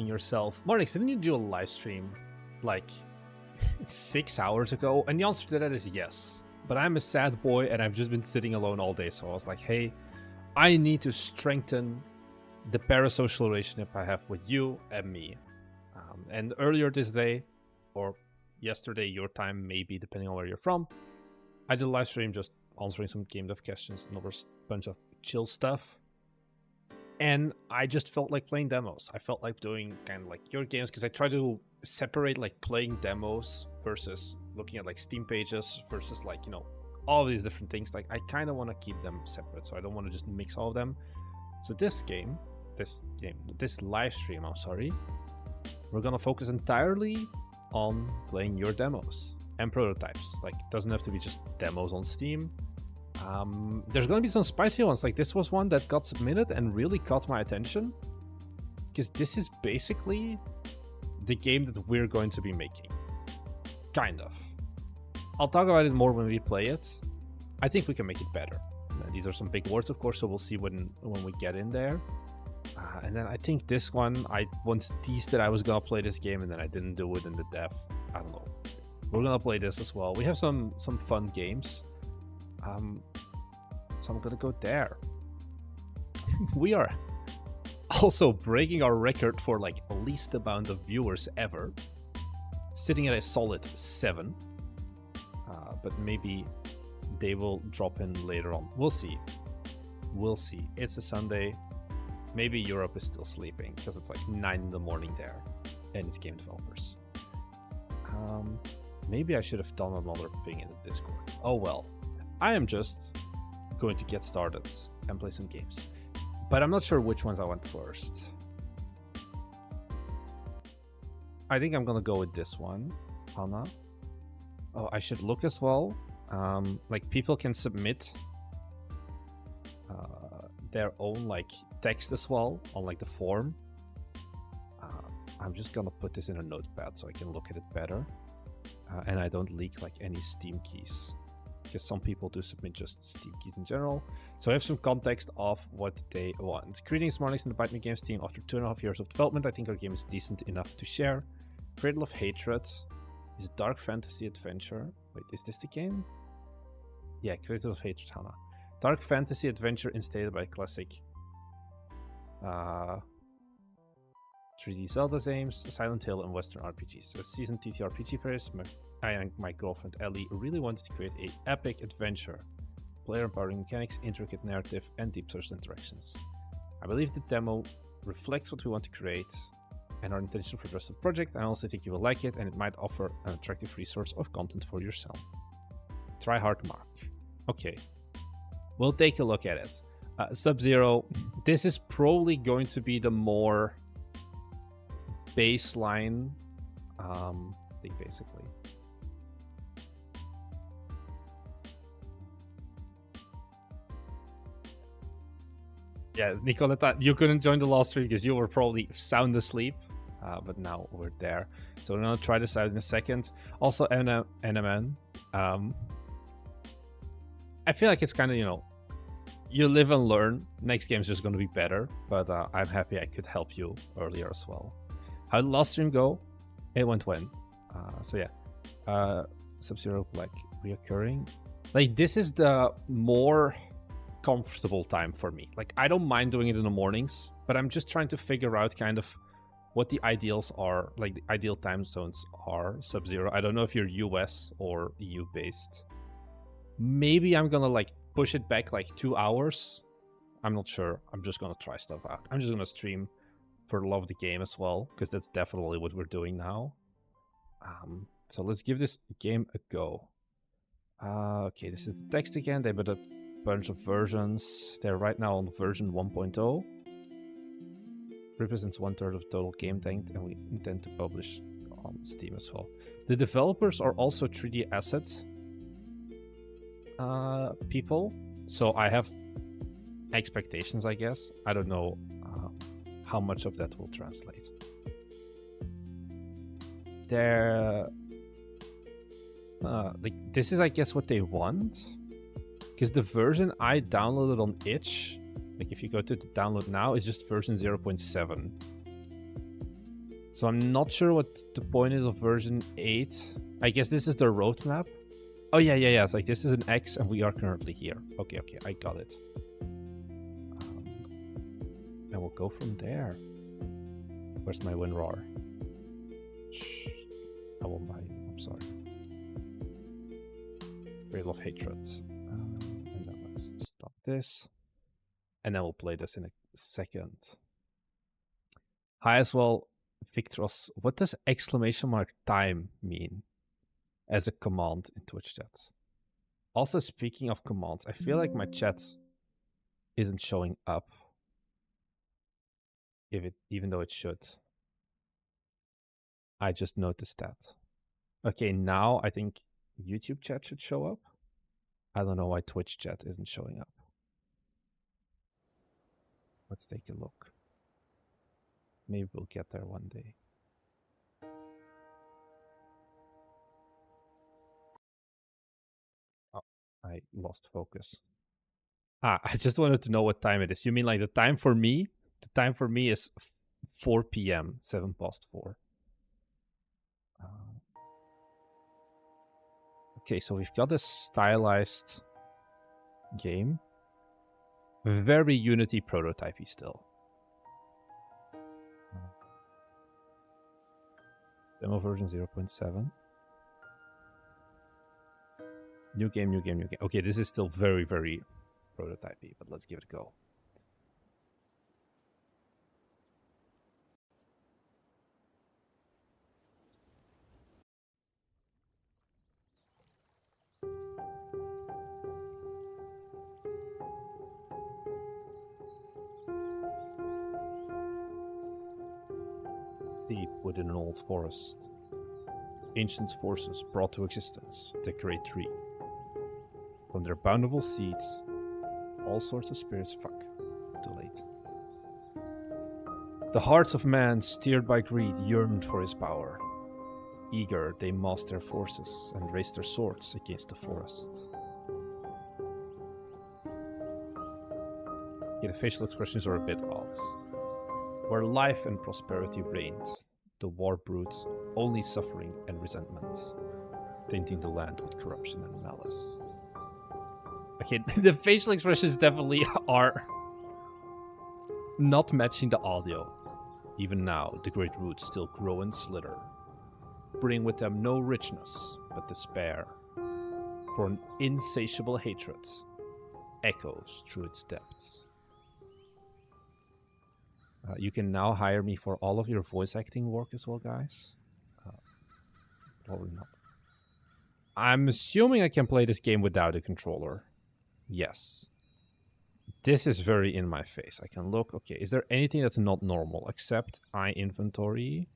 yourself, Marnix, didn't you do a live stream like 6 hours ago? And the answer to that is yes. But I'm a sad boy and I've just been sitting alone all day. So I was like, hey, I need to strengthen the parasocial relationship I have with you and me. And earlier this day, or yesterday, your time, maybe, depending on where you're from, I did a live stream just answering some game dev questions and over a bunch of chill stuff. And I just felt like playing demos. I felt like doing kind of like your games because I try to separate like playing demos versus looking at like Steam pages versus like, you know, all of these different things. Like I kind of want to keep them separate. So I don't want to just mix all of them. So this live stream, I'm sorry, we're going to focus entirely on playing your demos and prototypes. Like it doesn't have to be just demos on Steam. There's going to be some spicy ones. Like this was one that got submitted and really caught my attention because this is basically the game that we're going to be making. Kind of. I'll talk about it more when we play it. I think we can make it better. These are some big words, of course, so we'll see when we get in there. And then I think this one, I once teased that I was going to play this game and then I didn't do it in the dev. I don't know. We're going to play this as well. We have some fun games. So I'm gonna go there. We are also breaking our record for like least amount of viewers ever, sitting at a solid 7. But maybe they will drop in later on. We'll see. It's a Sunday. Maybe Europe is still sleeping because it's like 9 in the morning there, and it's game developers. Maybe I should have done another thing in the Discord. Oh well. I am just going to get started and play some games. But I'm not sure which ones I want first. I think I'm going to go with this one, Hannah. Oh, I should look as well. Like people can submit their own like text as well on like the form. I'm just going to put this in a notepad so I can look at it better. And I don't leak like any Steam keys. Because some people do submit just Steam keys in general. So I have some context of what they want. Greetings, Marnix, and the Bite Me Games team. After 2.5 years of development, I think our game is decent enough to share. Cradle of Hatred is dark fantasy adventure. Wait, is this the game? Yeah, Cradle of Hatred, Hannah. Dark fantasy adventure instated by classic 3D Zelda games, Silent Hill, and Western RPGs. As seasoned TTRPG players, I and my girlfriend Ellie really wanted to create an epic adventure. Player empowering mechanics, intricate narrative, and deep social interactions. I believe the demo reflects what we want to create and our intention for the rest of the project. I also think you will like it and it might offer an attractive resource of content for yourself. Try hard, Mark. Okay. We'll take a look at it. Sub-Zero, this is probably going to be the more baseline thing, basically. Yeah, Nicoletta, you couldn't join the last stream because you were probably sound asleep, but now we're there. So we're gonna try this out in a second. Also, NMN, I feel like it's kind of, you know, you live and learn. Next game's just gonna be better, but I'm happy I could help you earlier as well. How did the last stream go? It went when? So yeah, Sub-Zero like reoccurring. Like this is the more comfortable time for me. Like I don't mind doing it in the mornings, but I'm just trying to figure out kind of what the ideals are, like the ideal time zones are. Sub-Zero, I don't know if you're US or EU based. Maybe I'm gonna like push it back like 2 hours. I'm not sure. I'm just gonna try stuff out. I'm just gonna stream for the love of the game as well, because that's definitely what we're doing now. So let's give this game a go. Okay, this is the text again. They put a bunch of versions. They're right now on version 1.0. Represents 1/3 of total game length, and we intend to publish on Steam as well. The developers are also 3D assets people, so I have expectations, I guess. I don't know how much of that will translate. They're like this is, I guess, what they want, because the version I downloaded on itch, like if you go to the download now, is just version 0.7. So I'm not sure what the point is of version 8. I guess this is the roadmap. Oh, yeah. It's like this is an X and we are currently here. Okay, I got it. And we'll go from there. Where's my WinRAR? Shh. I won't buy you. I'm sorry. Cradle of Hatred. And then let's stop this. And then we'll play this in a second. Hi as well, Victros. What does !time mean as a command in Twitch chat? Also, speaking of commands, I feel like my chat isn't showing up. Even though it should. I just noticed that. Okay, now I think YouTube chat should show up. I don't know why Twitch chat isn't showing up. Let's take a look. Maybe we'll get there one day. Oh, I lost focus. I just wanted to know what time it is. You mean like the time for me? The time for me is 4 p.m., 7 past 4. Okay, so we've got a stylized game. Very Unity prototypey still. Demo version 0.7. New game. Okay, this is still very, very prototypey, but let's give it a go. Deep within an old forest, ancient forces brought to existence the great tree. From their bountiful seeds, all sorts of spirits too late. The hearts of man, steered by greed, yearned for his power. Eager, they massed their forces and raised their swords against the forest. Yeah, the facial expressions are a bit odd. Where life and prosperity reigned, the war brewed only suffering and resentment, tainting the land with corruption and malice. Okay, the facial expressions definitely are not matching the audio. Even now, the great roots still grow and slither, bring with them no richness but despair, for an insatiable hatred echoes through its depths. You can now hire me for all of your voice acting work as well, guys. Probably not. I'm assuming I can play this game without a controller. Yes. This is very in my face. I can look. Okay, is there anything that's not normal? Except I inventory,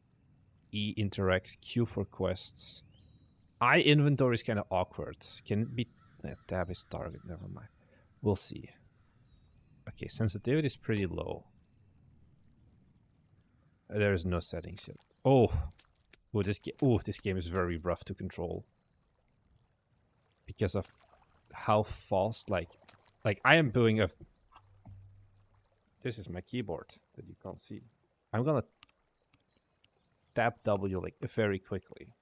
E interact, Q for quests. I inventory is kind of awkward. Can it be... tab is target, never mind. We'll see. Okay, sensitivity is pretty low. There is no settings yet. Oh, this game is very rough to control because of how fast. Like I am doing a. This is my keyboard that you can't see. I'm gonna tap W like very quickly.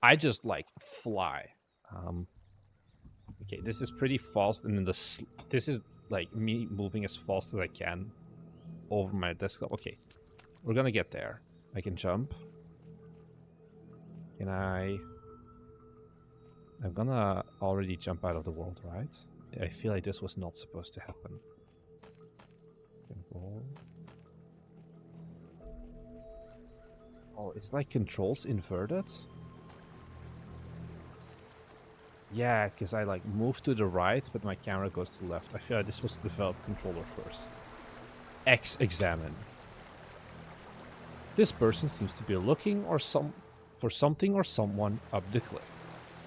I just like fly. Okay, this is pretty fast, and then this is like me moving as fast as I can over my desktop. Okay, we're gonna get there. I can jump. Can I... I'm gonna already jump out of the world, right? I feel like this was not supposed to happen. Oh, it's like controls inverted? Yeah, because I like move to the right, but my camera goes to the left. I feel like this was developed controller first. X examine. This person seems to be looking for something or someone up the cliff.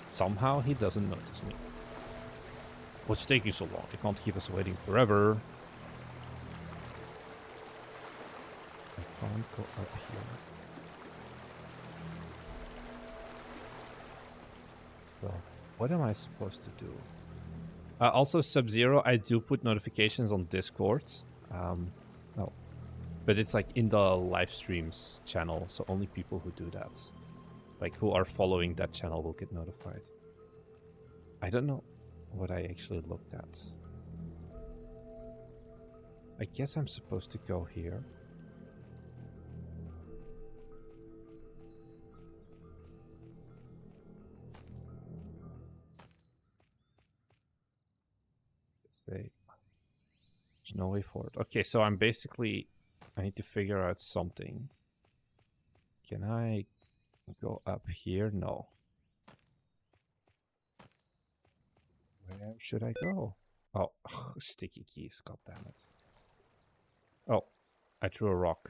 Somehow he doesn't notice me. What's taking so long? They can't keep us waiting forever. I can't go up here. So, what am I supposed to do? Also, Sub-Zero, I do put notifications on Discord. Oh. But it's like in the live streams channel, so only people who do that, like who are following that channel, will get notified. I don't know what I actually looked at. I guess I'm supposed to go here. There's no way forward. Okay, so I'm basically... I need to figure out something. Can I go up here? No. Where should I go? Oh, sticky keys. God damn it. Oh, I threw a rock.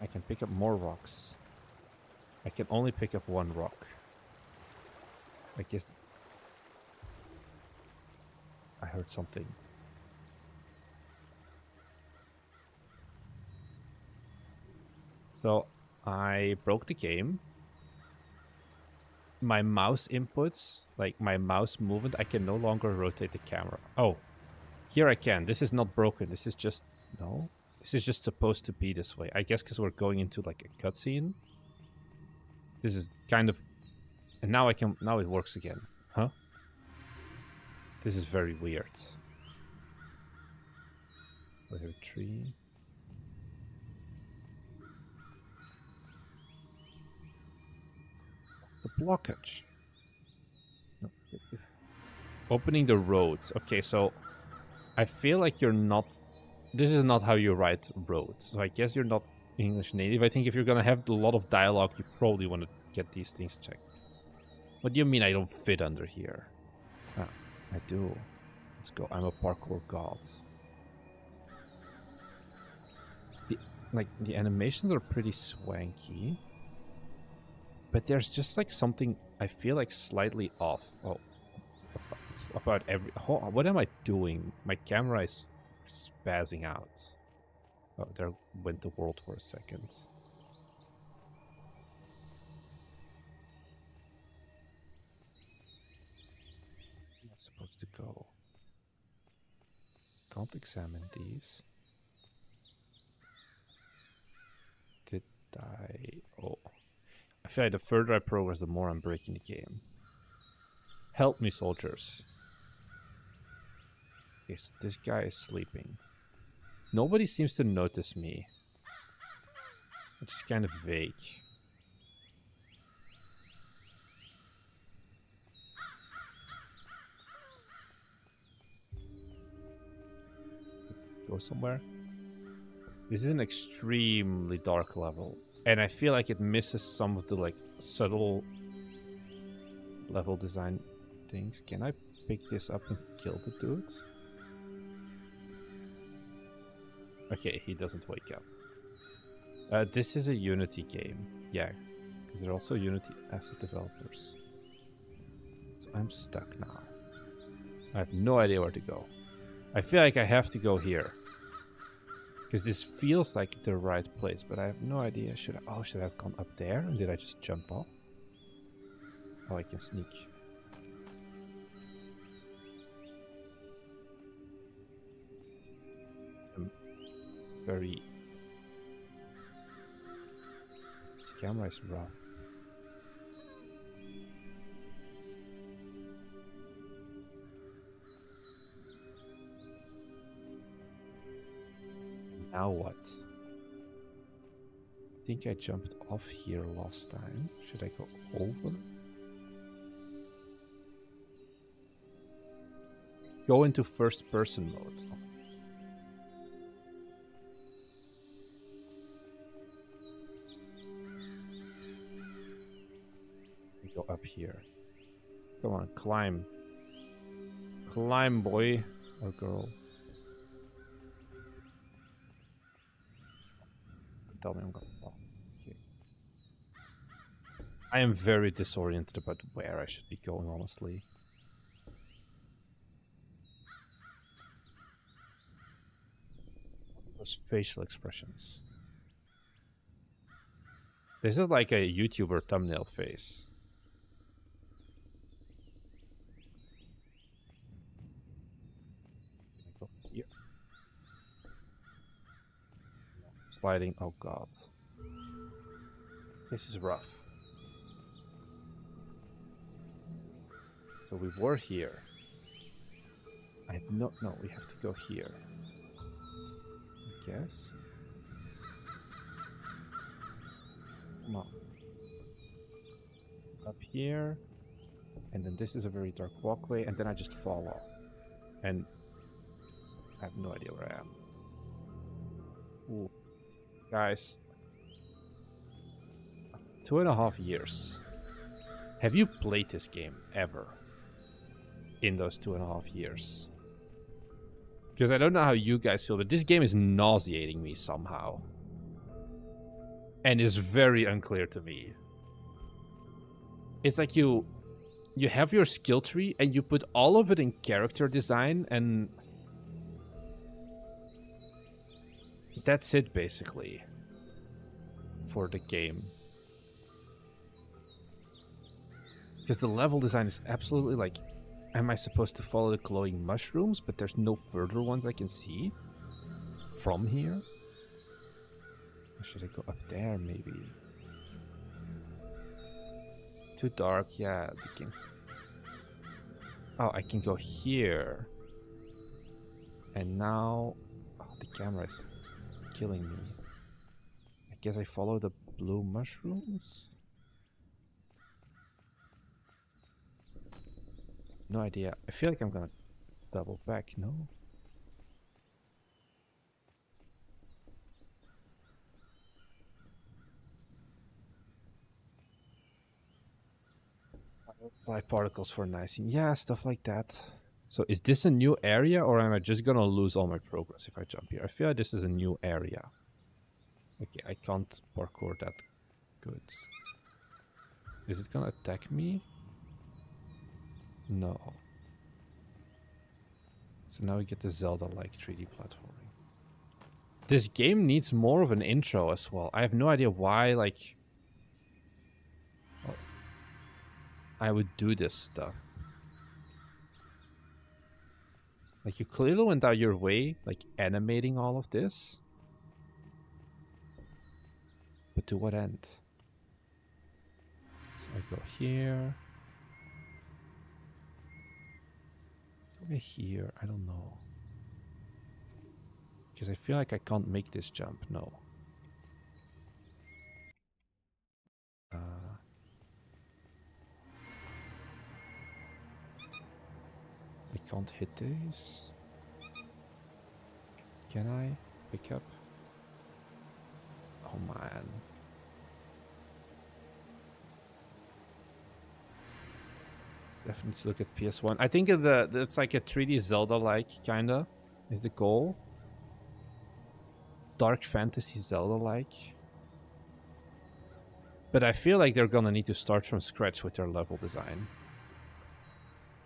I can pick up more rocks. I can only pick up one rock. I guess... I heard something. So, I broke the game. My mouse inputs, like my mouse movement, I can no longer rotate the camera. Oh, here I can. This is not broken. This is just... No? This is just supposed to be this way. I guess because we're going into like a cutscene. This is kind of... And now I can... Now it works again. Huh? This is very weird. Layer 3. What's the blockage? No. Opening the roads. Okay, so I feel like you're not... This is not how you write roads. So I guess you're not English native. I think if you're gonna have a lot of dialogue, you probably want to get these things checked. What do you mean I don't fit under here? Ah, I do. Let's go. I'm a parkour god. The animations are pretty swanky. But there's just like something I feel like slightly off. Oh, about every... Oh, what am I doing? My camera is spazzing out. Oh, there went the world for a second. Where am I supposed to go? Can't examine these. Did I... Oh. I feel like the further I progress, the more I'm breaking the game. Help me, soldiers. Yes, this guy is sleeping. Nobody seems to notice me. Which is kind of vague. Go somewhere. This is an extremely dark level. And I feel like it misses some of the like subtle level design things. Can I pick this up and kill the dudes? Okay, he doesn't wake up. This is a Unity game. Yeah, because they're also Unity asset developers. So I'm stuck now. I have no idea where to go. I feel like I have to go here. Because this feels like the right place, but I have no idea. Should I have gone up there? And did I just jump off? Oh, I can sneak. I'm very... This camera is rough. Now what? I think I jumped off here last time. Should I go over? Go into first person mode. Go up here. Come on, climb. Climb, boy or girl. Tell me I'm going. Oh, okay. I am very disoriented about where I should be going, honestly. Those facial expressions. This is like a YouTuber thumbnail face. Go here. Sliding. Oh god. This is rough. So we were here. I don't know. We have to go here. I guess. Come on. Up here. And then this is a very dark walkway. And then I just fall off. And I have no idea where I am. Ooh. Guys. 2.5 years. Have you played this game ever? In those 2.5 years? Because I don't know how you guys feel, but this game is nauseating me somehow. And is very unclear to me. It's like you have your skill tree and you put all of it in character design and that's it basically for the game. Because the level design is absolutely like, am I supposed to follow the glowing mushrooms? But there's no further ones I can see from here. Or should I go up there maybe? Too dark, yeah. Oh, I can go here. And now... Oh, the camera is killing me. I guess I follow the blue mushrooms? No idea. I feel like I'm gonna double back, no? Fly particles for nicing. Yeah, stuff like that. So is this a new area or am I just gonna lose all my progress if I jump here? I feel like this is a new area. Okay, I can't parkour that good. Is it gonna attack me? No. So now we get the Zelda-like 3D platforming. This game needs more of an intro as well. I have no idea why, like... Oh, I would do this stuff. Like, you clearly went out your way, like, animating all of this. But to what end? So I go here. Maybe here, I don't know. Because I feel like I can't make this jump, no. I can't hit these. Can I pick up? Oh man. Definitely look at PS1. I think it's like a 3D Zelda-like, kinda, is the goal. Dark fantasy Zelda-like. But I feel like they're gonna need to start from scratch with their level design.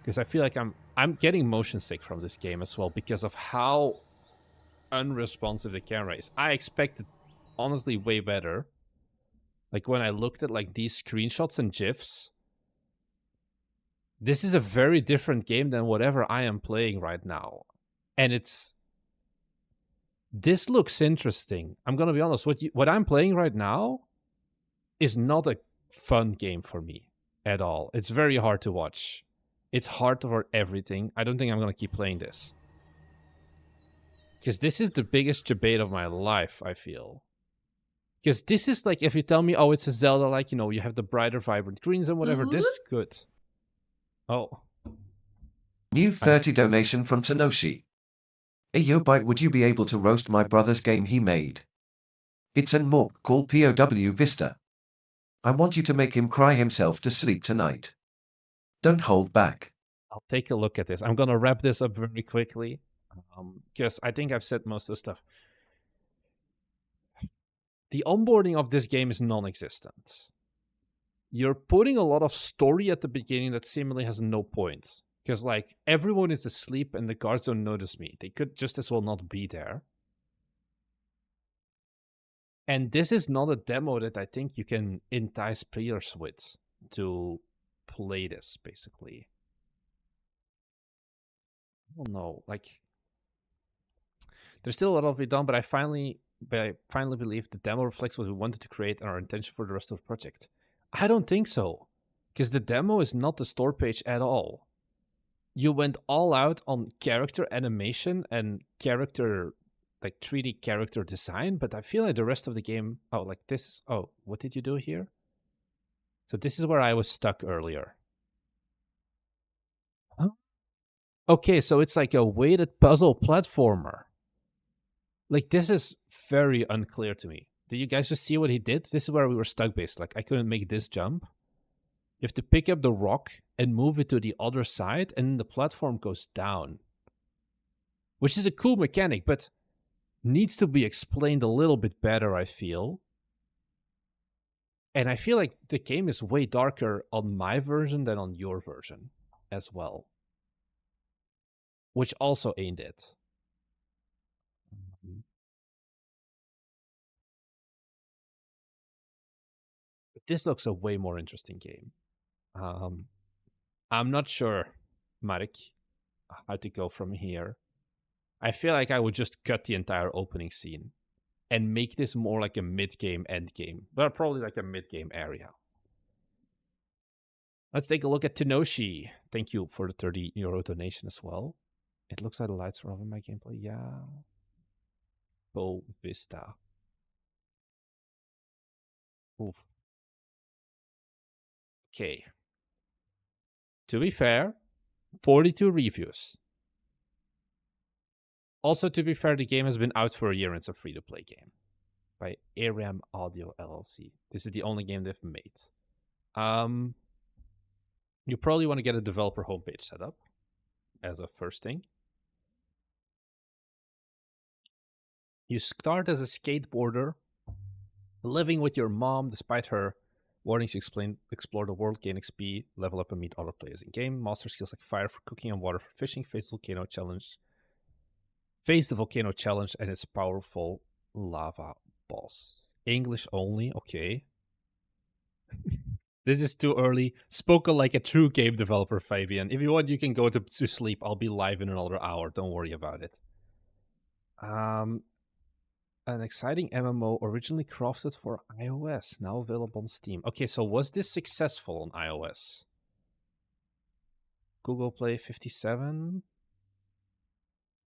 Because I feel like I'm getting motion sick from this game as well because of how unresponsive the camera is. I expected, honestly, way better. Like when I looked at like these screenshots and GIFs, this is a very different game than whatever I am playing right now. And this looks interesting. I'm gonna be honest, what I'm playing right now is not a fun game for me at all. It's very hard to watch. It's hard for everything. I don't think I'm gonna keep playing this. Because this is the biggest debate of my life, I feel. Because this is like, if you tell me, oh, it's a Zelda, like, you know, you have the brighter, vibrant greens and whatever, this is good. Oh. New 30 donation from Tanoshi. Ayo bite, would you be able to roast my brother's game he made? It's an morp called POW Vista. I want you to make him cry himself to sleep tonight. Don't hold back. I'll take a look at this. I'm gonna wrap this up very quickly. Because I think I've said most of the stuff. The onboarding of this game is non-existent. You're putting a lot of story at the beginning that seemingly has no point. Because, like, everyone is asleep and the guards don't notice me. They could just as well not be there. And this is not a demo that I think you can entice players with to play this, basically. I don't know, like... There's still a lot to be done, but I finally but I finally believe the demo reflects what we wanted to create and our intention for the rest of the project. I don't think so, because the demo is not the store page at all. You went all out on character animation and character, like 3D character design, but I feel like the rest of the game, oh, like this is, oh, what did you do here? So this is where I was stuck earlier. Huh? Okay, so it's like a weighted puzzle platformer. Like, this is very unclear to me. Did you guys just see what he did? This is where we were stuck based. Like, I couldn't make this jump. You have to pick up the rock and move it to the other side, and the platform goes down. Which is a cool mechanic, but needs to be explained a little bit better, I feel. And I feel like the game is way darker on my version than on your version as well. Which also ain't it. But this looks a way more interesting game. I'm not sure, Marek, how to go from here. I feel like I would just cut the entire opening scene and make this more like a mid-game, end-game, but probably like a mid-game area. Let's take a look at Tenoshi. Thank you for the 30 euro donation as well. It looks like the lights are off in my gameplay. Yeah. Bow Vista. Oof. Okay. To be fair, 42 reviews. Also, to be fair, the game has been out for a year and it's a free-to-play game by Imperium Audio LLC. This is the only game they've made. You probably want to get a developer homepage set up as a first thing. You start as a skateboarder, living with your mom despite her warnings. You explore the world, gain XP, level up, and meet other players in game. Master skills like fire for cooking and water for fishing. Face the volcano challenge. Face the volcano challenge and its powerful lava boss. English only, okay. This is too early. Spoken like a true game developer, Fabian. If you want, you can go to sleep. I'll be live in another hour. Don't worry about it. An exciting MMO originally crafted for iOS, now available on Steam. Okay, so was this successful on iOS? Google Play 57,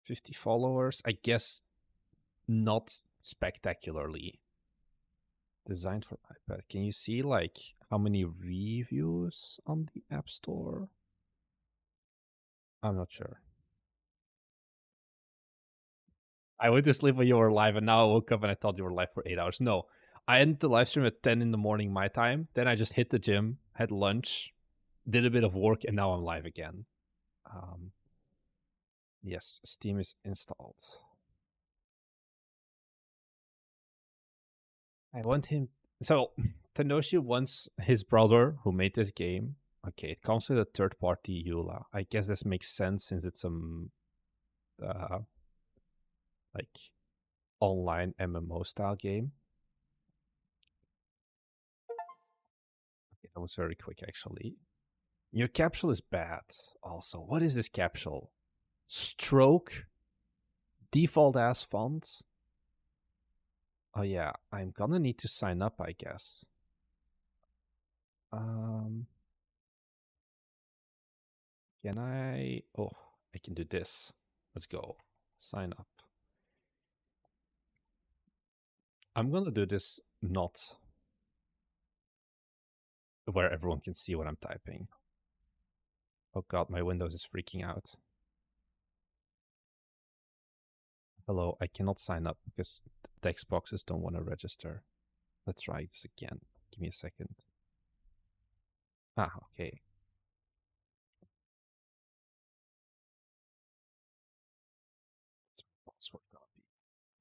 50 followers. I guess not spectacularly. Designed for iPad. Can you see like how many reviews on the App Store? I'm not sure. I went to sleep when you were live, and now I woke up and I thought you were live for 8 hours. No, I ended the live stream at 10 in the morning my time. Then I just hit the gym, had lunch, did a bit of work, and now I'm live again. Yes, Steam is installed. I want him. So Tenoshi wants his brother who made this game. Okay, it comes with a third-party EULA. I guess this makes sense since it's some like online MMO style game. Okay, that was very quick actually. Your capsule is bad. Also, what is this capsule? Stroke, default ass font. Oh yeah, I'm gonna need to sign up, I guess. Can I? Oh, I can do this. Let's go. Sign up. I'm gonna do this not where everyone can see what I'm typing. Oh god, my Windows is freaking out. Hello, I cannot sign up because the text boxes don't want to register. Let's try this again. Give me a second. Ah, okay. What's my password gonna be?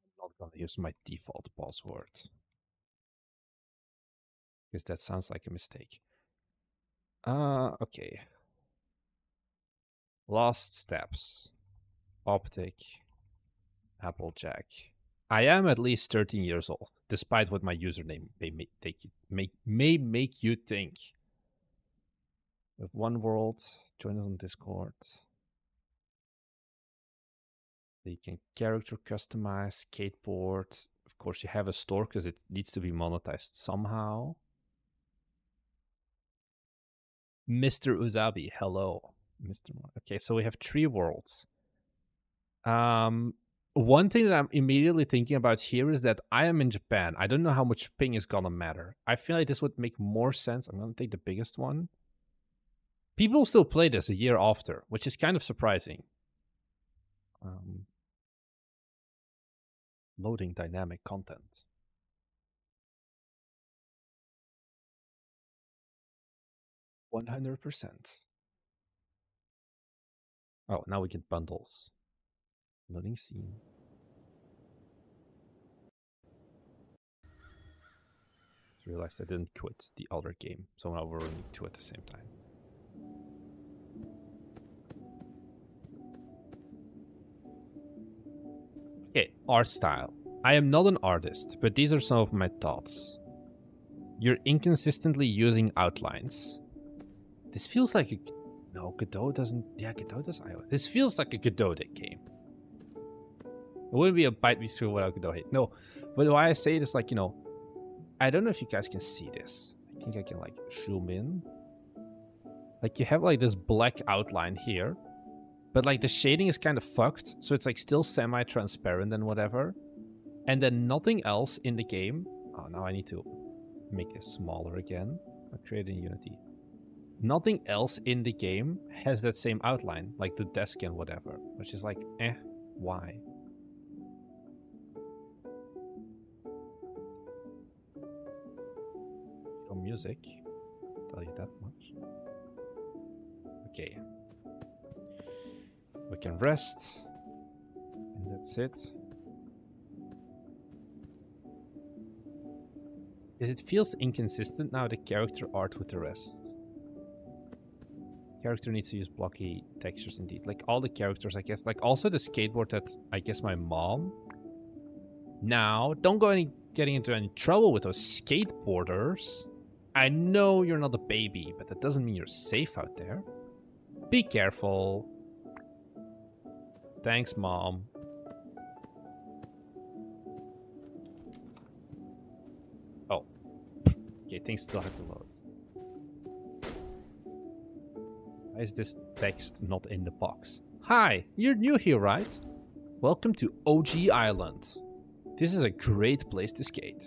I'm not gonna use my default password because that sounds like a mistake. Okay. Last steps. Optic. Applejack. I am at least 13 years old, despite what my username may make you think. With One World, join us on Discord. You can character customize, skateboard, Of course, you have a store because it needs to be monetized somehow. Mr. Uzabi, hello. Mr. Okay, so we have 3 worlds. One thing that I'm immediately thinking about here is that I am in Japan. I don't know how much ping is gonna matter. I feel like this would make more sense. I'm gonna take the biggest one. People still play this a year after, which is kind of surprising. Loading dynamic content. %100%. Oh, now we get bundles. Loading scene. Realized I didn't quit the other game, so now we're running 2 at the same time. Okay, art style. I am not an artist, but these are some of my thoughts. You're inconsistently using outlines. This feels like a... No, Godot doesn't... Yeah, Godot does IO. This feels like a Godot deck game. It wouldn't be a bite me through without Godot hate. No, but why I say it is like, you know, I don't know if you guys can see this. I think I can like zoom in. Like you have like this black outline here, but like the shading is kind of fucked. So it's like still semi-transparent and whatever. And then nothing else in the game. Oh, now I need to make it smaller again. I'll create it in Unity. Nothing else in the game has that same outline, like the desk and whatever, which is like, why? Music, I'll tell you that much. Okay, we can rest, and that's it. It feels inconsistent now, the character art with the rest. Character needs to use blocky textures indeed, like all the characters, I guess. Like also the skateboard that I guess my mom. Now, don't go getting into any trouble with those skateboarders. I know you're not a baby, but that doesn't mean you're safe out there. Be careful. Thanks, Mom. Oh. Okay, things still have to load. Why is this text not in the box? Hi, you're new here, right? Welcome to OG Island. This is a great place to skate.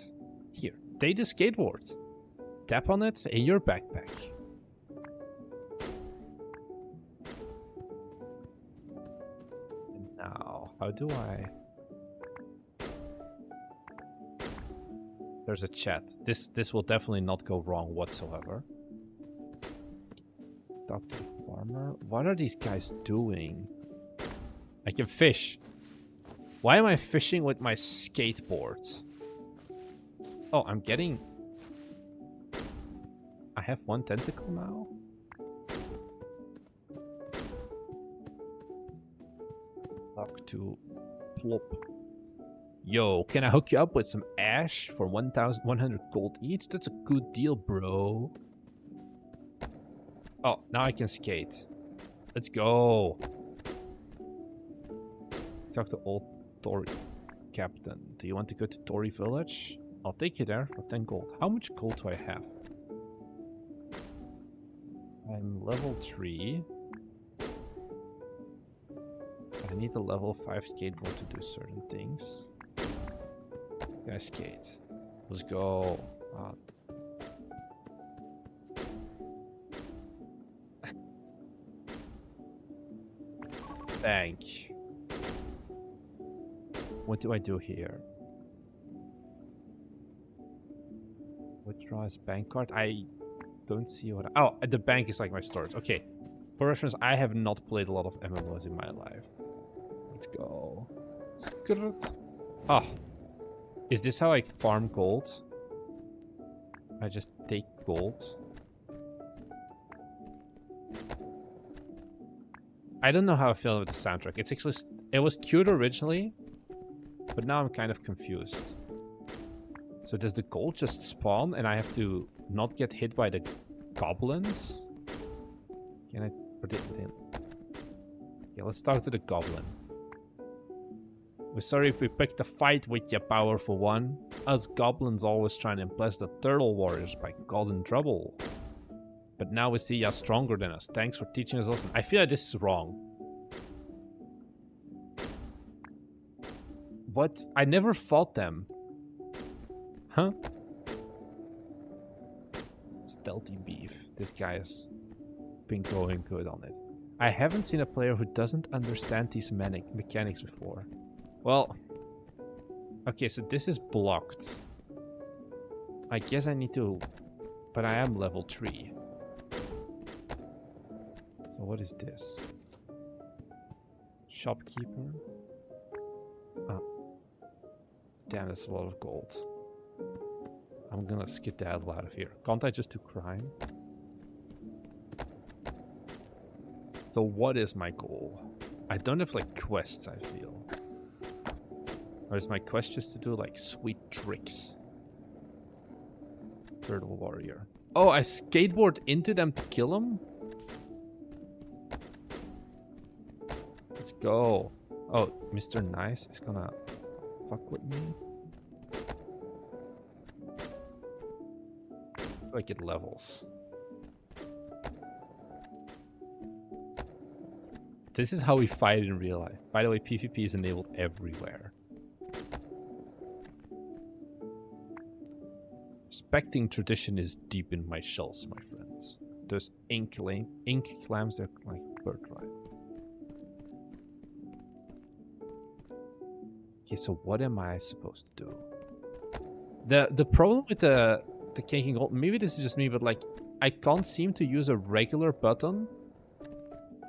Here, take the skateboard. Tap on it in your backpack. And now, how do I... There's a chat. This will definitely not go wrong whatsoever. Talk to the farmer. What are these guys doing? I can fish. Why am I fishing with my skateboard? Oh, I'm getting... I have 1 tentacle now? Talk to Plop. Yo, can I hook you up with some ash for 1,100 gold each? That's a good deal, bro. Oh, now I can skate. Let's go. Talk to old Tori captain. Do you want to go to Tori village? I'll take you there for 10 gold. How much gold do I have? I'm level 3. I need a level 5 skateboard to do certain things. Can I skate? Let's go. Bank. What do I do here? Withdraw his bank card? I don't see what... Oh, the bank is like my storage. Okay. For reference, I have not played a lot of MMOs in my life. Let's go. Ah. Is this how I farm gold? I just take gold. I don't know how I feel with the soundtrack. It's actually... It was cute originally, but now I'm kind of confused. So does the gold just spawn and I have to not get hit by the goblins? Can I put it in? Yeah, let's talk to the goblin. We're sorry if we picked a fight with you, powerful one. Us goblins always trying to impress the turtle warriors by causing trouble. But now we see you're stronger than us. Thanks for teaching us a lesson. I feel like this is wrong. What? I never fought them. Huh? Stealthy beef. This guy has been going good on it. I haven't seen a player who doesn't understand these mechanics before. Well, okay, so this is blocked. I guess I need to, but I am level 3. So what is this? Shopkeeper. Oh. Damn, that's a lot of gold. I'm gonna skedaddle out of here. Can't I just do crime? So what is my goal? I don't have like quests, I feel. Or is my quest just to do like sweet tricks? Turtle warrior. Oh, I skateboard into them to kill them? Let's go. Oh, Mr. Nice is gonna fuck with me. Like it levels. This is how we fight in real life. By the way, PvP is enabled everywhere. Respecting tradition is deep in my shells, my friends. Those ink clams are like birthright. Okay, so what am I supposed to do? The problem with the caking gold, maybe this is just me, but like I can't seem to use a regular button.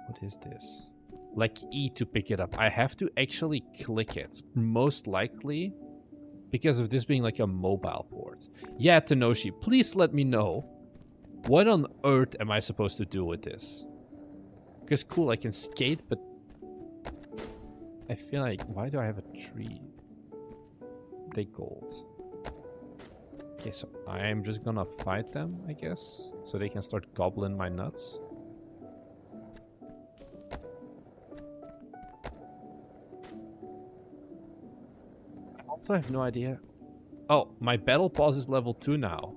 What is this? Like E to pick it up. I have to actually click it. Most likely because of this being like a mobile port. Yeah, Tenoshi, please let me know. What on earth am I supposed to do with this? Because cool, I can skate, but I feel like, why do I have a tree? They gold. Okay, so I'm just gonna fight them, I guess. So they can start gobbling my nuts. I have no idea. Oh, my battle pass is level 2 now.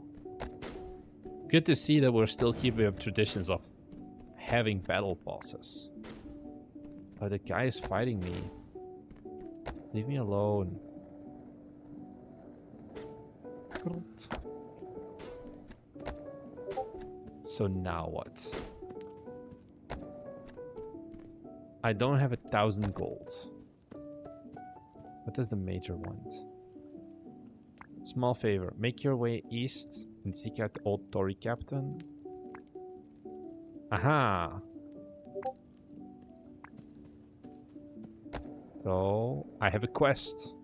Good to see that we're still keeping up traditions of having battle passes. Oh, the guy is fighting me. Leave me alone. So now what? I don't have 1,000 gold. What does the major want? Small favor. Make your way east and seek out the old Tory captain. Aha! So, I have a quest.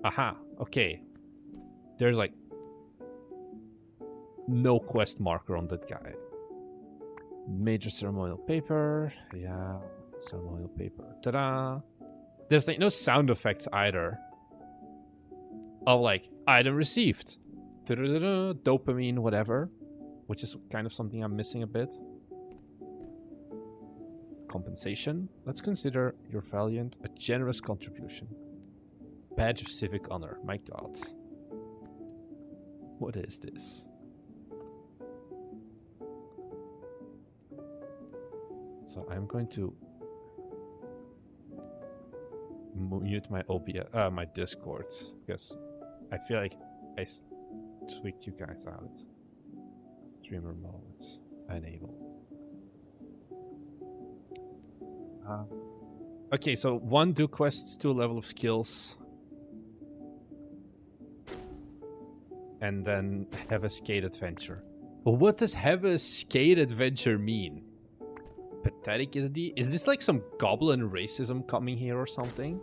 Aha, okay. There's like no quest marker on that guy. Major ceremonial paper. Yeah, ceremonial paper. Ta-da! There's like no sound effects either. Of like, item received. Dopamine, whatever. Which is kind of something I'm missing a bit. Compensation. Let's consider your valiant a generous contribution. Badge of civic honor. My god. What is this? So I'm going to mute my OBS, my Discord, because I feel like I tweaked you guys out. Streamer modes enable. Okay, so 1 do quests, 2 level of skills, and then have a skate adventure. But what does have a skate adventure mean? Pathetic is the. Is this like some goblin racism coming here or something?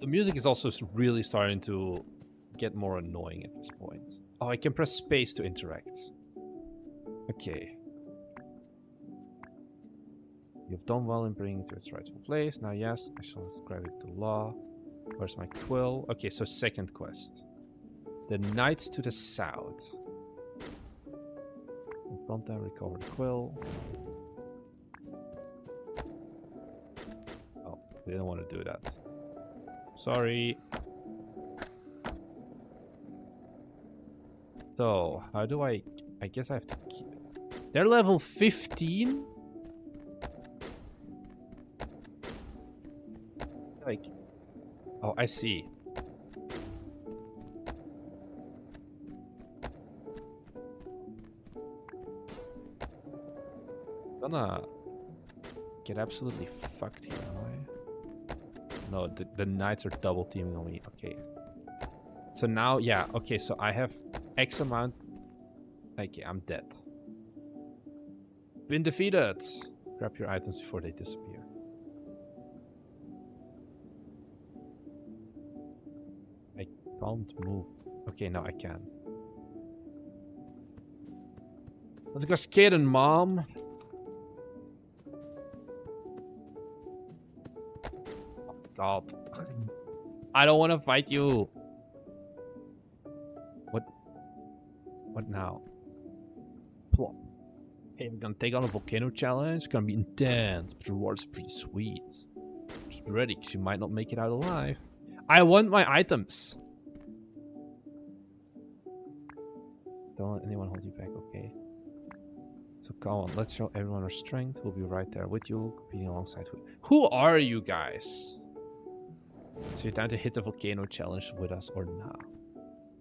The music is also really starting to get more annoying at this point. Oh, I can press space to interact. Okay. You've done well in bringing it to its rightful place. Now, yes, I shall ascribe it to law. Where's my quill? Okay, so second quest. The Knights to the South. Confront them, recover the quill. Oh, they didn't want to do that. Sorry. So, how do I guess I have to keep... They're level 15? Like... Oh, I see. Gonna get absolutely fucked here, am I? No, the knights are double teaming on me. Okay. So now, yeah, okay, so I have X amount. Okay, I'm dead. Been defeated. Grab your items before they disappear. I can't move. Okay, now I can. Let's go skating, Mom. Oh, God. I don't want to fight you. What now? Plop. Hey, we're gonna take on a volcano challenge. It's gonna be intense, but the reward's pretty sweet. Just be ready, because you might not make it out alive. I want my items. Don't let anyone hold you back, okay? So come on, let's show everyone our strength. We'll be right there with you, competing alongside you. Who are you guys? So you're down to hit the volcano challenge with us or not?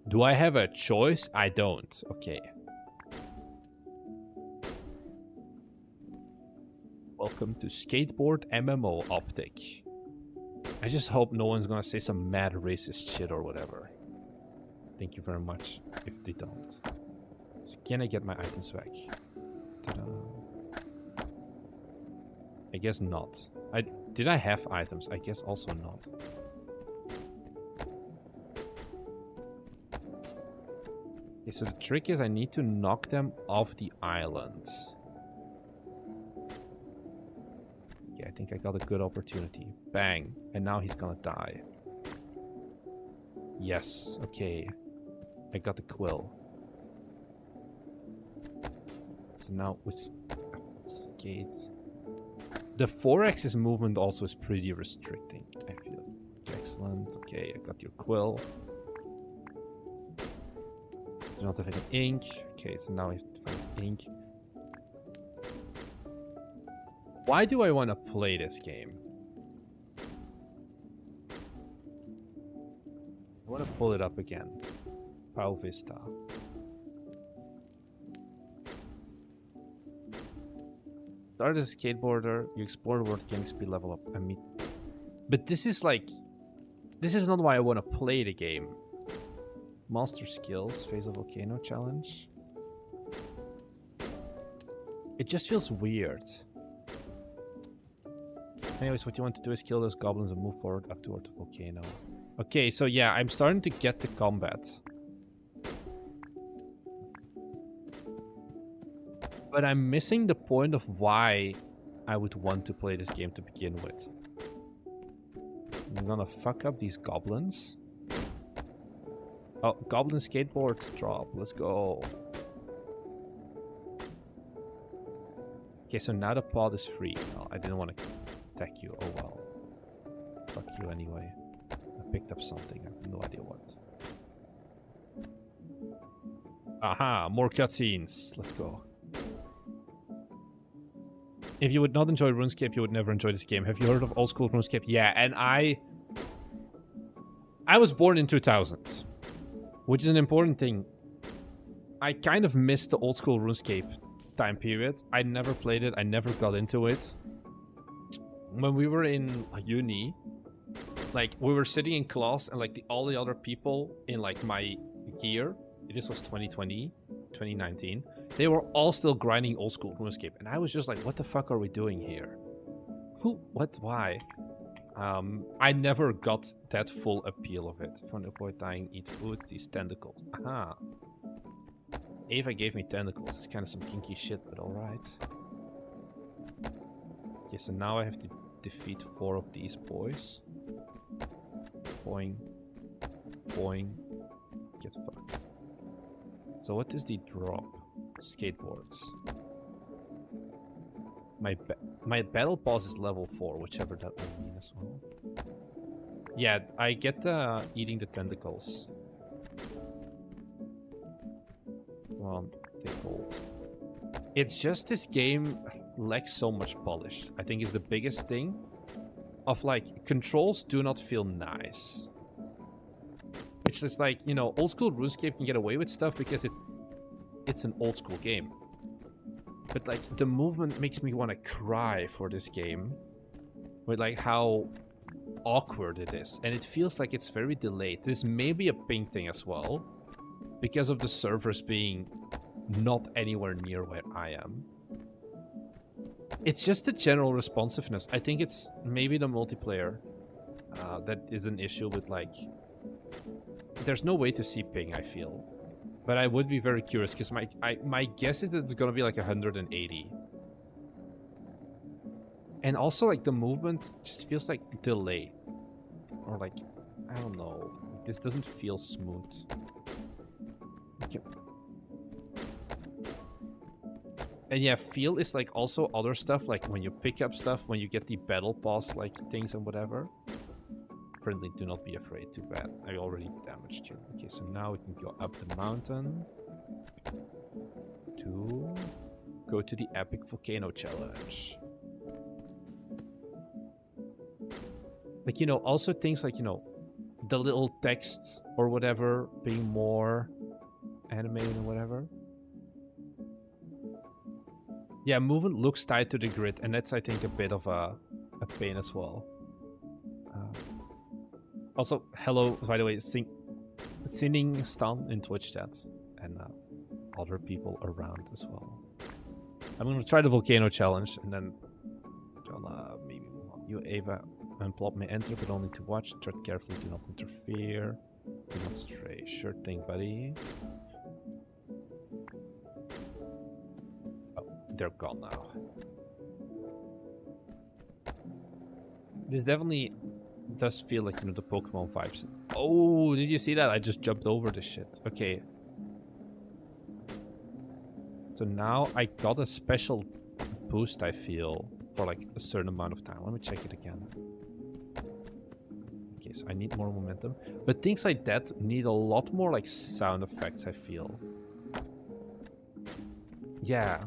Do I have a choice? I don't. Okay. Welcome to Skateboard MMO Optic. I just hope no one's gonna say some mad racist shit or whatever. Thank you very much if they don't. So can I get my items back? Ta-da. I guess not. Did I have items? I guess also not. Okay, so the trick is I need to knock them off the island. Okay, I think I got a good opportunity. Bang. And now he's gonna die. Yes, okay. I got the quill. So now with skates. The 4-axis movement also is pretty restricting, I feel. Excellent. Okay, I got your quill. Do not have any ink. Okay, so now I have to find ink. Why do I want to play this game? I want to pull it up again. Vista. Start as a skateboarder, you explore the world, getting speed level up. I mean, but this is like, this is not why I want to play the game. Master skills, face a volcano challenge. It just feels weird. Anyways, what you want to do is kill those goblins and move forward up toward the volcano. Okay, so yeah, I'm starting to get the combat. But I'm missing the point of why I would want to play this game to begin with. I'm gonna fuck up these goblins. Oh, goblin skateboard drop. Let's go. Okay, so now the pod is free. Oh, I didn't want to attack you. Oh well. Fuck you anyway. I picked up something. I have no idea what. Aha, more cutscenes. Let's go. If you would not enjoy RuneScape, you would never enjoy this game. Have you heard of old school RuneScape? Yeah, and I was born in 2000, which is an important thing. I kind of missed the old school RuneScape time period. I never played it. I never got into it. When we were in uni, like we were sitting in class and like all the other people in like my year, this was 2020, 2019, they were all still grinding old school RuneScape. And I was just like, what the fuck are we doing here? Who? What? Why? I never got that full appeal of it. From the avoid dying, eat food, these tentacles. Aha. Ava gave me tentacles. It's kind of some kinky shit, but alright. Okay, so now I have to defeat 4 of these boys. Boing. Boing. Get fucked. So what is the drop? skateboards. My battle boss is level 4, whichever that will mean as well. Yeah, I get eating the tentacles. Come on, take gold. It's just this game lacks so much polish. I think is the biggest thing. Of like, controls do not feel nice. It's just like, you know, old school RuneScape can get away with stuff because it's an old school game. But like, the movement makes me want to cry for this game. With like how awkward it is. And it feels like it's very delayed. This may be a ping thing as well. Because of the servers being not anywhere near where I am. It's just the general responsiveness. I think it's maybe the multiplayer that is an issue with like... There's no way to see ping, I feel. But I would be very curious because my guess is that it's going to be like 180. And also like the movement just feels like delayed. Or like, I don't know. This doesn't feel smooth. Okay. And yeah, feel is like also other stuff, like when you pick up stuff, when you get the battle pass like things and whatever. Friendly, do not be afraid, too bad. I already damaged you. Okay, so now we can go up the mountain to go to the epic volcano challenge. Like, you know, also things like, you know, the little text or whatever being more animated or whatever. Yeah, movement looks tied to the grid, and that's, I think, a bit of a pain as well. Also, hello, by the way, Sinning Stan in Twitch chat, and other people around as well. I'm gonna try the volcano challenge, and then gonna maybe you, Ava, and Plop may enter, but only to watch. Tread carefully, do not interfere. Do not stray. Sure thing, buddy. They're gone now. This definitely does feel like, you know, the Pokemon vibes. Oh, did you see that? I just jumped over the shit. Okay. So now I got a special boost, I feel, for like a certain amount of time. Let me check it again. Okay, so I need more momentum. But things like that need a lot more like sound effects, I feel. Yeah.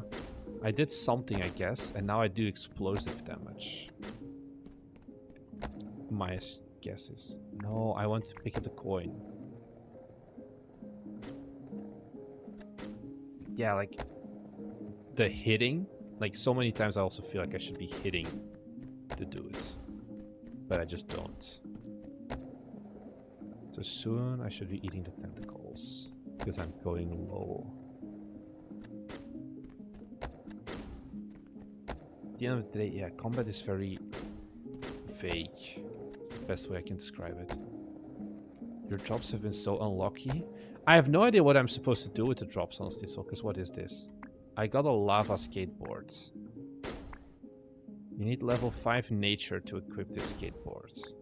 I did something, I guess, and now I do explosive damage. My guess is... No, I want to pick up the coin. Yeah, like... The hitting... Like, so many times I also feel like I should be hitting to do it. But I just don't. So soon I should be eating the tentacles. Because I'm going low. At the end of the day, yeah, combat is very vague. It's the best way I can describe it. Your drops have been so unlucky. I have no idea what I'm supposed to do with the drops, honestly, so, because what is this? I got a lava skateboard. You need level 5 nature to equip this skateboards.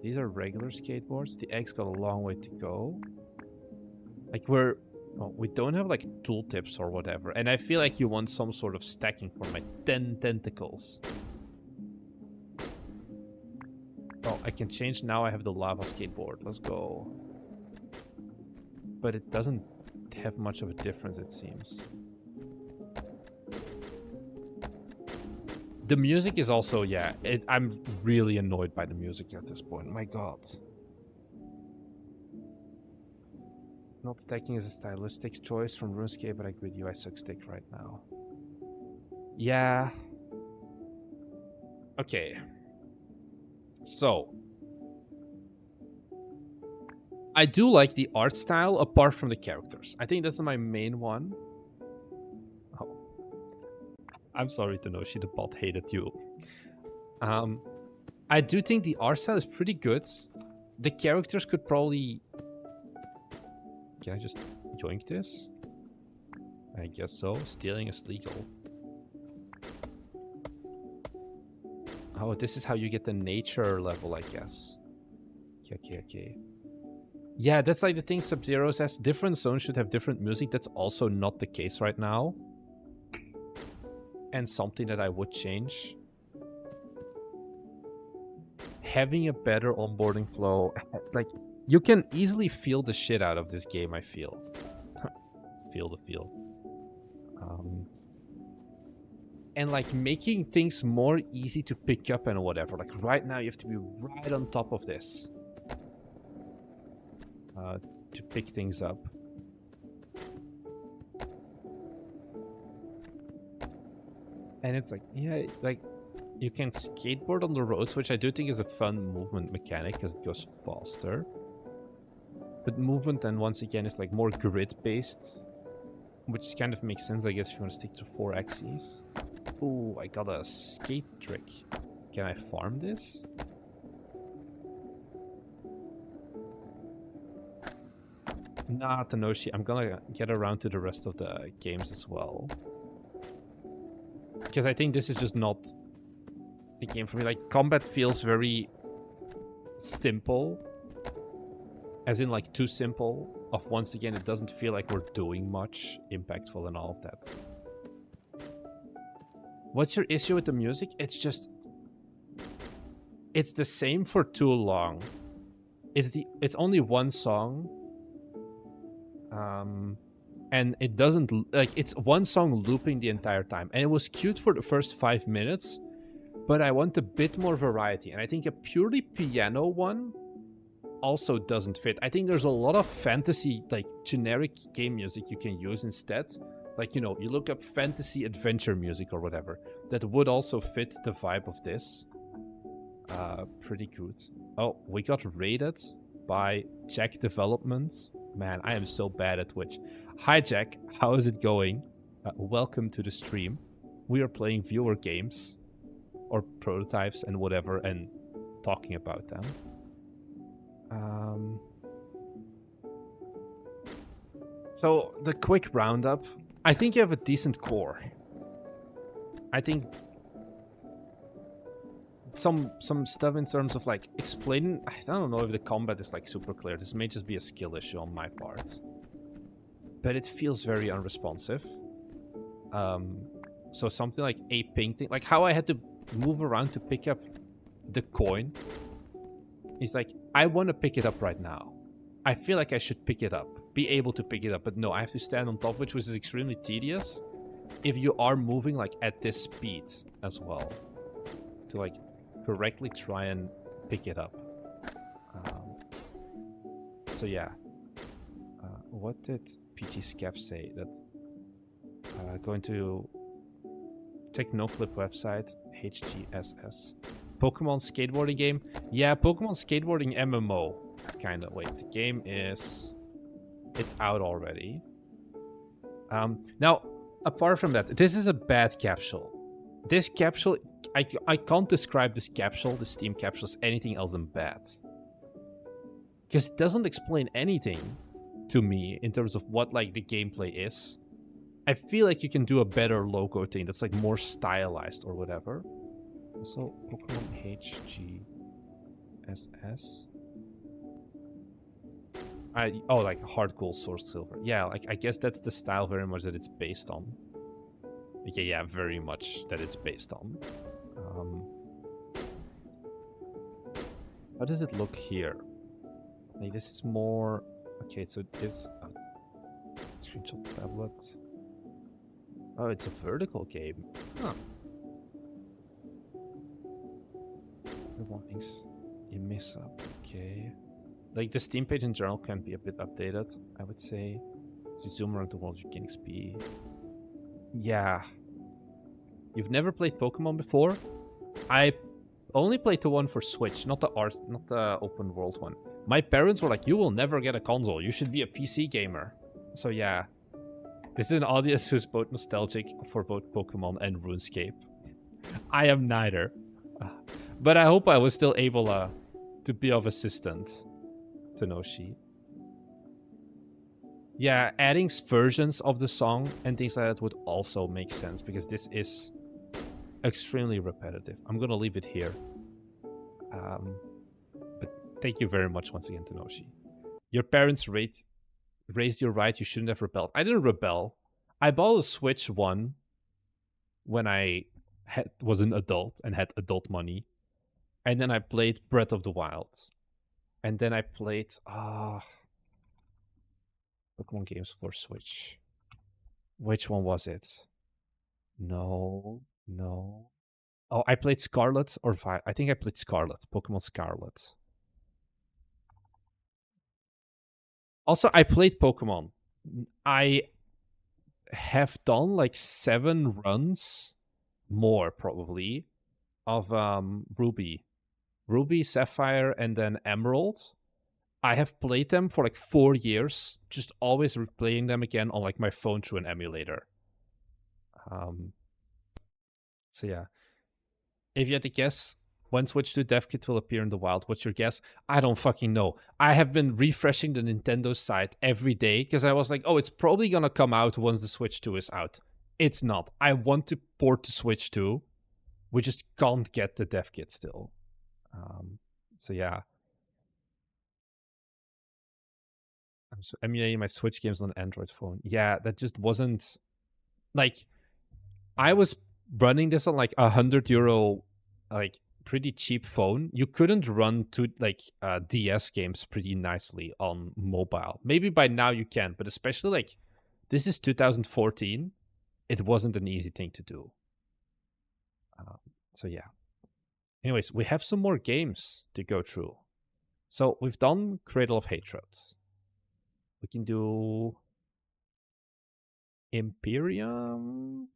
These are regular skateboards. The eggs got a long way to go. Like, we don't have like tooltips or whatever, and I feel like you want some sort of stacking for my 10 tentacles. Oh, I can change now. I have the lava skateboard. Let's go. But it doesn't have much of a difference, it seems. The music is also, yeah, I'm really annoyed by the music at this point. My god. Not stacking is a stylistic choice from RuneScape, but I agree with you, I suck stick right now. Yeah. Okay. So. I do like the art style apart from the characters. I think that's my main one. Oh. I'm sorry to know she the bot hated you. I do think the art style is pretty good. The characters could probably... Can I just joink this? I guess so. Stealing is legal. Oh, this is how you get the nature level, I guess. Okay. Yeah, that's like the thing Sub-Zero says. Different zones should have different music. That's also not the case right now. And something that I would change. Having a better onboarding flow. Like, you can easily feel the shit out of this game, I feel. Feel the feel. And like making things more easy to pick up and whatever. Like right now you have to be right on top of this. To pick things up. And it's like, yeah, like you can skateboard on the roads, which I do think is a fun movement mechanic because it goes faster. But movement, then once again, is like more grid-based, which kind of makes sense, I guess, if you want to stick to 4 axes. Ooh, I got a skate trick. Can I farm this? Nah, Tanoshi, I'm gonna get around to the rest of the games as well. Because I think this is just not the game for me. Like, combat feels very simple. As in, like, too simple. Once again, it doesn't feel like we're doing much impactful and all of that. What's your issue with the music? It's just... It's the same for too long. It's only one song. And it doesn't... Like, it's one song looping the entire time. And it was cute for the first 5 minutes. But I want a bit more variety. And I think a purely piano one also doesn't fit. I think there's a lot of fantasy, like, generic game music you can use instead. Like, you know, you look up fantasy adventure music or whatever. That would also fit the vibe of this. Pretty good. Oh, we got raided by Jack Development. Man, I am so bad at Twitch. Hi, Jack. How is it going? Welcome to the stream. We are playing viewer games. Or prototypes and whatever, and talking about them. So, the quick roundup. I think you have a decent core. I think some stuff in terms of, like, explaining... I don't know if the combat is, like, super clear. This may just be a skill issue on my part. But it feels very unresponsive. So something like a painting... Like, how I had to move around to pick up the coin. It's like, I want to pick it up right now. I feel like I should pick it up. Be able to pick it up. But no, I have to stand on top, which is extremely tedious. If you are moving, like, at this speed as well. To, like, correctly try and pick it up. So, yeah. What did PG Scap say? That going to check NoClip website, HGSS. Pokemon skateboarding game? Yeah, Pokemon skateboarding MMO. Kind of. Wait, the game is... It's out already. Now, apart from that, this is a bad capsule. This capsule... I can't describe this capsule, the Steam capsule, as anything else than bad. Because it doesn't explain anything to me in terms of what, like, the gameplay is. I feel like you can do a better logo thing that's, like, more stylized or whatever. Also, Pokemon HGSS. Oh, like hard gold, source silver. Yeah, like, I guess that's the style very much that it's based on. Okay, yeah, very much that it's based on. How does it look here? Like, this is more... Okay, so it's a screenshot tablet. Oh, it's a vertical game. Huh. The warnings you miss up. Okay. Like, the Steam page in general can be a bit updated, I would say. So zoom around the world, you can XP. Yeah. You've never played Pokemon before? I only played the one for Switch, not the open world one. My parents were like, you will never get a console. You should be a PC gamer. So yeah. This is an audience who's both nostalgic for both Pokemon and RuneScape. I am neither. But I hope I was still able to be of assistance to Noshi. Yeah, adding versions of the song and things like that would also make sense, because this is extremely repetitive. I'm going to leave it here. But thank you very much once again, Tanoshi. Your parents raised you right. You shouldn't have rebelled. I didn't rebel. I bought a Switch 1 when I was an adult and had adult money. And then I played Breath of the Wild. And then I played Pokemon games for Switch. Which one was it? No. Oh, I played Scarlet or I think I played Scarlet. Pokemon Scarlet. Also, I played Pokemon. I have done like 7 runs, more probably, of Ruby, Sapphire, and then Emerald. I have played them for like 4 years, just always replaying them again on like my phone through an emulator. So yeah. If you had to guess when Switch 2 Dev Kit will appear in the wild, what's your guess? I don't fucking know. I have been refreshing the Nintendo site every day because I was like, oh, it's probably gonna come out once the Switch 2 is out. It's not. I want to port to Switch 2. We just can't get the Dev Kit still. So yeah. I'm emulating my Switch games on an Android phone. Yeah, that just wasn't... Like, I was running this on like €100, like pretty cheap phone. You couldn't run to like DS games pretty nicely on mobile. Maybe by now you can, but especially like this is 2014. It wasn't an easy thing to do. So yeah. Anyways, we have some more games to go through. So we've done Cradle of Hatred. We can do Imperium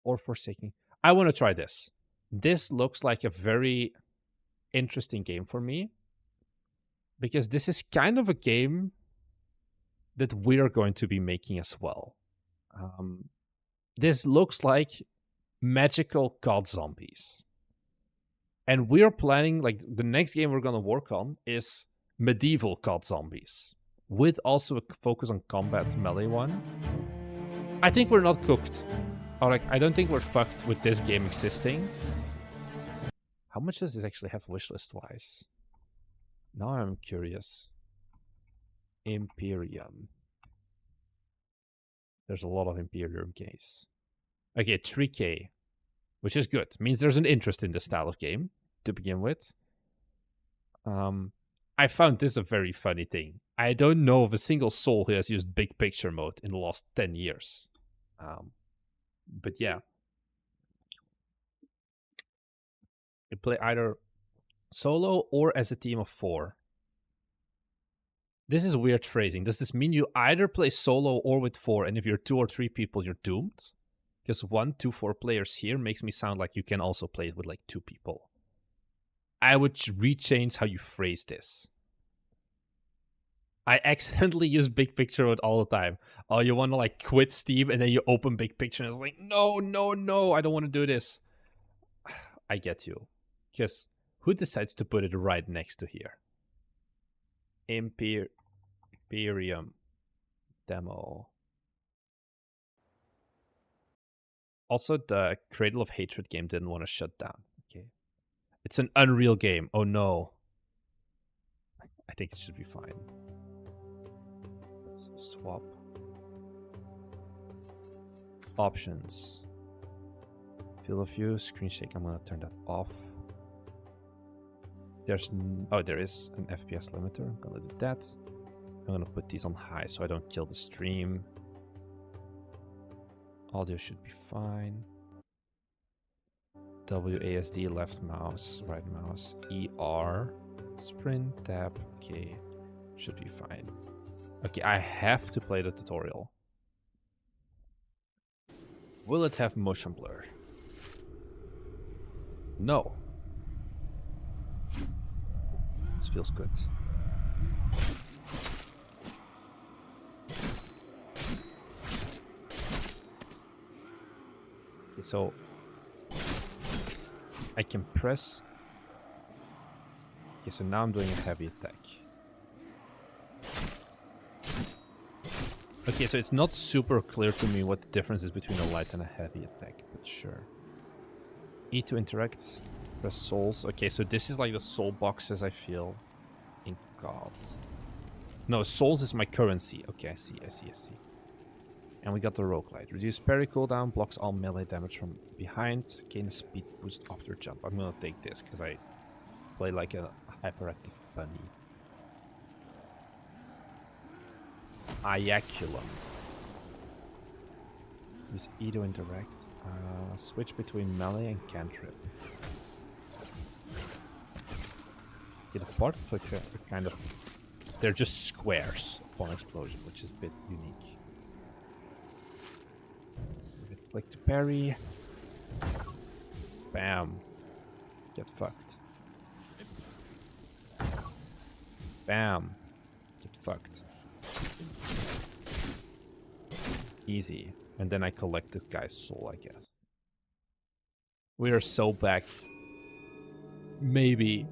or Forsaking. I want to try this. This looks like a very interesting game for me because this is kind of a game that we're going to be making as well. This looks like magical god zombies. And we're planning, like, the next game we're going to work on is medieval god zombies with also a focus on combat melee one. I think we're not cooked. Or like, I don't think we're fucked with this game existing. How much does this actually have wishlist wise? Now I'm curious. Imperium. There's a lot of Imperium games. Okay, 3K, which is good. Means there's an interest in this style of game to begin with. I found this a very funny thing. I don't know of a single soul who has used big picture mode in the last 10 years. But yeah. You play either solo or as a team of 4. This is weird phrasing. Does this mean you either play solo or with 4, and if you're 2 or 3 people, you're doomed? Because 1, 2, 4 players here makes me sound like you can also play it with like 2 people. I would rechange how you phrase this. I accidentally use big picture mode all the time. Oh, you want to like quit Steam and then you open big picture and it's like, no, I don't want to do this. I get you. Because who decides to put it right next to here? Imperium demo. Also, the Cradle of Hatred game didn't want to shut down. Okay. It's an Unreal game. Oh no. I think it should be fine. Let's swap. Options. Field of view, screen shake. I'm going to turn that off. There is an FPS limiter. I'm going to do that. I'm going to put these on high so I don't kill the stream. Audio should be fine. WASD, left mouse, right mouse, ER, sprint, tab, okay, should be fine. Okay, I have to play the tutorial. Will it have motion blur? No. This feels good. Okay, so I can press. Okay, so now I'm doing a heavy attack. Okay, so it's not super clear to me what the difference is between a light and a heavy attack, but sure. E to interact, press souls. Okay, so this is like the soul boxes, I feel, in god. No, souls is my currency. Okay, I see. And we got the roguelite. Reduce parry cooldown, blocks all melee damage from behind, gain a speed boost after jump. I'm gonna take this because I play like a hyperactive bunny. Iaculum. Use E to interact. Switch between melee and cantrip. Yeah, the part are kind of... They're just squares upon explosion, which is a bit unique. Click to parry. Bam. Get fucked. Bam. Get fucked. Easy. And then I collect this guy's soul, I guess. We are so back. Maybe.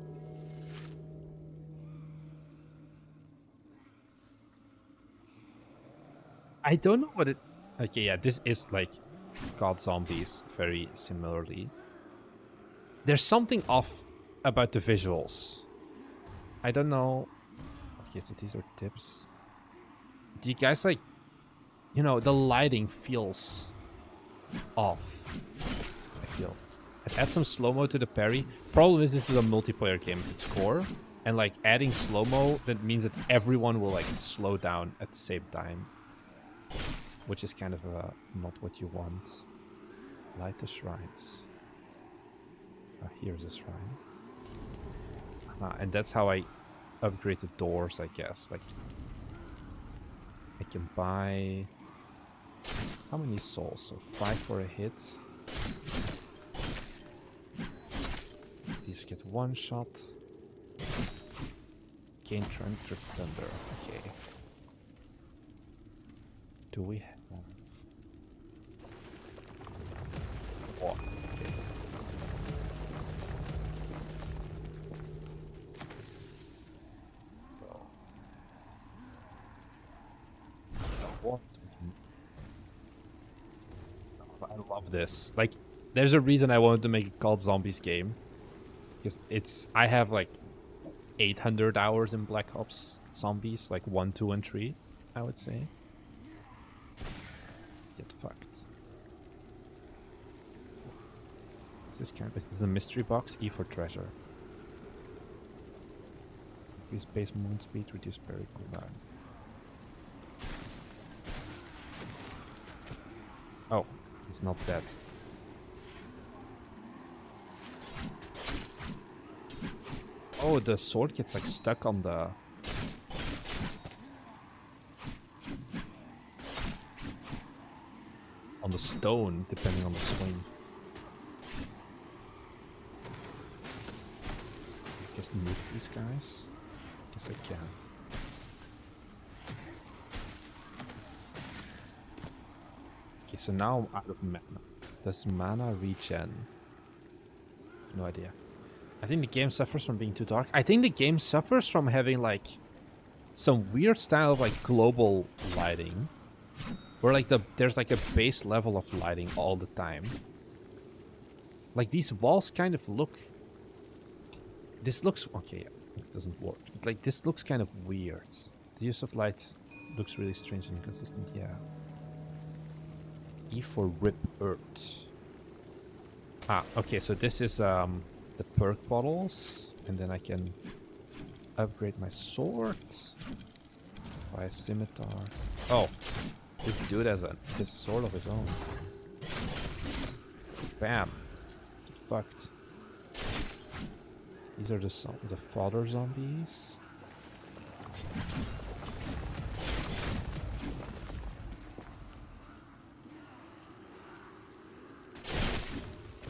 I don't know what it... Okay, yeah, this is like God Zombies very similarly. There's something off about the visuals. I don't know. Okay, so these are tips. Do you guys like... You know, the lighting feels off. I feel. I'd add some slow-mo to the parry. Problem is, this is a multiplayer game at its core. And like adding slow-mo, that means that everyone will like slow down at the same time. Which is kind of not what you want. Light the shrines. Here's a shrine. And that's how I upgrade the doors, I guess. Like, I can buy... How many souls? So 5 for a hit. These get 1 shot. Gain Trip Thunder. Okay. Do we have... Oh, okay. What? I love this. Like, there's a reason I wanted to make a called Zombies game. Because it's... I have like 800 hours in Black Ops Zombies. Like 1, 2, and 3, I would say. Get fucked. This kind of is the mystery box. E for treasure. Increase base movement speed, reduce parry cooldown. Oh, he's not dead. Oh, the sword gets like stuck on the... on the stone, depending on the swing. Just move these guys. Guess I can. Okay, so now I'm out of mana. Does mana regen? No idea. I think the game suffers from being too dark. I think the game suffers from having like some weird style of like global lighting. Where like there's like a base level of lighting all the time. Like these walls kind of look... This looks... Okay, this doesn't work. Like this looks kind of weird. The use of light looks really strange and inconsistent, yeah. E for Rip Earth. Ah, okay, so this is the perk bottles. And then I can upgrade my sword. Buy a scimitar. Oh. This dude has his sword of his own. Bam. Get fucked. These are the fodder zombies.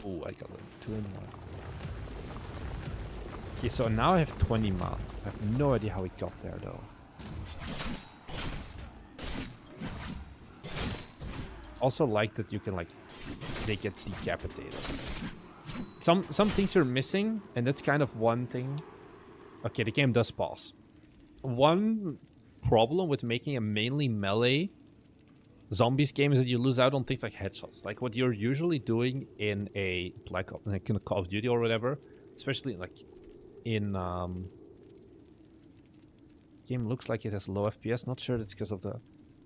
Oh, I got them 2 in 1. Okay, so now I have 20 mana. I have no idea how it got there though. Also like that you can like they get decapitated. Some things are missing, and that's kind of one thing. Okay, the game does pause. One problem with making a mainly melee zombies game is that you lose out on things like headshots. Like what you're usually doing in a Black Ops, like in a Call of Duty or whatever, especially like in game looks like it has low FPS. Not sure that's because of the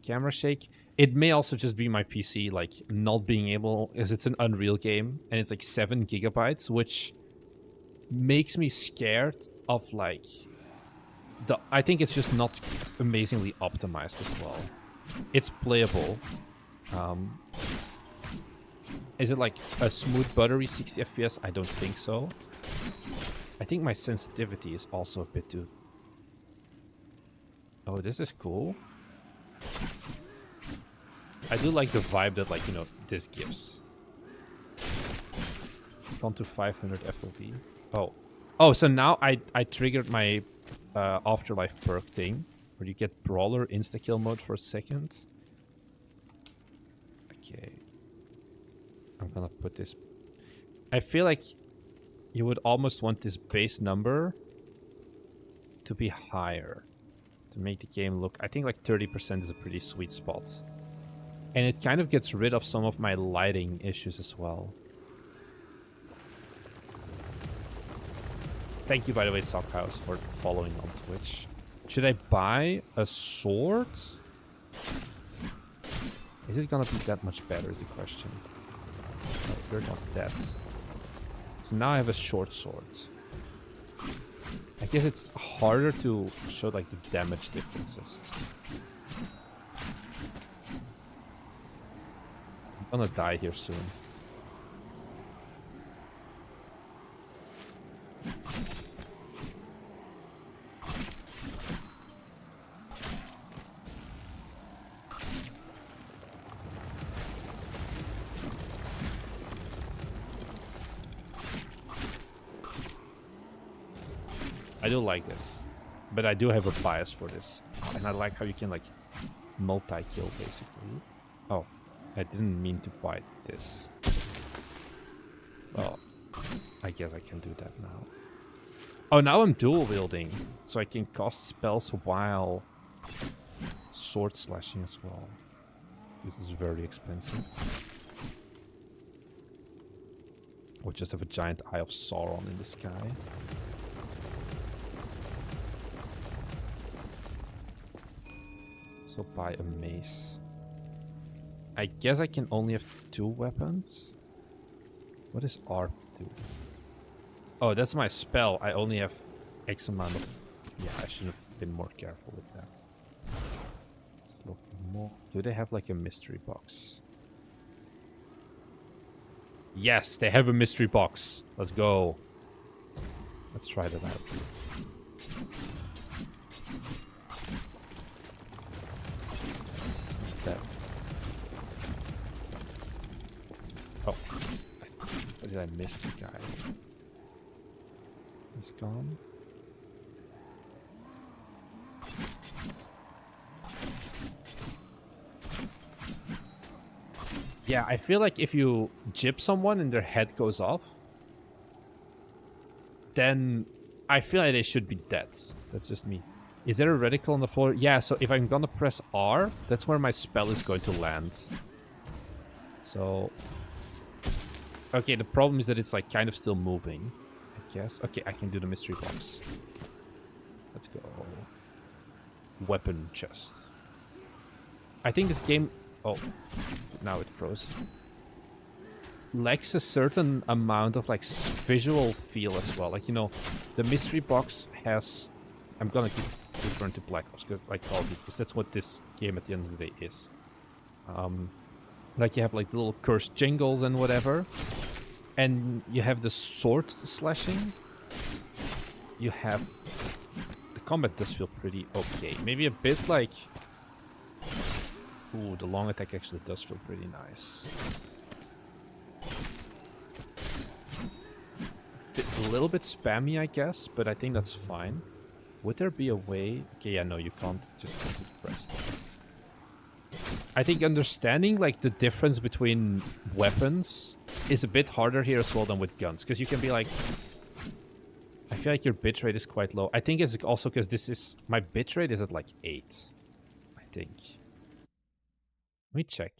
camera shake. It may also just be my PC like not being able, as it's an Unreal game and it's like 7 gigabytes, which makes me scared of like I think it's just not amazingly optimized as well. It's playable. Is it like a smooth buttery 60 FPS? I don't think so. I think my sensitivity is also a bit too... Oh, this is cool. I do like the vibe that, like, you know, this gives. Gone to 500 FOV. Oh. Oh, so now I triggered my Afterlife perk thing, where you get Brawler insta-kill mode for a second. Okay. I'm gonna put this... I feel like you would almost want this base number to be higher to make the game look... I think like 30% is a pretty sweet spot. And it kind of gets rid of some of my lighting issues as well. Thank you, by the way, Sockhouse, for following on Twitch. Should I buy a sword? Is it gonna be that much better is the question. No, you're not that. So now I have a short sword. I guess it's harder to show like the damage differences. I'm gonna die here soon. I do like this, but I do have a bias for this, and I like how you can like multi-kill basically. Oh, I didn't mean to buy this. Well, I guess I can do that now. Oh, now I'm dual wielding, so I can cast spells while sword slashing as well. This is very expensive. Or just have a giant Eye of Sauron in the sky. So buy a mace. I guess I can only have 2 weapons. What does ARP do? Oh, that's my spell. I only have X amount of... Yeah, I should have been more careful with that. Let's look more. Do they have like a mystery box? Yes, they have a mystery box. Let's go. Let's try that out. That. Oh. Or did I miss the guy? He's gone. Yeah, I feel like if you jib someone and their head goes off, then I feel like they should be dead. That's just me. Is there a reticle on the floor? Yeah, so if I'm gonna press R, that's where my spell is going to land. So... Okay, the problem is that it's like kind of still moving, I guess. Okay, I can do the mystery box. Let's go. Weapon chest. I think this game... Oh, now it froze. Lacks a certain amount of like visual feel as well. Like, you know, the mystery box has... I'm gonna keep referring to Black Ops because like Call of Duty, because that's what this game at the end of the day is. Like you have like the little cursed jingles and whatever, and you have the sword slashing. You have the combat does feel pretty okay. Maybe a bit like... Ooh, the long attack actually does feel pretty nice. A little bit spammy, I guess, but I think that's fine. Would there be a way... Okay, yeah, no, you can't just keep pressed. I think understanding like the difference between weapons is a bit harder here as well than with guns, because you can be like... I feel like your bitrate is quite low. I think it's also because this is... My bitrate is at like 8, I think. Let me check.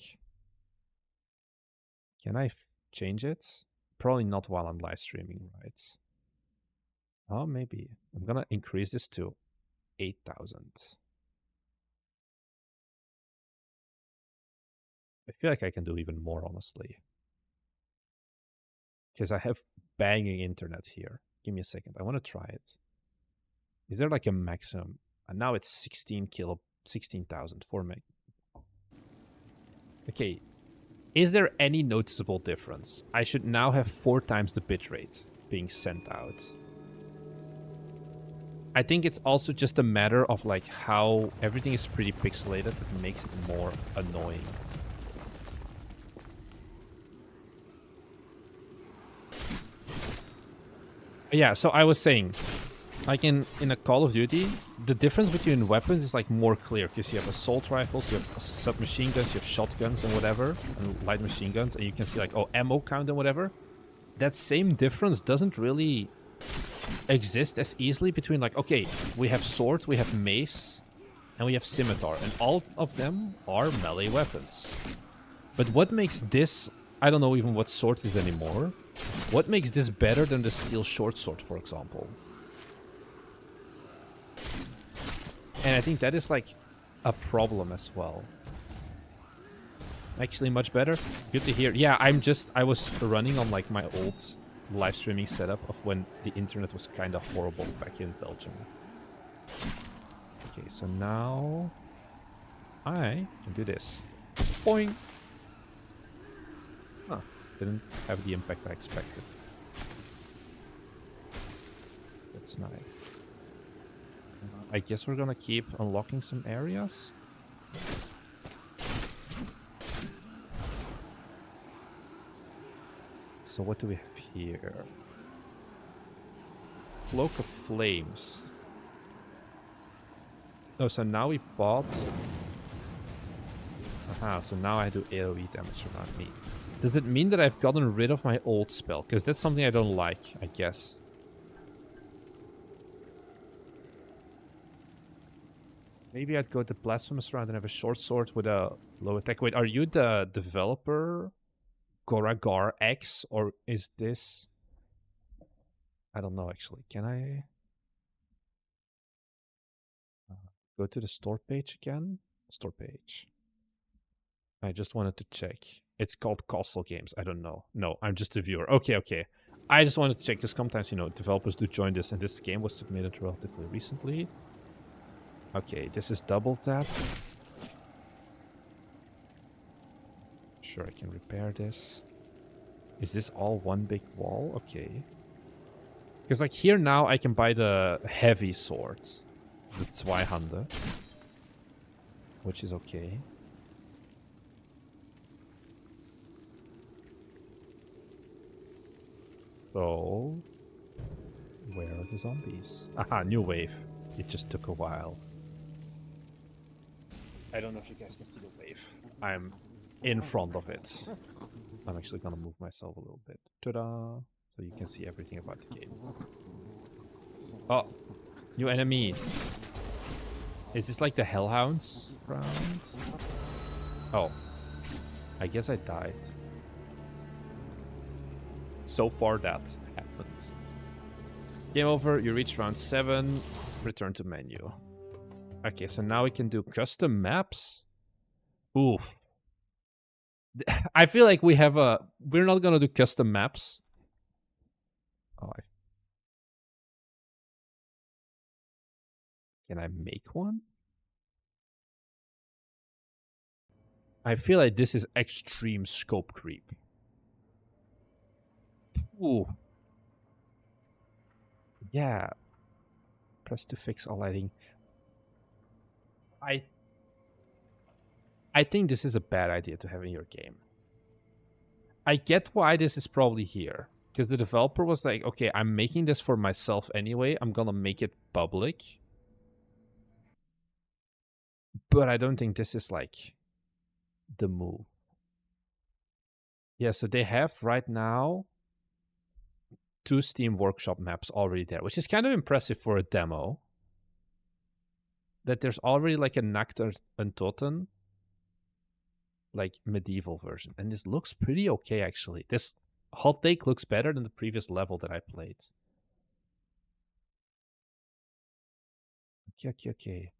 Can I change it? Probably not while I'm live streaming, right? Oh, maybe. I'm gonna increase this too. 8,000. I feel like I can do even more, honestly. Because I have banging internet here. Give me a second. I want to try it. Is there like a maximum? And now it's 16,000 for meg. Okay. Is there any noticeable difference? I should now have 4 times the bitrate being sent out. I think it's also just a matter of like how everything is pretty pixelated. It makes it more annoying. Yeah, so I was saying, like in a Call of Duty, the difference between weapons is like more clear because you have assault rifles, you have submachine guns, you have shotguns and whatever, and light machine guns, and you can see like, oh, ammo count and whatever. That same difference doesn't really exist as easily between like, okay, we have sword, we have mace, and we have scimitar, and all of them are melee weapons. But what makes this, I don't know even what sword is anymore, what makes this better than the steel short sword, for example? And I think that is like a problem as well. Actually much better. Good to hear. Yeah, I was running on like my old live streaming setup of when the internet was kind of horrible back in Belgium. Okay, so now I can do this. Boing! Huh, didn't have the impact I expected. That's nice. I guess we're gonna keep unlocking some areas. So what do we have here? Cloak of Flames. Oh, so now we bought... Aha, so now I do AoE damage around me. Does it mean that I've gotten rid of my old spell? Because that's something I don't like, I guess. Maybe I'd go the Blasphemous round and have a short sword with a low attack. Wait, are you the developer? Goragar X? Or is this... I don't know, actually. Can I... go to the store page again? Store page. I just wanted to check. It's called Castle Games. I don't know. No, I'm just a viewer. Okay, okay. I just wanted to check because sometimes, you know, developers do join this, and this game was submitted relatively recently. Okay, this is double tap. Sure, I can repair this. Is this all one big wall? Okay. Because like here now I can buy the heavy sword. The Zweihande. Which is okay. So... where are the zombies? Aha, new wave. It just took a while. I don't know if you guys can see the wave. I'm in front of it. I'm actually gonna move myself a little bit. Ta-da! So you can see everything about the game. Oh! New enemy! Is this like the Hellhounds round? Oh. I guess I died. So far that happened. Game over, you reach round 7. Return to menu. Okay, so now we can do custom maps. Oof. I feel like we have a... We're not gonna do custom maps. Oh, can I make one? I feel like this is extreme scope creep. Ooh. Yeah. Press to fix all lighting. I think this is a bad idea to have in your game. I get why this is probably here. Because the developer was like, okay, I'm making this for myself anyway. I'm gonna make it public. But I don't think this is like the move. Yeah, so they have right now 2 Steam Workshop maps already there, which is kind of impressive for a demo. That there's already like a Nacht und Toten, like medieval version. And this looks pretty okay, actually. This hot take looks better than the previous level that I played. Okay.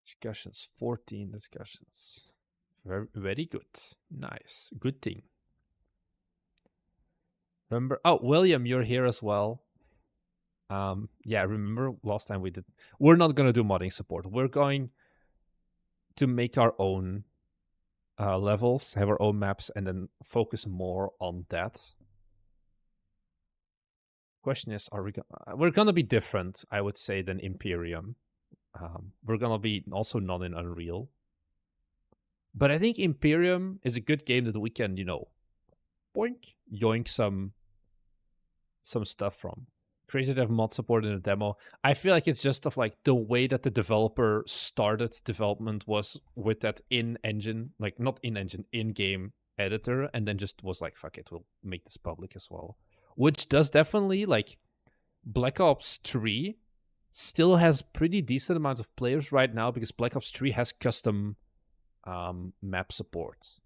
Discussions, 14 discussions. Very good. Nice. Good thing. Remember, oh, William, you're here as well. Yeah, remember last time we did. We're not going to do modding support. We're going to make our own levels, have our own maps, and then focus more on that. Question is, we're gonna be different, I would say, than Imperium. We're gonna be also not in Unreal, but I think Imperium is a good game that we can, boink, yoink some stuff from. Crazy to have mod support in a demo. I feel like it's just of like the way that the developer started development was with that in-engine, like not in-engine, in-game editor, and then just was like, fuck it, we'll make this public as well. Which does definitely, like, Black Ops 3 still has pretty decent amount of players right now because Black Ops 3 has custom map support,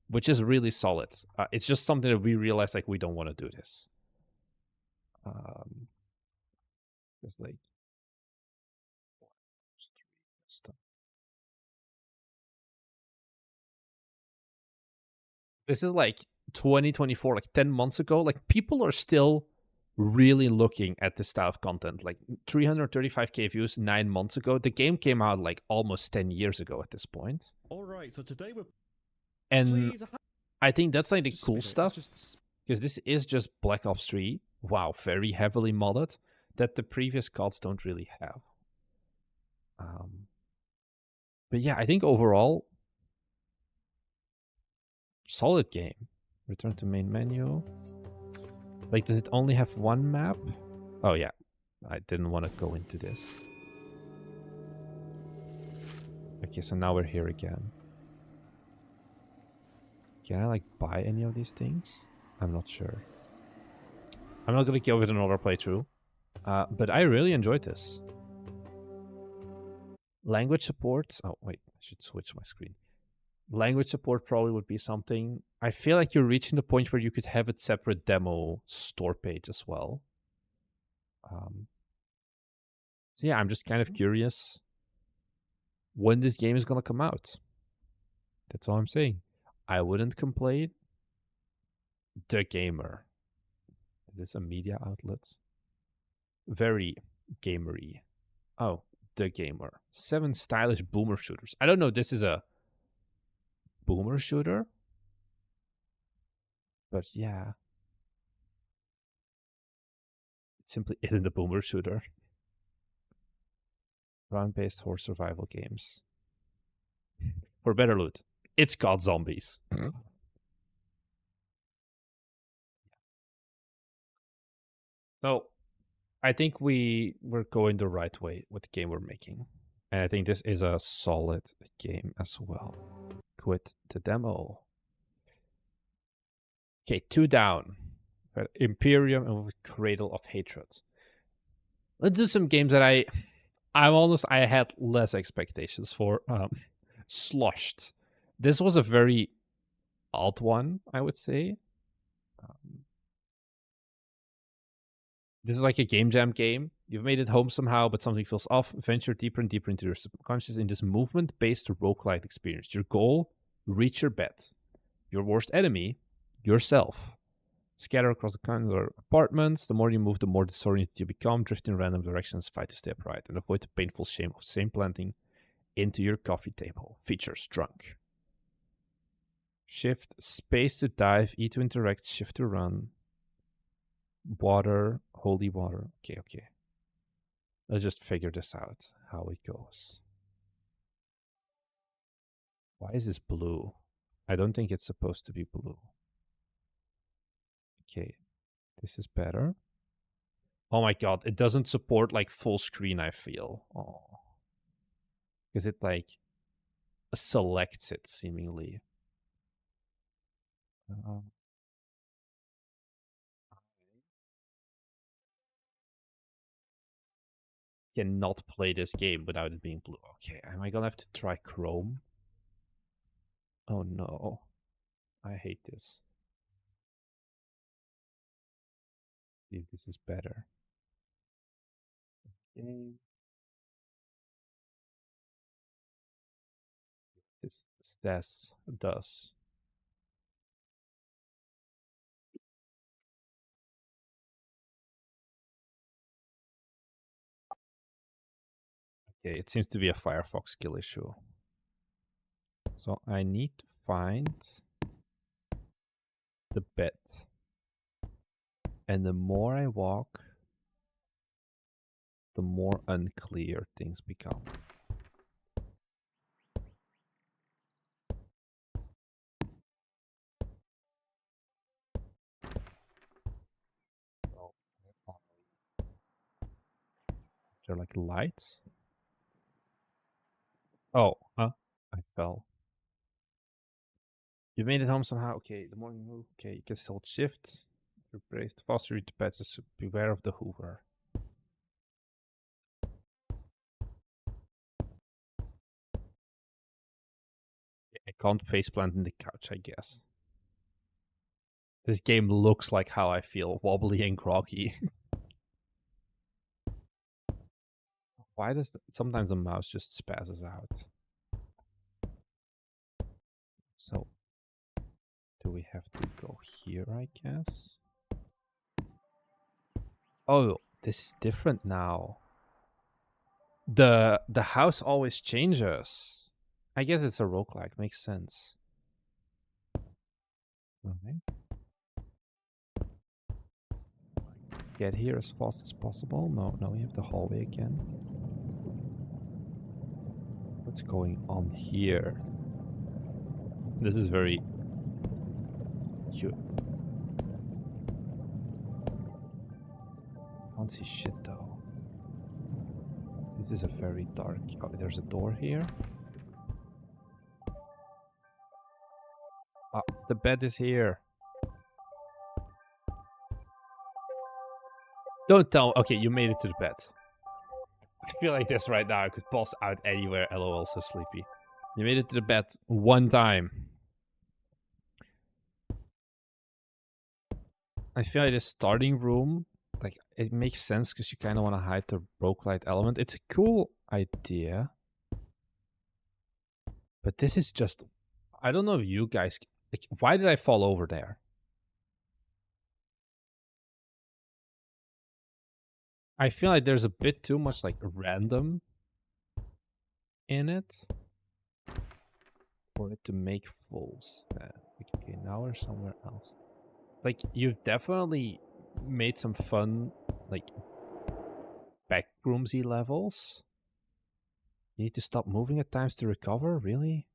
which is really solid. It's just something that we realized, like, we don't want to do this. It's like this is like 2024, like 10 months ago. Like, people are still really looking at this style of content. Like 335k views 9 months ago. The game came out like almost 10 years ago at this point. All right, so today we're and I think that's like the cool stuff, because this is just Black Ops 3. Wow, very heavily modded that the previous CODs don't really have. But yeah, I think overall, solid game. Return to main menu. Like, does it only have one map? Oh yeah, I didn't want to go into this. Okay, so now we're here again. Can I like buy any of these things? I'm not sure. I'm not gonna give it another playthrough. But I really enjoyed this. Language support. Oh wait, I should switch my screen. Language support probably would be something. I feel like you're reaching the point where you could have a separate demo store page as well. So yeah, I'm just kind of curious when this game is gonna come out. That's all I'm saying. I wouldn't complain. The Gamer. Is this a media outlet? Very gamery. Oh, The Gamer. 7 stylish boomer shooters. I don't know, this is a boomer shooter? But yeah. It simply isn't a boomer shooter. Round-based horse survival games. For better loot, it's got zombies. So, I think we're going the right way with the game we're making. And I think this is a solid game as well. Quit the demo. Okay, 2 down. Imperium and Cradle of Hatred. Let's do some games that I had less expectations for. Sloshed. This was a very odd one, I would say. This is like a game jam game. You've made it home somehow, but something feels off. Venture deeper and deeper into your subconscious in this movement-based roguelike experience. Your goal, reach your bet. Your worst enemy, yourself. Scatter across the kind of apartments. The more you move, the more disoriented you become. Drift in random directions, fight to stay upright, and avoid the painful shame of same planting into your coffee table. Features, drunk. Shift, space to dive, E to interact, shift to run. Water, holy water. Okay. Let's just figure this out, how it goes. Why is this blue? I don't think it's supposed to be blue. Okay, this is better. Oh my god, it doesn't support like full screen, I feel. Oh. Because it like selects it seemingly. Cannot play this game without it being blue. Okay, am I gonna have to try Chrome? Oh no. I hate this. See if this is better. game. This does. Okay, it seems to be a Firefox skill issue. So I need to find the bed. And the more I walk, the more unclear things become. They're like lights. Oh, huh? I fell. You made it home somehow. Okay, the morning move. Okay, you can hold shift. Replace the faster reach the beds. Just beware of the Hoover. I can't faceplant in the couch, I guess. This game looks like how I feel, wobbly and groggy. Why does sometimes the mouse just spazzes out? So, do we have to go here, I guess? Oh, this is different now. The house always changes. I guess it's a roguelike, makes sense. Okay. Get here as fast as possible. No, now we have the hallway again. What's going on here? This is very cute. Can't see shit though. This is a very dark. Oh, there's a door here. Ah, the bed is here. Don't tell. Okay, you made it to the bed. I feel like this right now. I could pass out anywhere. LOL, so sleepy. You made it to the bed one time. I feel like this starting room, like, it makes sense because you kind of want to hide the roguelite element. It's a cool idea. But this is just... I don't know if you guys... Like, why did I fall over there? I feel like there's a bit too much, like, random in it for it to make full sense. Okay, now we're somewhere else. Like, you've definitely made some fun, like, backroomsy levels. You need to stop moving at times to recover? Really?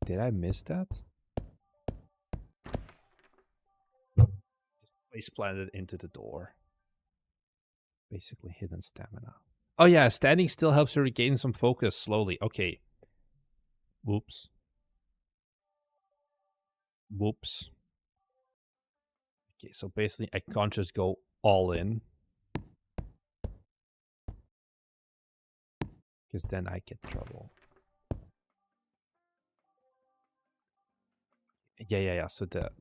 Did I miss that? Just place planted into the door. Basically hidden stamina. Oh yeah, standing still helps you regain some focus slowly. Okay. Whoops. Whoops. Okay, so basically I can't just go all in. Because then I get trouble. Yeah. So the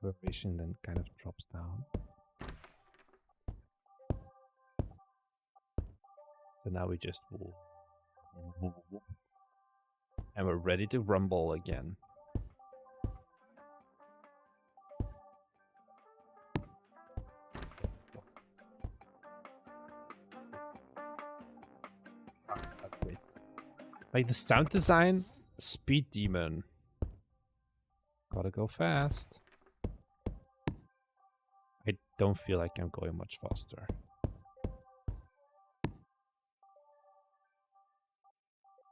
vibration then kind of drops down. So now we just move. And we're ready to rumble again. Like the sound design, speed demon. Gotta go fast. I don't feel like I'm going much faster.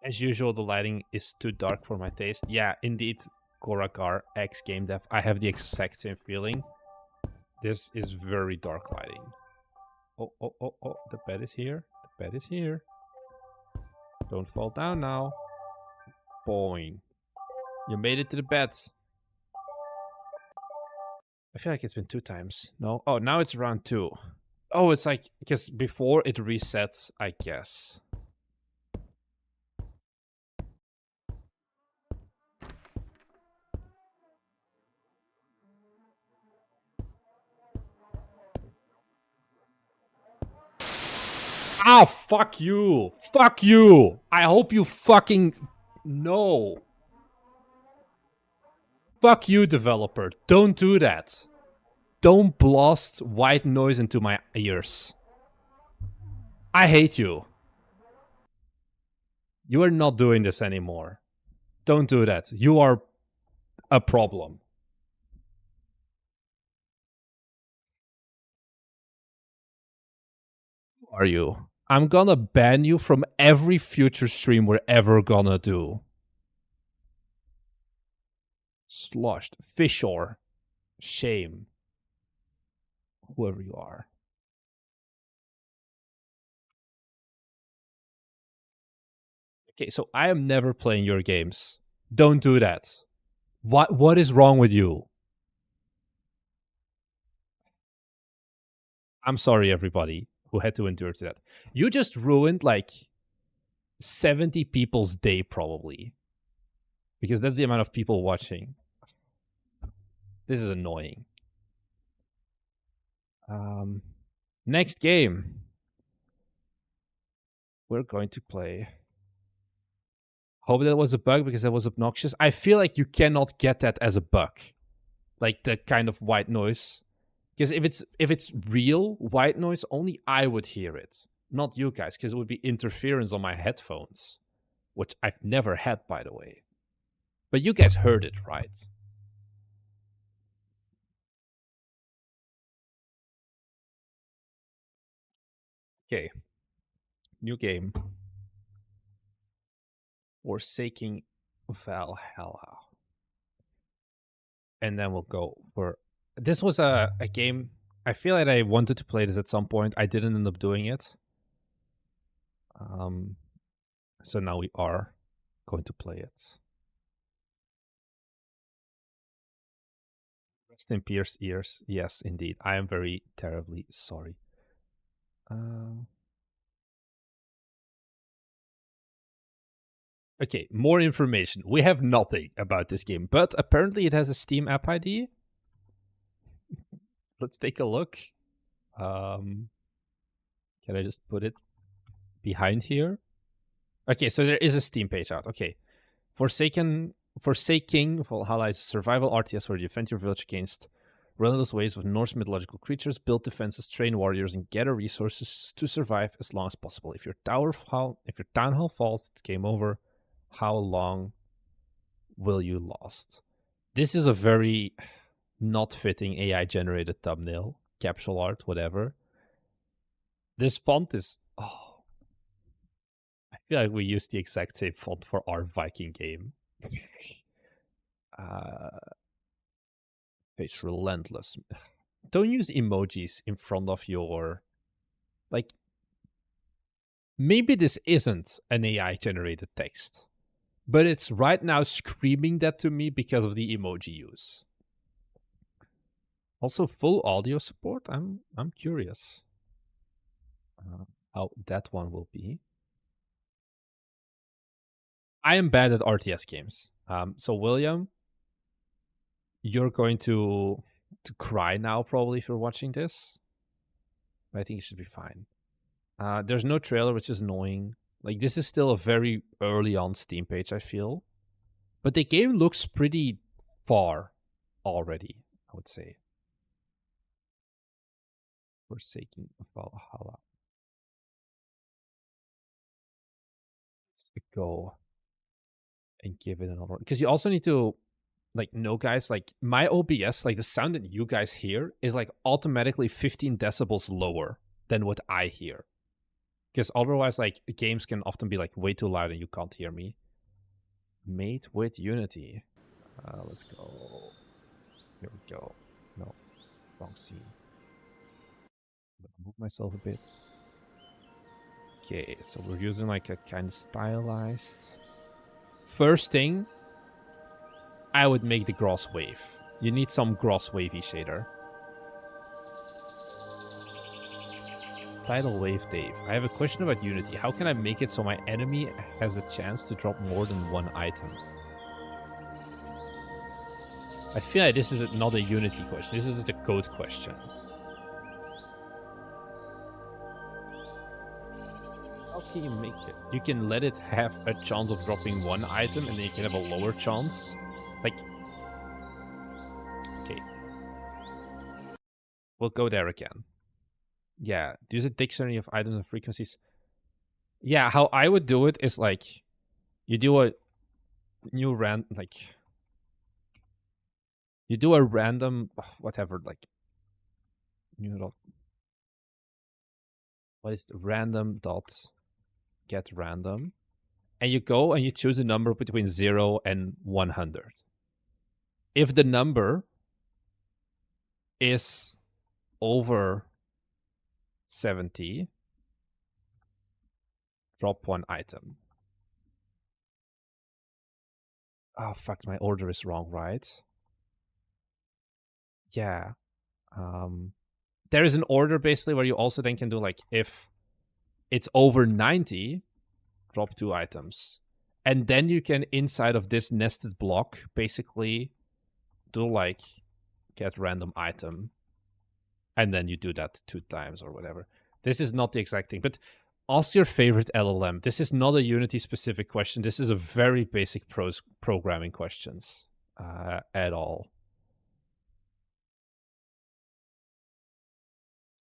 As usual, the lighting is too dark for my taste. Yeah, indeed, Korakar, ex-game dev. I have the exact same feeling. This is very dark lighting. Oh, the bed is here. The bed is here. Don't fall down now. Boing. You made it to the bed. I feel like it's been 2 times. No? Oh, now it's round 2. Oh, it's like, because before it resets, I guess. Ah, fuck you. Fuck you. I hope you fucking... No. Fuck you, developer. Don't do that. Don't blast white noise into my ears. I hate you. You are not doing this anymore. Don't do that. You are a problem. Who are you? I'm gonna ban you from every future stream we're ever gonna do. Sloshed. Fishor. Shame. Whoever you are. Okay, so I am never playing your games. Don't do that. What is wrong with you? I'm sorry, everybody who had to endure to that. You just ruined like 70 people's day, probably. Because that's the amount of people watching. This is annoying. Next game. We're going to play. Hope that was a bug because that was obnoxious. I feel like you cannot get that as a bug. Like the kind of white noise. Because if it's real white noise, only I would hear it. Not you guys, because it would be interference on my headphones. Which I've never had, by the way. But you guys heard it, right? Okay. New game. Forsaking Valhalla. And then we'll go for... This was a game... I feel like I wanted to play this at some point. I didn't end up doing it. So now we are going to play it. Rest in Pierce's ears. Yes, indeed. I am very terribly sorry. Okay, more information. We have nothing about this game, but apparently it has a Steam app ID. Let's take a look. Can I just put it behind here? Okay, so there is a Steam page out. Okay. Forsaking Valhalla is a survival RTS where you defend your village against relentless waves of Norse mythological creatures, build defenses, train warriors, and gather resources to survive as long as possible. If your town hall falls, it's game over. How long will you last? This is a very not fitting AI generated thumbnail, capsule art, whatever. This font is... Oh, I feel like we used the exact same font for our Viking game. It's relentless. Don't use emojis in front of your... Like, maybe this isn't an AI generated text, but it's right now screaming that to me because of the emoji use. Also, full audio support. I'm curious how that one will be. I am bad at RTS games. So William, you're going to cry now probably if you're watching this. But I think it should be fine. There's no trailer, which is annoying. Like, this is still a very early on Steam page, I feel. But the game looks pretty far already, I would say. Forsaking Valhalla. Let's go and give it another... Because you also need to... Like, no, guys, like, my OBS, like, the sound that you guys hear is, like, automatically 15 decibels lower than what I hear. Because otherwise, like, games can often be, like, way too loud and you can't hear me. Made with Unity. Let's go. Here we go. No, wrong scene. Move myself a bit. Okay, so we're using, like, a kind of stylized... First thing... I would make the gross wave. You need some gross wavy shader. Tidal wave Dave. I have a question about Unity. How can I make it so my enemy has a chance to drop more than one item? I feel like this is not a Unity question. This is a code question. can you make it? You can let it have a chance of dropping one item, and then you can have a lower chance. Like, okay. We'll go there again. Yeah, use a dictionary of items and frequencies. Yeah, how I would do it is like, you do a new you do a random, whatever, like, new, what is the random dot get random, and you go and you choose a number between 0 and 100. If the number is over 70, drop one item. Oh fuck, my order is wrong, right? Yeah. There is an order basically where you also then can do like, if it's over 90, drop 2 items. And then you can, inside of this nested block, basically do like get random item. And then you do that 2 times or whatever. This is not the exact thing, but ask your favorite LLM. This is not a Unity specific question. This is a very basic programming questions at all.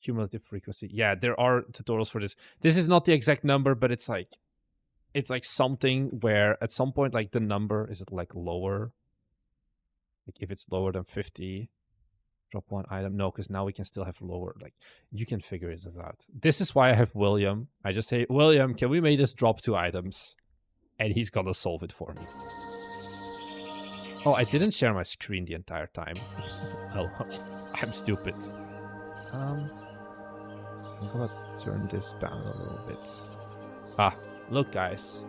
Cumulative frequency. Yeah, there are tutorials for this. This is not the exact number, but it's like something where at some point, like, the number is it like lower? Like if it's lower than 50, drop one item. No, because now we can still have lower. Like, you can figure it out. This is why I have William. I just say, William, can we make this drop 2 items? And he's gonna solve it for me. Oh, I didn't share my screen the entire time. Oh, I'm stupid. I'm gonna turn this down a little bit. Ah, look guys.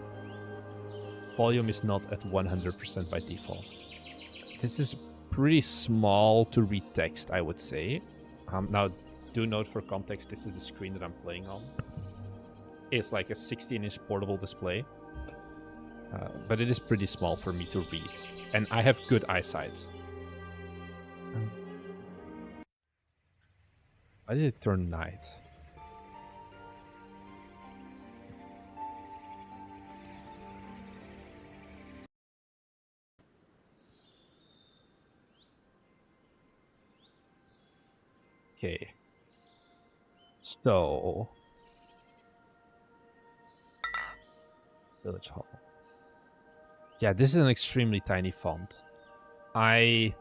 Volume is not at 100% by default. This is pretty small to read text, I would say. Now, do note for context, this is the screen that I'm playing on. It's like a 16-inch portable display. But it is pretty small for me to read. And I have good eyesight. Why did it turn night? Okay. So, Village Hall. Yeah, this is an extremely tiny font. I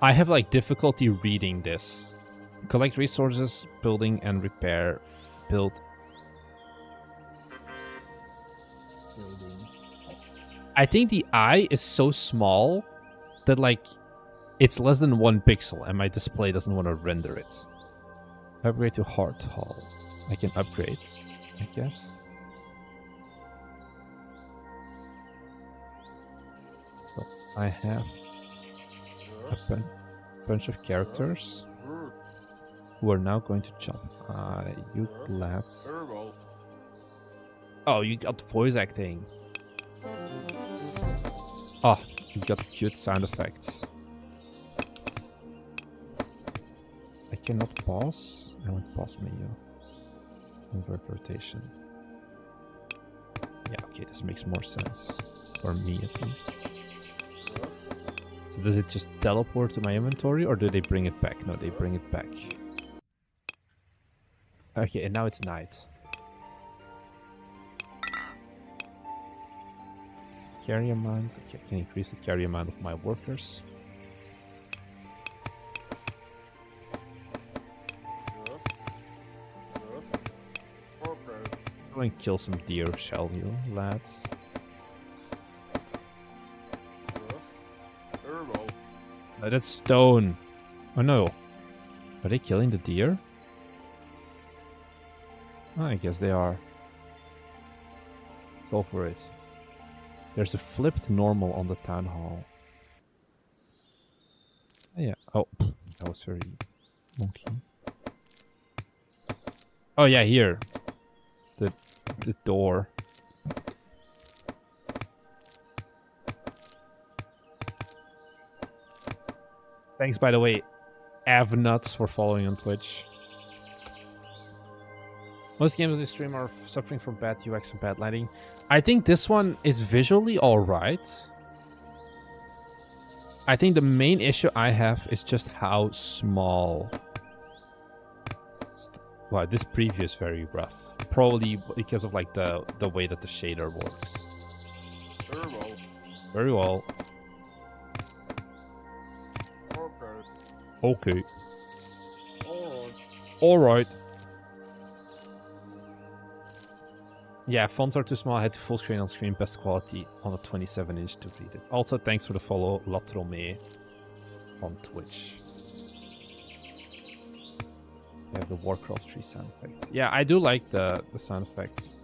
have like difficulty reading this. Collect resources, building and repair, build. I think the eye is so small that like it's less than 1 pixel and my display doesn't want to render it. Upgrade to Heart Hall. I can upgrade, I guess. So I have a bunch of characters who are now going to jump. You lads. Oh, you got voice acting. Oh, you got cute sound effects. I cannot pause. I want pause menu. Invert rotation. Yeah, okay, this makes more sense. For me, at least. So does it just teleport to my inventory, or do they bring it back? No, they bring it back. Okay, and now it's night. Carry amount. Okay, I can increase the carry amount of my workers. Go and kill some deer, shall you, lads? That's stone. Oh no. Are they killing the deer? Oh, I guess they are. Go for it. There's a flipped normal on the town hall. Oh, yeah. Oh, that was very monkey. Oh yeah, here. The door. Thanks, by the way, Avnuts, for following on Twitch. Most games on this stream are suffering from bad UX and bad lighting. I think this one is visually alright. I think the main issue I have is just how small. Wow, this preview is very rough. Probably because of like the way that the shader works. Very well. Very well. Okay. Okay. Alright. Alright. Yeah, fonts are too small. I had to full screen on screen, best quality on a 27-inch to read it. Also, thanks for the follow, Latrome on Twitch. We have the Warcraft 3 sound effects. Yeah, I do like the sound effects.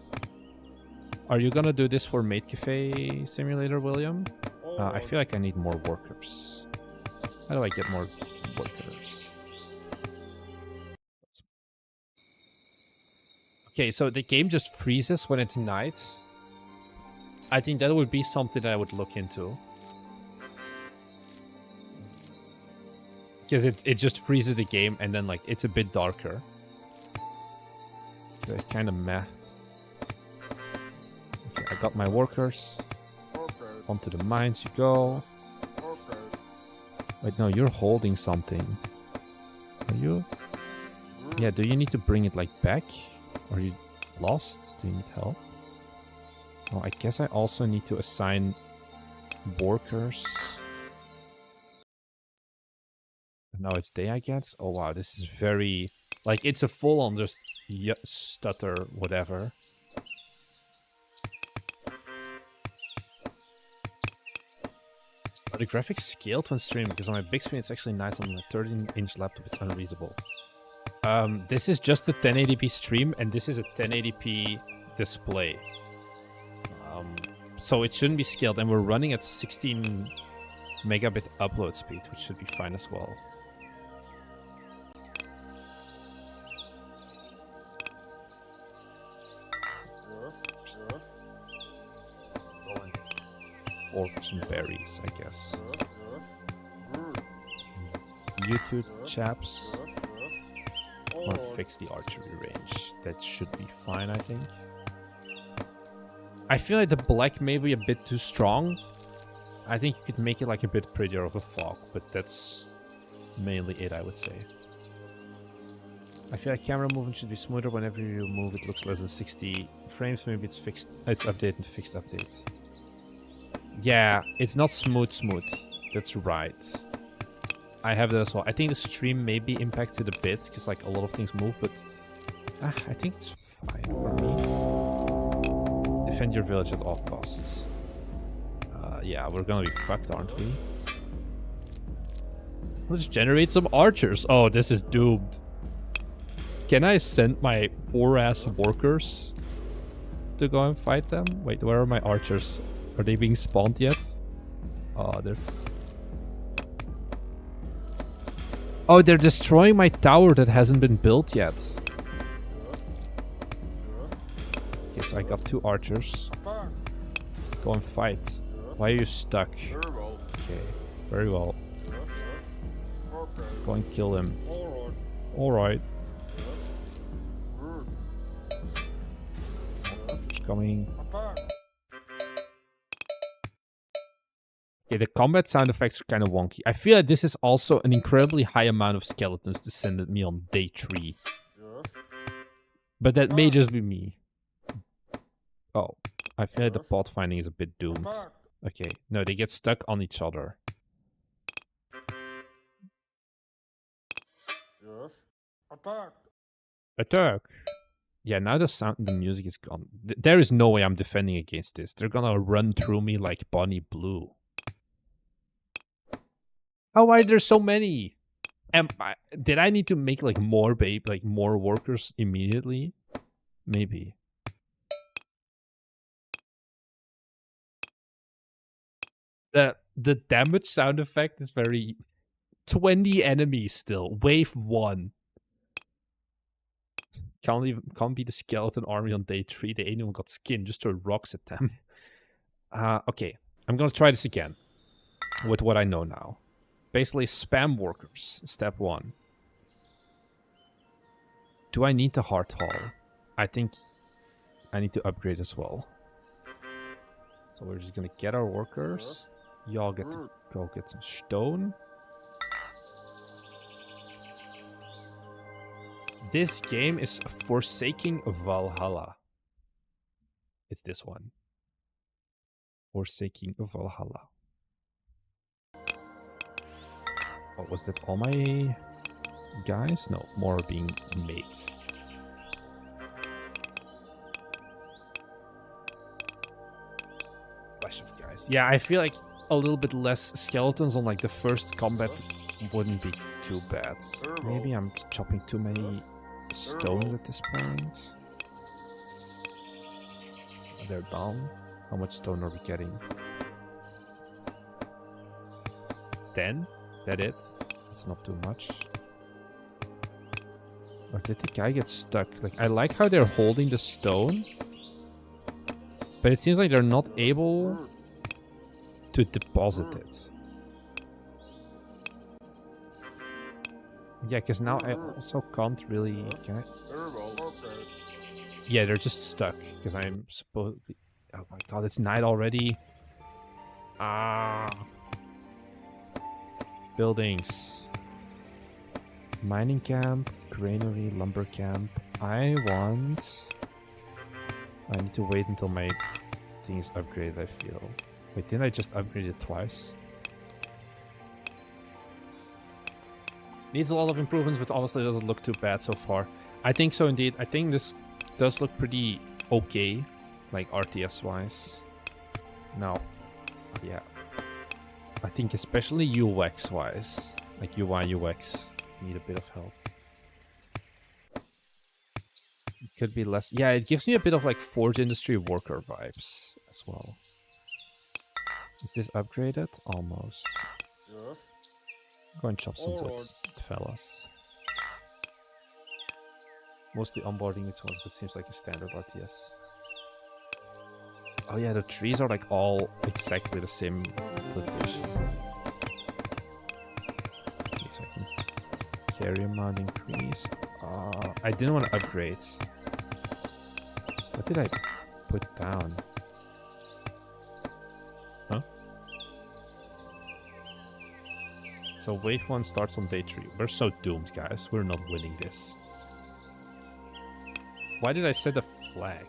Are you gonna do this for Maid Cafe Simulator, William? I feel like I need more workers. How do I get more workers? Okay, so the game just freezes when it's night. I think that would be something that I would look into. Because it just freezes the game and then like it's a bit darker. So kind of meh. Okay, I got my workers. Okay. Onto the mines you go. Okay. Wait, no, you're holding something. Are you? Yeah, do you need to bring it like back? Are you lost? Do you need help? Oh, I guess I also need to assign workers. Now it's day, I guess. Oh wow, this is very like it's a full-on just stutter whatever. Are the graphics scaled when streaming? Because on my big screen it's actually nice. On a 13-inch laptop it's unreasonable. This is just a 1080p stream, and this is a 1080p display. So it shouldn't be scaled, and we're running at 16 megabit upload speed, which should be fine as well. Yes. Yes. Go and order some berries, I guess. Yes. Yes. Good. YouTube Yes. chaps. Yes. Yes. I want to Alright. fix the archery range. That should be fine, I think. I feel like the black may be a bit too strong. I think you could make it like a bit prettier of a fog, but that's mainly it, I would say. I feel like camera movement should be smoother. Whenever you move, it looks less than 60 frames. Maybe it's fixed. It's updated and fixed update. Yeah, it's not smooth. That's right. I have that as well. I think the stream may be impacted a bit because like a lot of things move, but I think it's fine for me. Defend your village at all costs. Yeah, we're gonna be fucked, aren't we? Let's generate some archers. Oh, this is doomed. Can I send my poor-ass workers to go and fight them? Wait, where are my archers? Are they being spawned yet? Oh, they're... Oh, they're destroying my tower that hasn't been built yet. Okay, so I got 2 archers. Attack. Go and fight. Why are you stuck? Very well. Okay, very well. Yes. Yes. Okay. Go and kill him. Alright. Alright. Yes. Good. Yes. Coming. Attack. Okay, the combat sound effects are kind of wonky. I feel like this is also an incredibly high amount of skeletons to send at me on day 3. Yes. But that may just be me. Oh, I feel like the Yes. pot finding is a bit doomed. Attack. Okay, no, they get stuck on each other. Yes. Attack. Attack! Yeah, now the music is gone. There is no way I'm defending against this. They're gonna run through me like Bonnie Blue. Oh, why are there so many? Did I need to make like more more workers immediately? Maybe. The damage sound effect is very 20 enemies still. Wave 1. Can't be the skeleton army on day 3. They ain't even got skin. Just throw rocks at them. Okay, I'm gonna try this again with what I know now. Basically, spam workers. Step 1. Do I need the heart hall? I think I need to upgrade as well. So we're just gonna get our workers. Y'all get to go get some stone. This game is Forsaking Valhalla. It's this one. Forsaking Valhalla. Oh, was that all my guys? No, more are being made. Flash of guys. Yeah, I feel like a little bit less skeletons on like the first combat wouldn't be too bad. Maybe I'm chopping too many stones at this point. They're down. How much stone are we getting? 10? Is that it? It's not too much. Or did the guy get stuck? Like, I like how they're holding the stone, but it seems like they're not able to deposit it. Yeah, because now I also can't really... Can I? Yeah, they're just stuck, because I'm supposed to be... Oh my god, it's night already. Ah. Buildings. Mining camp, granary, lumber camp. I need to wait until my thing is upgraded, I feel. Wait, didn't I just upgrade it twice? Needs a lot of improvements, but honestly it doesn't look too bad so far. I think so indeed. I think this does look pretty okay, like RTS-wise. Now, yeah. I think especially UX-wise, like UI, UX, need a bit of help. It could be less... Yeah, it gives me a bit of like Forge Industry worker vibes as well. Is this upgraded? Almost. Yes. Go and chop some wood, fellas. Mostly onboarding its one, but seems like a standard RTS. Oh yeah, the trees are like all exactly the same location. Okay, so I can carry amount increase. I didn't want to upgrade. What did I put down? Huh? So wave 1 starts on day 3. We're so doomed, guys. We're not winning this. Why did I set a flag?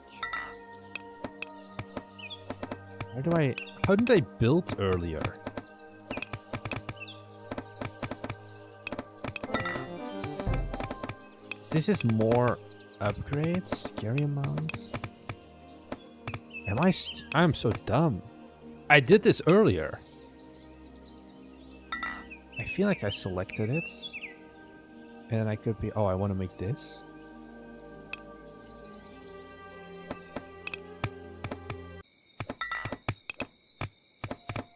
How did I build earlier? This is more upgrades, scary amounts. I'm so dumb. I did this earlier. I feel like I selected it. And I could be, oh, I want to make this.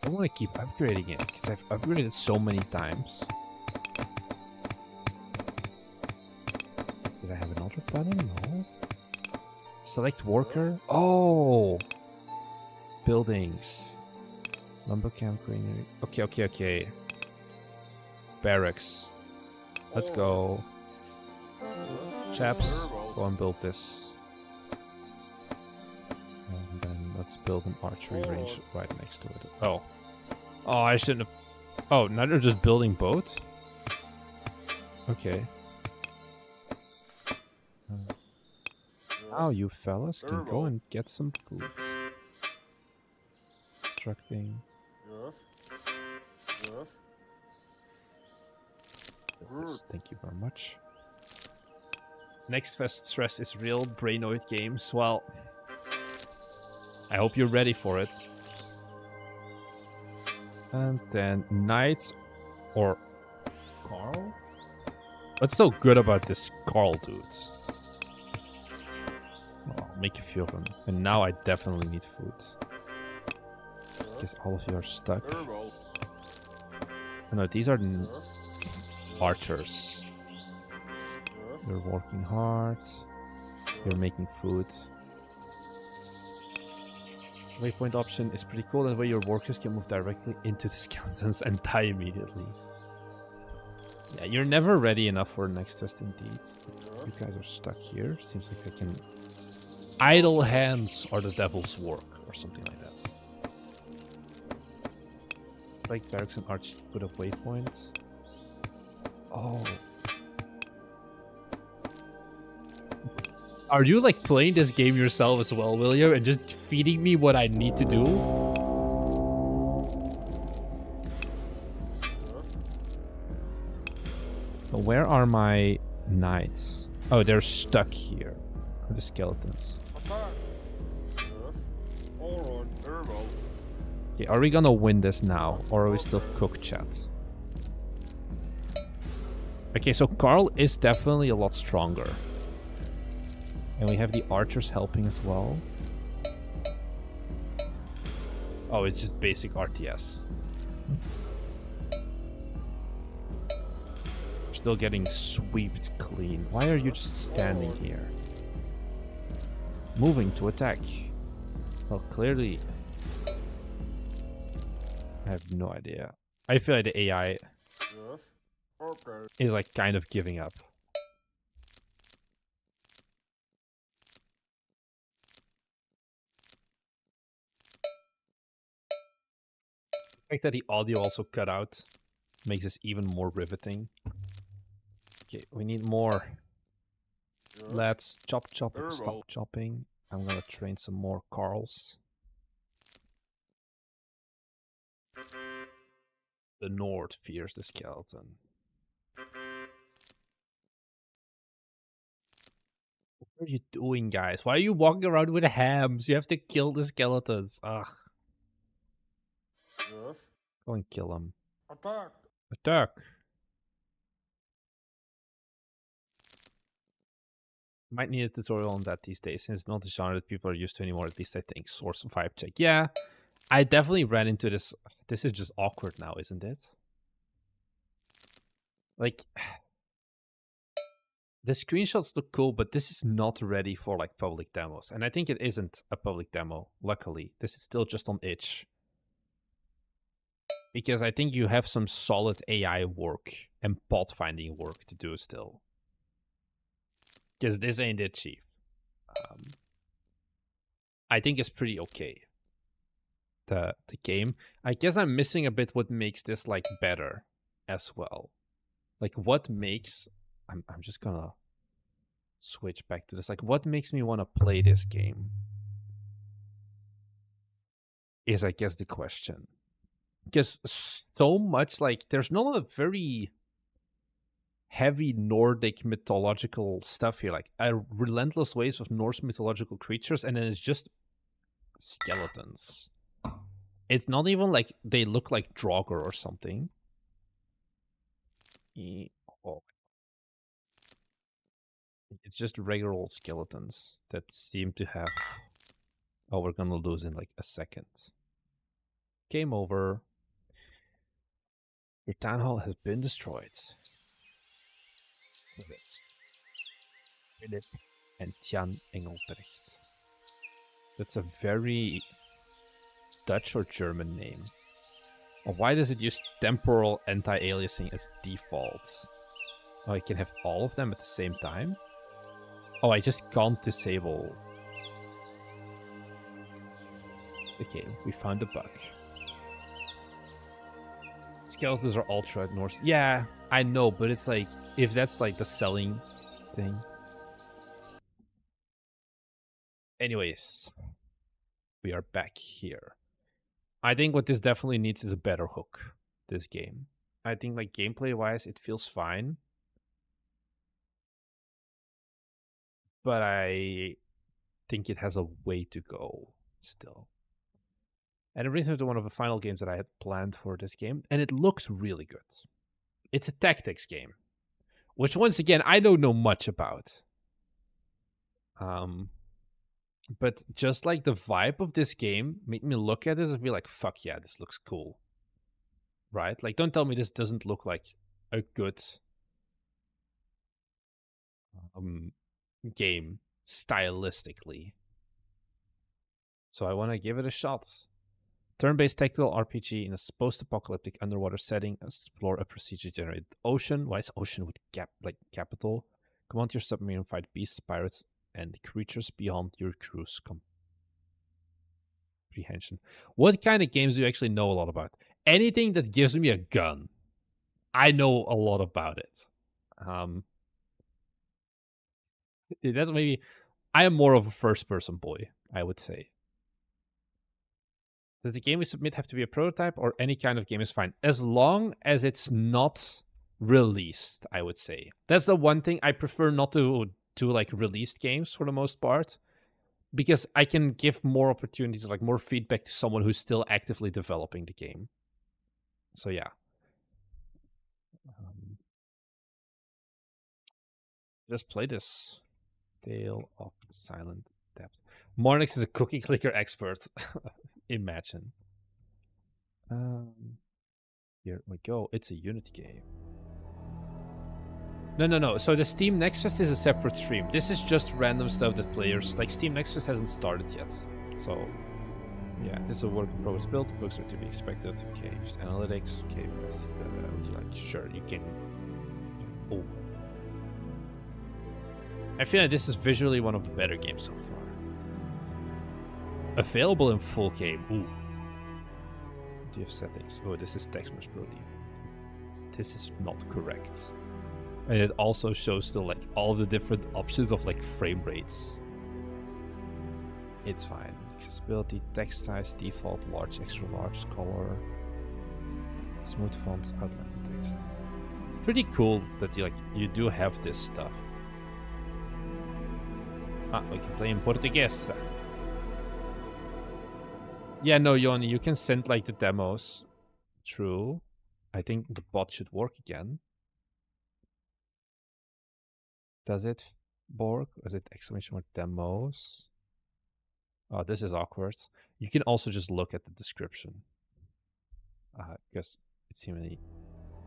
I want to keep upgrading it because I've upgraded it so many times. Did I have another button? No. Select worker. Oh! Buildings. Lumber camp, granary. Okay. Barracks. Let's go. Chaps, go and build this. And then let's build an archery range right next to it. Oh. Oh, I shouldn't have... Oh, now they're just building boats? Okay. Now you fellas can go and get some food. Constructing. Yes. Yes. Yes, thank you very much. Next fest stress is real brainoid games. Well, I hope you're ready for it. And then Knights or Carl? What's so good about this Carl dudes? Well, I'll make a few of them. And now I definitely need food. Guess all of you are stuck. Oh, no, these are archers. You're working hard. You're making food. Waypoint option is pretty cool. That way your workers can move directly into the skeletons and die immediately. Yeah, you're never ready enough for next test indeed. You guys are stuck here. Seems like I can idle hands are the devil's work, or something like that. Like barracks and arch put up waypoints. Oh. Are you like playing this game yourself as well, William, and just feeding me what I need to do? So where are my knights? Oh, they're stuck here. Are the skeletons? Okay, are we gonna win this now, or are we still cooked, chat? Okay, so Carl is definitely a lot stronger. And we have the archers helping as well. Oh, it's just basic RTS. Still getting swept clean. Why are you just standing here? Moving to attack. Well, clearly... I have no idea. I feel like the AI is like kind of giving up. The fact that the audio also cut out makes this even more riveting. Okay, we need more. Let's chop, stop chopping. I'm gonna train some more Carls. The North fears the skeleton. What are you doing, guys? Why are you walking around with hams? You have to kill the skeletons. Ugh. Go and kill them. Attack! Attack! Might need a tutorial on that these days, since it's not a genre that people are used to anymore, at least I think. Source vibe check. Yeah, I definitely ran into this. This is just awkward now, isn't it? Like, the screenshots look cool, but this is not ready for like public demos. And I think it isn't a public demo, luckily. This is still just on itch. Because I think you have some solid AI work and pot finding work to do still. Because this ain't it, Chief. I think it's pretty okay. The game. I guess I'm missing a bit what makes this like better as well. Like what makes... I'm just gonna switch back to this. Like what makes me want to play this game? Is I guess the question. Because so much like there's not a very heavy Nordic mythological stuff here, like relentless waves of Norse mythological creatures, and then it's just skeletons. It's not even like they look like Draugr or something. Oh. It's just regular old skeletons that seem to have... Oh, we're gonna lose in like a second. Game over. Your town hall has been destroyed. It's Philip and Tian Engelbrecht. That's a very Dutch or German name. Or why does it use temporal anti-aliasing as default? Oh, I can have all of them at the same time? Oh, I just can't disable. Okay, we found a bug. Skeletons are ultra Norse. Yeah, I know, but it's like, if that's like the selling thing. Anyways, we are back here. I think what this definitely needs is a better hook, this game. I think like gameplay-wise, it feels fine. But I think it has a way to go still. And it brings me to one of the final games that I had planned for this game, and it looks really good. It's a tactics game, which once again, I don't know much about. But just like the vibe of this game made me look at this and be like, fuck yeah, this looks cool. Right? Like, don't tell me this doesn't look like a good game stylistically. So I want to give it a shot. Turn-based tactical RPG in a post-apocalyptic underwater setting. Explore a procedure-generated ocean. Why is ocean with capital? Command your submarine and fight beasts, pirates, and creatures beyond your crew's comprehension. What kind of games do you actually know a lot about? Anything that gives me a gun, I know a lot about it. That's maybe I am more of a first-person boy, I would say. Does the game we submit have to be a prototype, or any kind of game is fine? As long as it's not released, I would say. That's the one thing I prefer not to do, like released games for the most part, because I can give more opportunities, like more feedback to someone who's still actively developing the game. So yeah. Just play this. Tale of Silent Depth. Mornix is a cookie clicker expert. Imagine. Here we go. It's a Unity game. No. So the Steam Next Fest is a separate stream. This is just random stuff that players... Like, Steam Next Fest hasn't started yet. So, yeah. This is a work in progress build. Bugs are to be expected. Okay, just analytics. Okay, would you like... Sure, you can... Oh. I feel like this is visually one of the better games so far. Available in full game. Oof. Do you have settings? Oh, this is text mesh pro default. This is not correct. And it also shows still like all the different options of like frame rates. It's fine. Accessibility, text size, default, large, extra large, color, smooth fonts, outline text. Pretty cool that you do have this stuff. Ah, we can play in Portuguese. Yeah, no, Yoni, you can send like the demos. True. I think the bot should work again. Does it, Borg? Is it exclamation mark demos? Oh, this is awkward. You can also just look at the description. Because it seemingly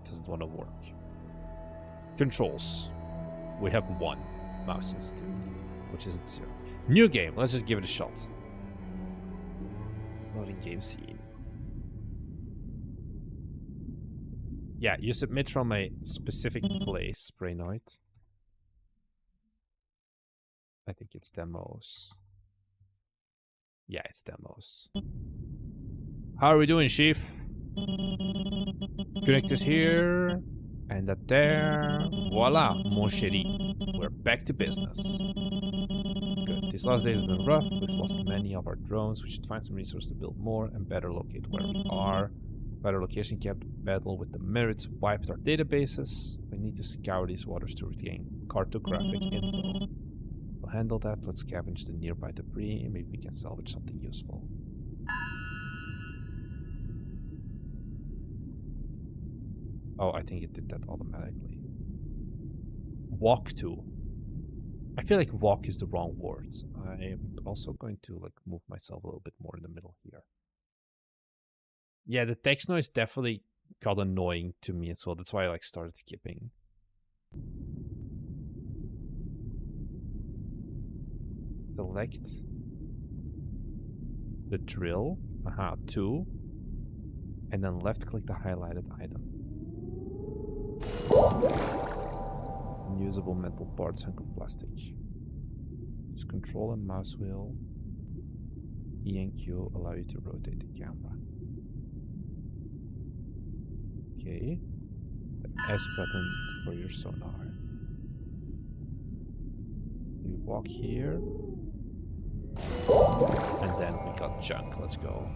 doesn't want to work. Controls. We have 1 mouse sensitivity, which isn't 0. New game. Let's just give it a shot. Loading game scene. Yeah, you submit from a specific place, Brainoid. I think it's demos. Yeah, it's demos. How are we doing, Chief? Connect us here. And that there. Voila, mon chéri. We're back to business. Good. These last days have been rough. We've lost many of our drones. We should find some resources to build more and better locate where we are. Better location kept battle with the merits wiped our databases. We need to scour these waters to regain cartographic info. We'll handle that. Let's scavenge the nearby debris. Maybe we can salvage something useful. Oh, I think it did that automatically. Walk to. I feel like walk is the wrong word. I'm also going to like move myself a little bit more in the middle here. Yeah, the text noise definitely got annoying to me as well. That's why I like started skipping. Select the drill. 2. And then left click the highlighted item. Unusable metal parts and plastic. Just control and mouse wheel. E and Q allow you to rotate the camera. Okay. The S button for your sonar. You walk here. And then we got junk. Let's go.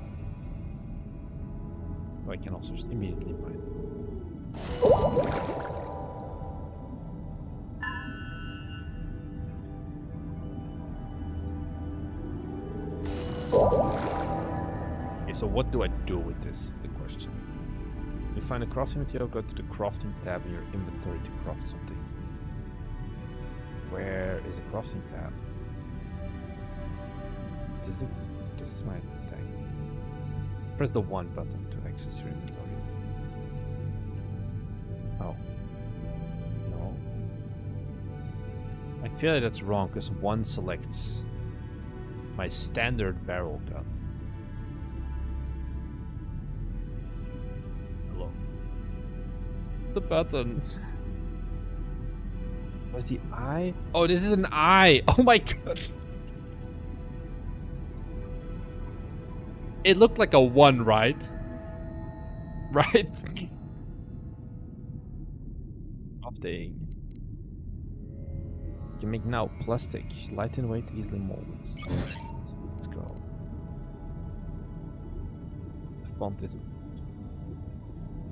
Oh, I can also just immediately mine. Okay, so what do I do with this is the question. You find a crafting material, go to the crafting tab in your inventory to craft something. Where is the crafting tab? Is this the... This is my tag. Press the 1 button to access your inventory. Oh. No. I feel like that's wrong because 1 selects my standard barrel gun. Hello. The button. What's the eye? Oh, this is an eye. Oh my god. It looked like a 1, right? Right? Crafting. You can make now plastic. Light in weight, easily molded. Let's go. The font is...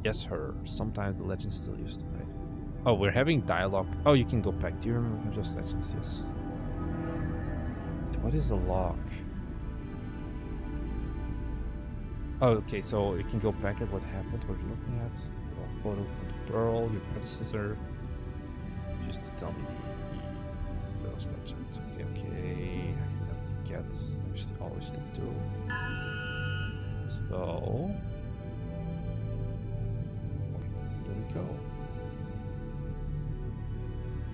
Yes, her. Sometimes the legends still used to play. Oh, we're having dialogue. Oh, you can go back. Do you remember just legends? Yes. What is the log? Oh, okay, so you can go back at what happened. What you're looking at. A photo of the girl, your predecessor. You used to tell me those legends. Okay. I get. Always to do. So. Here we go.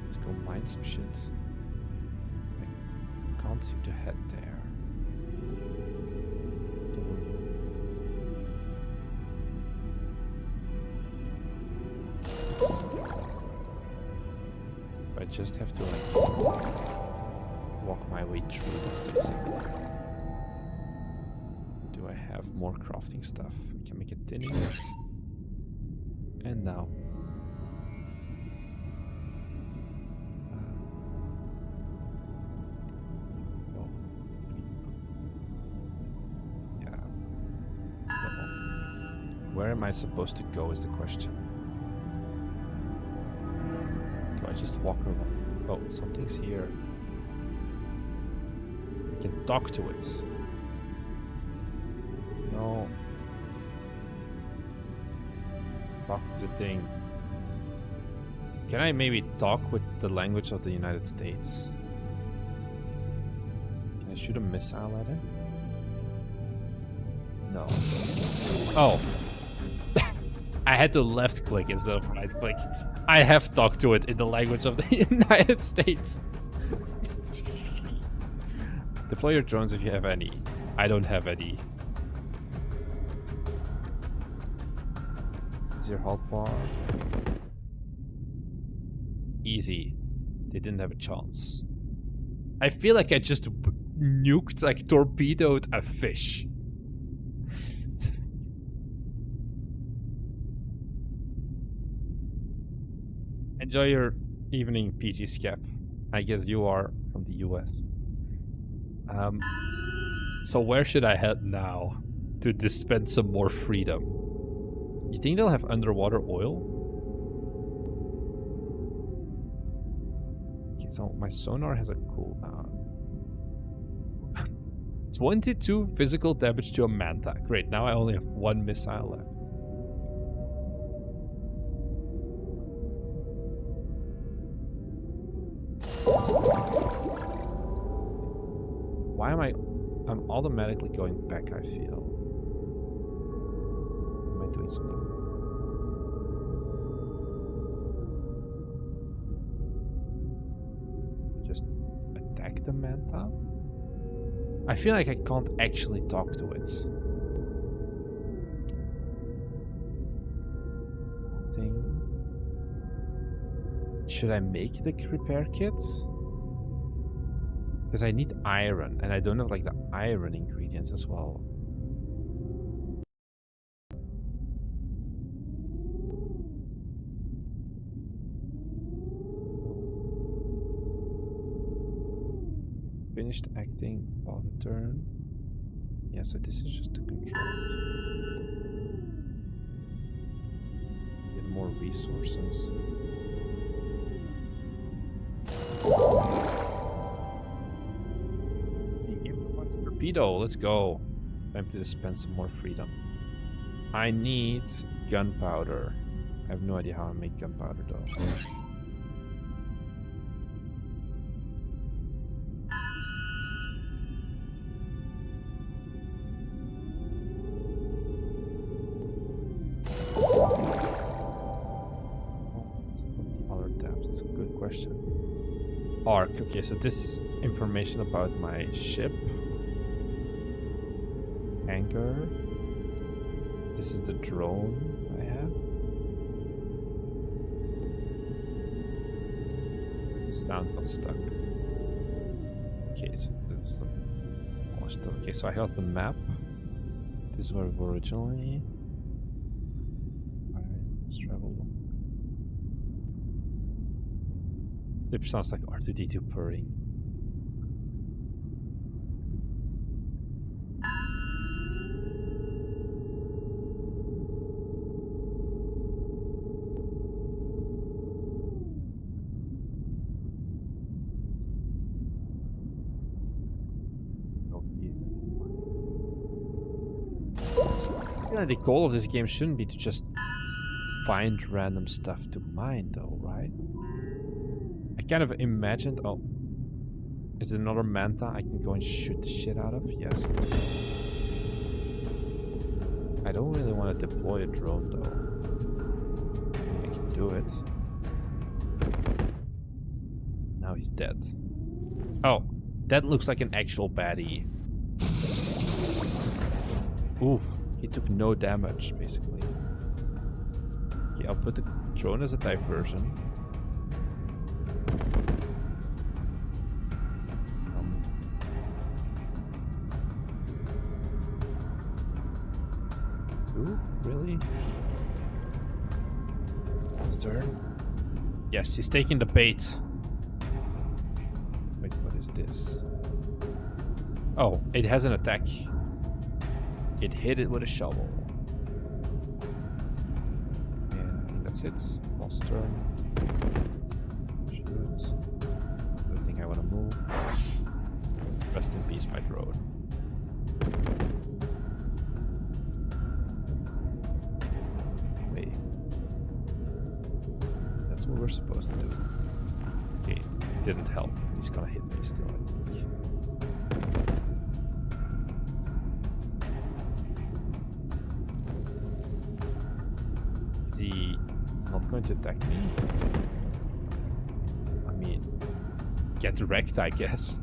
Let's go mine some shit. I can't seem to head there. I just have to like walk my way through them, basically. Do I have more crafting stuff? We can make a tin ingot. And now. Yeah. So, where am I supposed to go is the question. Do I just walk around? Oh, something's here. I can talk to it. No. Talk to the thing. Can I maybe talk with the language of the United States? Can I shoot a missile at it? No. Oh. I had to left click instead of right click. I have talked to it in the language of the United States. Deploy your drones if you have any. I don't have any. Is your halt bar? Easy. They didn't have a chance. I feel like I just nuked, like torpedoed a fish. Enjoy your evening, PG Scap. I guess you are from the US. So where should I head now to dispense some more freedom? You think they'll have underwater oil? Okay, so my sonar has a cooldown. 22 physical damage to a manta. Great, now I only have 1 missile left. Why am I'm automatically going back, I feel. Am I doing something? Just attack the manta? I feel like I can't actually talk to it. Should I make the repair kits? Because I need iron, and I don't have like the iron ingredients as well. Finished acting on the turn. Yeah, so this is just the controls. Get more resources. Torpedo, let's go. Time to dispense some more freedom. I need gunpowder. I have no idea how I make gunpowder though. That's a good question. Arc. Okay, so this is information about my ship. Anchor. This is the drone I have. Stand got stuck. Okay, so this. Okay, so I got the map. This is where we were originally. Alright, let's travel. It sounds like R2D2 purring. Yeah, the goal of this game shouldn't be to just find random stuff to mine, though, right? I kind of imagined. Oh, is it another manta I can go and shoot the shit out of? Yes. Let's go. I don't really want to deploy a drone, though. I can do it. Now he's dead. Oh, that looks like an actual baddie. Oof. He took no damage, basically. Okay, I'll put the drone as a diversion. Ooh, really? That's turn. Yes, he's taking the bait. Wait, what is this? Oh, it has an attack. It hit it with a shovel. Yeah, I think that's it. Lost turn. Shoot. Don't think I want to move. Rest in peace, my drone. Wait. That's what we're supposed to do. Okay, it didn't help. He's gonna hit me still, I think. He not going to attack me? I mean, get wrecked, I guess.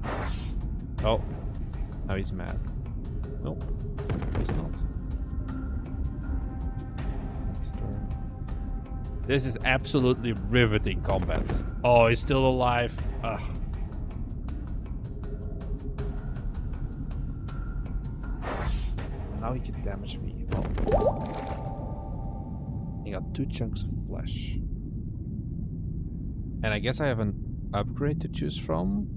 Oh, now he's mad. Nope, he's not. Next turn. This is absolutely riveting combat. Oh, he's still alive. Ugh. Now he can damage me. Oh. I got 2 chunks of flesh. And I guess I have an upgrade to choose from.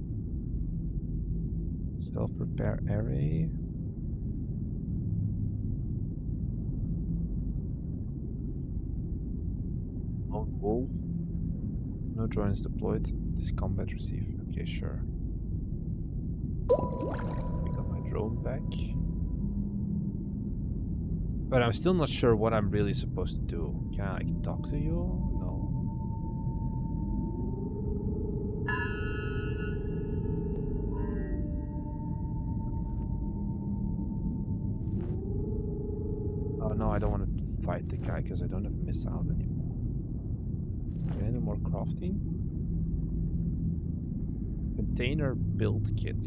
Self-repair array. Lone wolf. No drones deployed. This combat received. Okay, sure. We got my drone back. But I'm still not sure what I'm really supposed to do. Can I like talk to you? No. Oh no, I don't want to fight the guy because I don't have missiles anymore. Can I do more crafting? Container build kit.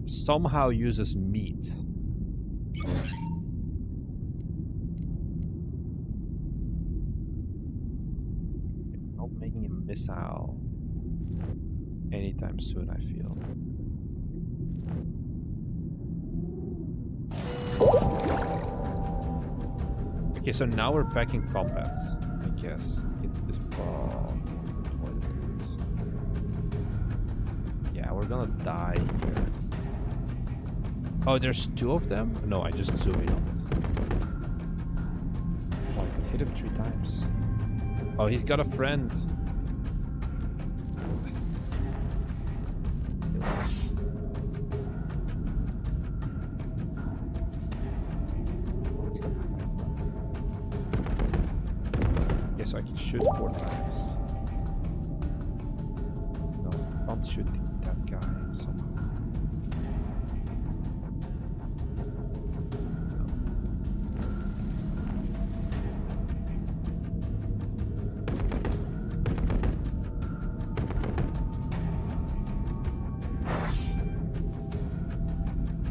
Somehow uses meat. Not making a missile anytime soon, I feel. Okay, so now we're back in combat, I guess. Hit this ball. Yeah, we're gonna die here. Oh, there's 2 of them? No, I just zoomed in on it. Oh, I could hit him 3 times. Oh, he's got a friend. Guess I can shoot 4 times. No, I can't shoot that guy somehow.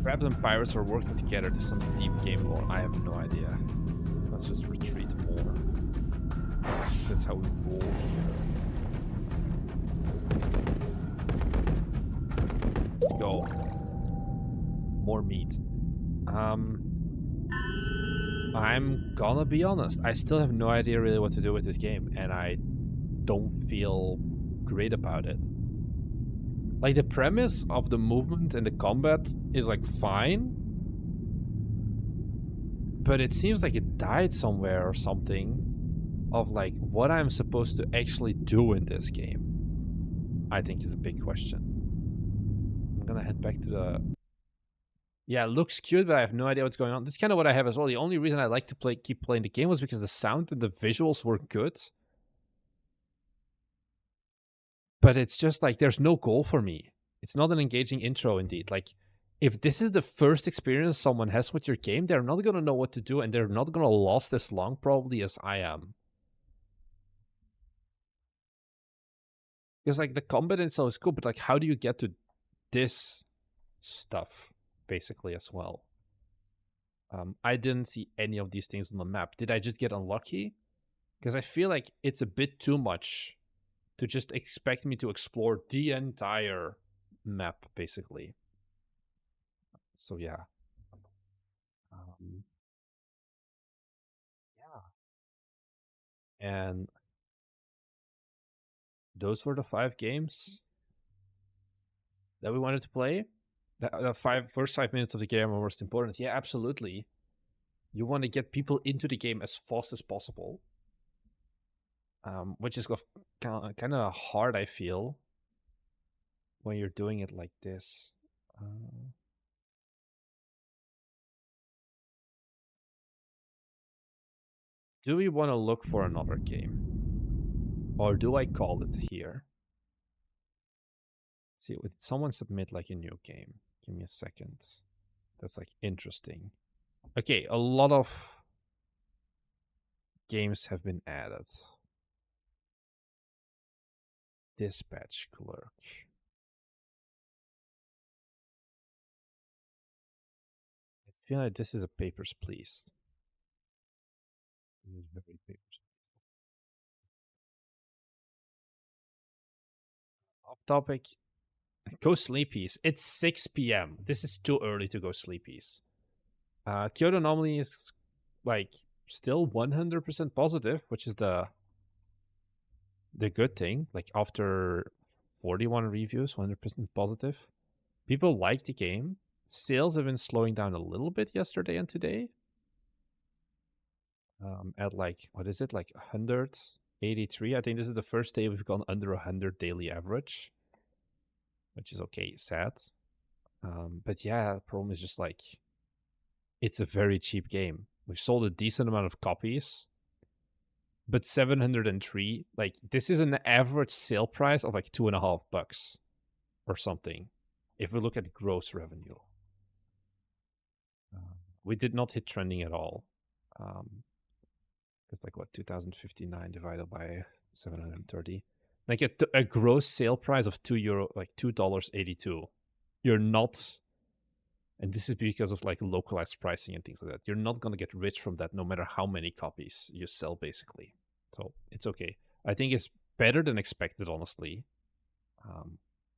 Crabs and pirates are working together. There's some deep game lore. I have no idea. Let's just retreat more. That's how we roll here. go. More meat. I'm gonna be honest. I still have no idea really what to do with this game, and I don't feel great about it. Like, the premise of the movement and the combat is like fine, but it seems like it died somewhere or something of like what I'm supposed to actually do in this game. I think is a big question. I'm gonna head back to the... Yeah, it looks cute, but I have no idea what's going on. That's kind of what I have as well. The only reason I like to keep playing the game was because the sound and the visuals were good. But it's just like there's no goal for me. It's not an engaging intro indeed. Like, if this is the first experience someone has with your game, they're not going to know what to do, and they're not going to last as long probably as I am. Because like the combat itself is cool, but like how do you get to this stuff basically as well? I didn't see any of these things on the map. Did I just get unlucky? Because I feel like it's a bit too much to just expect me to explore the entire map, basically. So yeah. Yeah. And those were the 5 games that we wanted to play. The first 5 minutes of the game are most important. Yeah, absolutely. You want to get people into the game as fast as possible. Which is kind of hard, I feel, when you're doing it like this. Do we want to look for another game? Or do I call it here? See, would someone submit like a new game? Give me a second. That's like interesting. Okay, a lot of games have been added. Dispatch clerk. I feel like this is a Papers, Please. This is very Papers. Off topic. Go sleepies. It's 6 p.m. This is too early to go sleepies. Kyoto Anomaly is like still 100% positive, which is the good thing. Like after 41 reviews, 100% positive. People like the game. Sales have been slowing down a little bit yesterday and today. At like, what is it? Like 183. I think this is the first day we've gone under 100 daily average, which is okay, sad. But yeah, the problem is just like, it's a very cheap game. We've sold a decent amount of copies, but 703, like, this is an average sale price of like $2.50 or something. If we look at gross revenue, we did not hit trending at all. It's like what, 2059 divided by 730, like a gross sale price of €2, like $2.82. You're not, and this is because of like localized pricing and things like that. You're not gonna get rich from that, no matter how many copies you sell, basically. So it's okay. I think it's better than expected, honestly.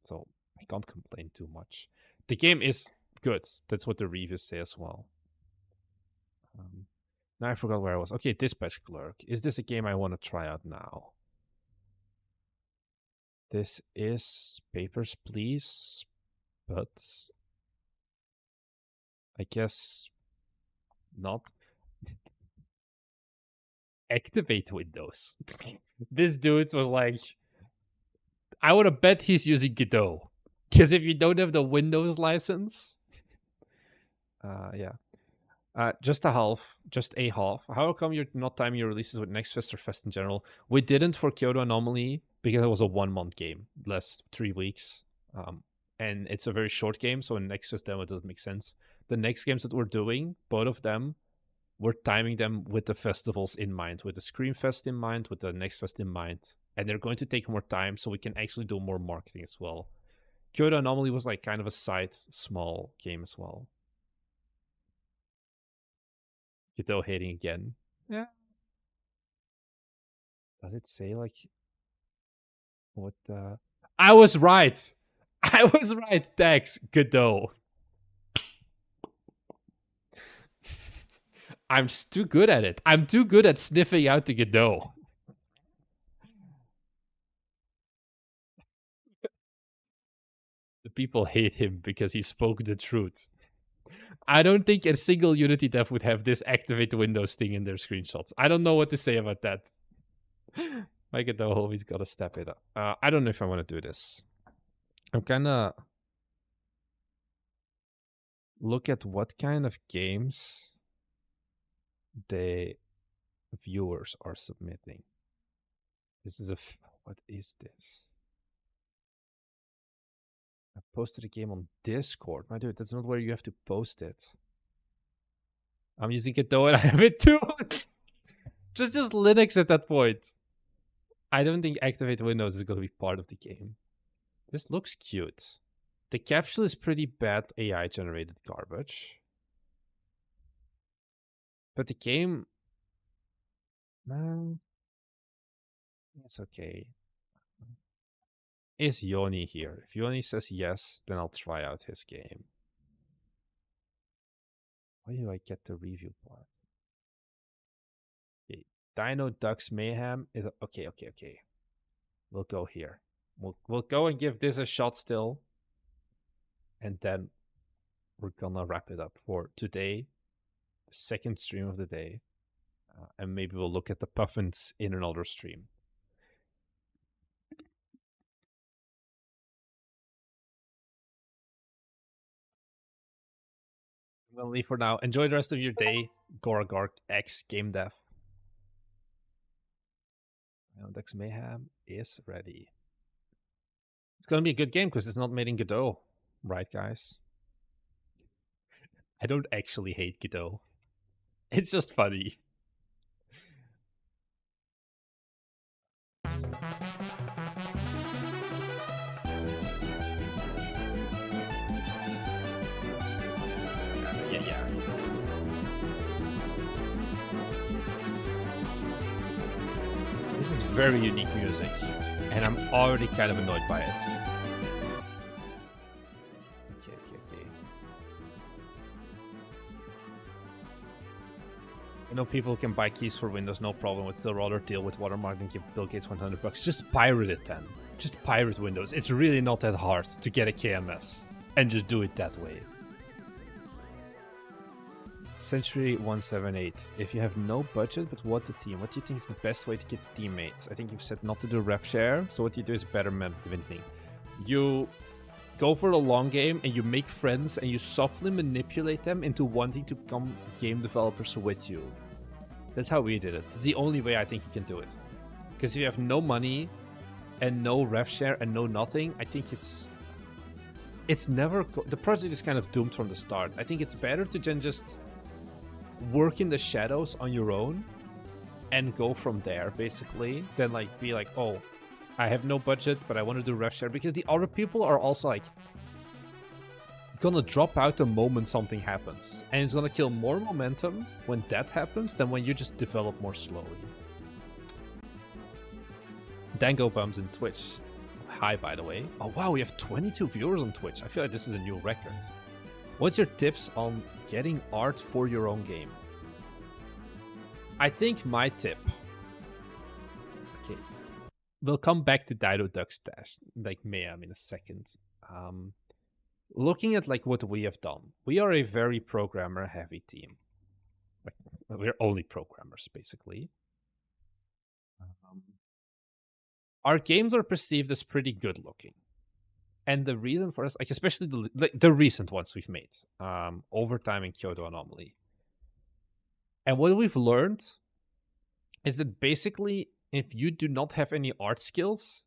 So I can't complain too much. The game is good. That's what the reviews say as well. Now I forgot where I was. Okay, Dispatch Clerk. Is this a game I want to try out now? This is Papers, Please, but I guess not. Activate Windows. This dude was like, I would have bet he's using Godot. Because if you don't have the Windows license, yeah. Just a half. How come you're not timing your releases with Next Fest or Fest in general? We didn't for Kyoto Anomaly because it was a 1-month game, less 3 weeks. And it's a very short game, so in Next Fest demo it doesn't make sense. The next games that we're doing, both of them, we're timing them with the festivals in mind, with the Scream Fest in mind, with the Next Fest in mind. And they're going to take more time, so we can actually do more marketing as well. Kyoto Anomaly was like kind of a side, small game as well. Godot hating again. Yeah. Does it say like what? I was right. I was right, Dex. Godot. I'm just too good at it. I'm too good at sniffing out the Godot. The people hate him because he spoke the truth. I don't think a single Unity dev would have this activate Windows thing in their screenshots. I don't know what to say about that. My Godot always gotta step it up. I don't know if I want to do this. I'm gonna look at what kind of games the viewers are submitting. This is what is this? I posted a game on Discord. My dude, that's not where you have to post it. I'm using Godot and I have it too. just Linux at that point. I don't think Activate Windows is going to be part of the game. This looks cute. The capsule is pretty bad AI generated garbage. But the game... No. It's okay. Is Yoni here? If Yoni says yes, then I'll try out his game. Why do I get the review part? Okay. Dino Ducks Mayhem is... Okay. We'll go here. We'll go and give this a shot still. And then we're gonna wrap it up for today. The second stream of the day. And maybe we'll look at the puffins in another stream. I'm gonna leave for now. Enjoy the rest of your day, Goragork X Game Dev. Dex Mayhem is ready. It's gonna be a good game because it's not made in Godot, right, guys? I don't actually hate Godot. It's just funny. Yeah. This is very unique music, and I'm already kind of annoyed by it. Okay. I know people can buy keys for Windows, no problem. Would still rather deal with watermark than give Bill Gates $100. Just pirate it then. Just pirate Windows. It's really not that hard to get a KMS, and just do it that way. Century 178. If you have no budget but want a team, what do you think is the best way to get teammates? I think you've said not to do ref share, so what you do is better eventing. You go for the long game and you make friends and you softly manipulate them into wanting to become game developers with you. That's how we did it. It's the only way I think you can do it. Because if you have no money and no ref share and no nothing, I think it's never... The project is kind of doomed from the start. I think it's better to just work in the shadows on your own and go from there, basically, than like be like, oh, I have no budget, but I want to do ref share, because the other people are also like gonna drop out the moment something happens, and it's gonna kill more momentum when that happens than when you just develop more slowly. Dango bums in Twitch. Hi, by the way. Oh wow, we have 22 viewers on Twitch. I feel like this is a new record. What's your tips on getting art for your own game? I think my tip... Okay. We'll come back to Dido Duck's Dash, like Mayhem in a second. Looking at like what we have done. We are a very programmer-heavy team. Like, we're only programmers, basically. Our games are perceived as pretty good-looking. And the reason for us, like especially the recent ones we've made, Overtime and Kyoto Anomaly. And what we've learned is that basically, if you do not have any art skills,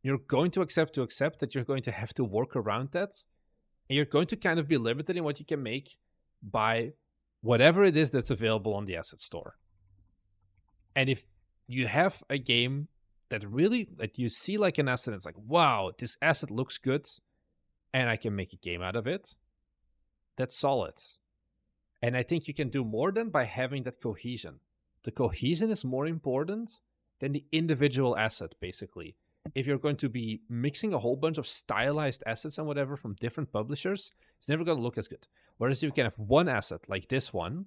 you're going to accept that you're going to have to work around that. And you're going to kind of be limited in what you can make by whatever it is that's available on the asset store. And if you have a game that you see like an asset, it's like, wow, this asset looks good and I can make a game out of it, that's solid. And I think you can do more than by having that cohesion. The cohesion is more important than the individual asset, basically. if you're going to be mixing a whole bunch of stylized assets and whatever from different publishers, it's never going to look as good. Whereas you can have one asset like this one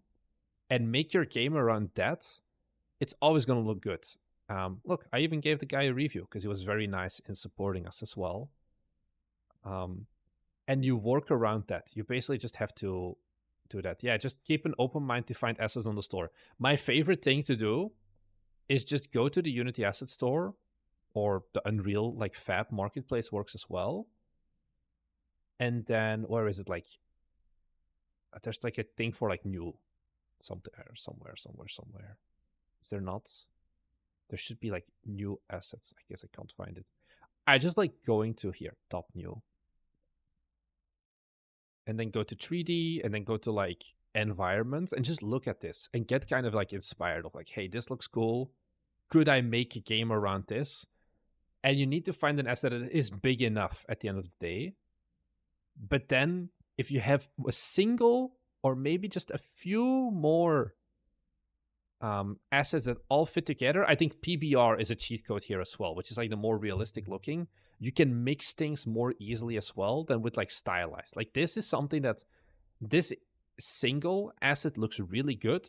and make your game around that, it's always going to look good. Look, I even gave the guy a review because he was very nice in supporting us as well. And you work around that. You basically just have to do that. Yeah, just keep an open mind to find assets on the store. My favorite thing to do is just go to the Unity Asset Store, or the Unreal like Fab Marketplace works as well. And then where is it? Like there's like a thing for like new somewhere. Is there not? There should be like new assets. I guess I can't find it. I just like going to here, top new. And then go to 3D and then go to like environments and just look at this and get kind of like inspired of like, hey, this looks cool. Could I make a game around this? And you need to find an asset that is big enough at the end of the day. But then if you have a single or maybe just a few more assets that all fit together, I think PBR is a cheat code here as well, which is like the more realistic looking. You can mix things more easily as well than with like stylized. Like this is something that this single asset looks really good,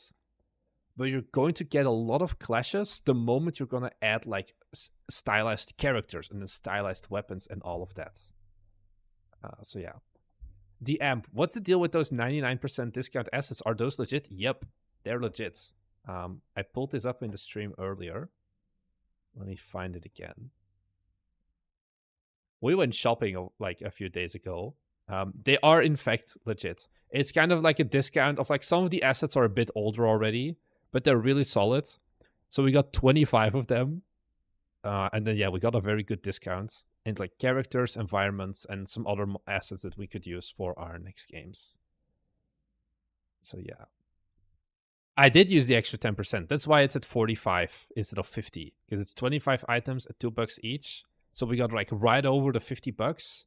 but you're going to get a lot of clashes the moment you're going to add like stylized characters and then stylized weapons and all of that. So yeah. The amp, what's the deal with those 99% discount assets? Are those legit? Yep, they're legit. I pulled this up in the stream earlier. Let me find it again. We went shopping like a few days ago. They are in fact legit. It's kind of like a discount of like some of the assets are a bit older already, but they're really solid. So we got 25 of them. And then, yeah, we got a very good discount and like characters, environments, and some other assets that we could use for our next games. So, yeah. I did use the extra 10%. That's why it's at 45 instead of 50, because it's 25 items at $2 each. So we got like right over the $50,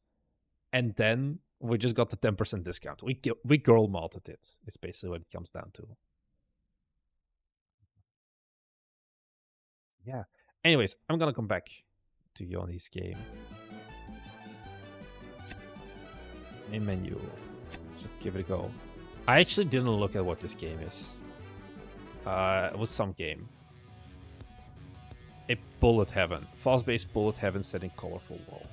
and then we just got the 10% discount. We girl modded it. It's basically what it comes down to. Yeah. Anyways, I'm gonna come back to Yoni's game. Main menu. Just give it a go. I actually didn't look at what this game is. It was some game. A bullet heaven. Fast-based bullet heaven set in colorful world.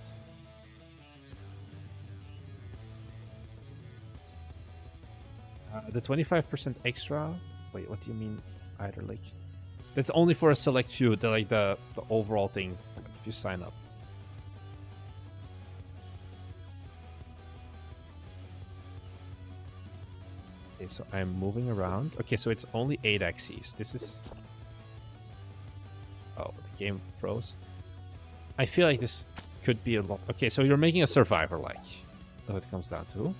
The 25% extra? Wait, what do you mean? Either like... That's only for a select few, the overall thing, if you sign up. Okay, so I'm moving around. Okay, so it's only 8 axes. This is... Oh, the game froze. I feel like this could be a lot... Okay, so you're making a survivor-like. That's what it comes down to.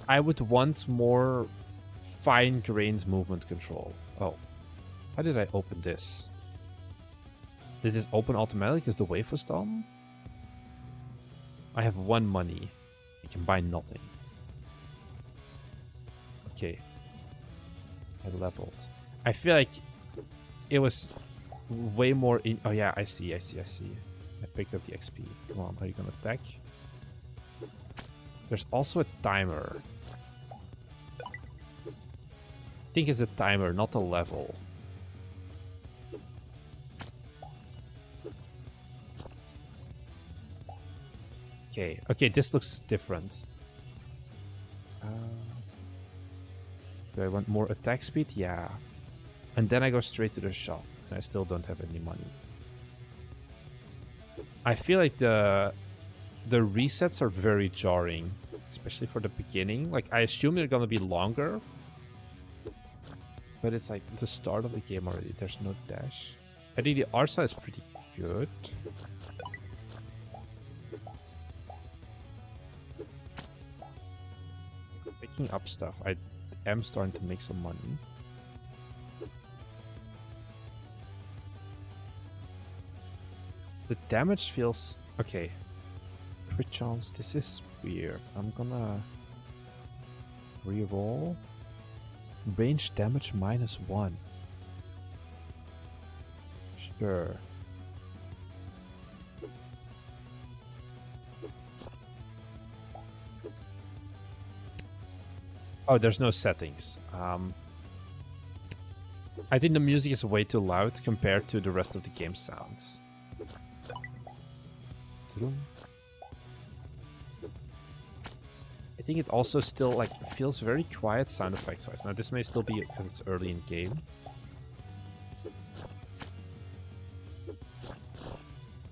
I would want more fine-grained movement control. Oh. How did I open this? Did this open automatically because the wave was done? I have 1 money. I can buy nothing. Okay. I leveled. I feel like it was way more in... Oh yeah, I see. I picked up the XP. Come on, are you gonna attack? There's also a timer. I think it's a timer, not a level. Okay, this looks different. Do I want more attack speed? Yeah. And then I go straight to the shop. And I still don't have any money. I feel like the resets are very jarring. Especially for the beginning. Like, I assume they're gonna be longer. But it's like the start of the game already. There's no dash. I think the Arsa is pretty good. Picking up stuff. I am starting to make some money. The damage feels... Okay. Crit chance. This is weird. I'm gonna... reroll. Range damage -1. Sure. Oh, there's no settings. I think the music is way too loud compared to the rest of the game sounds. I think it also still like feels very quiet sound effects wise. Now this may still be because it's early in game.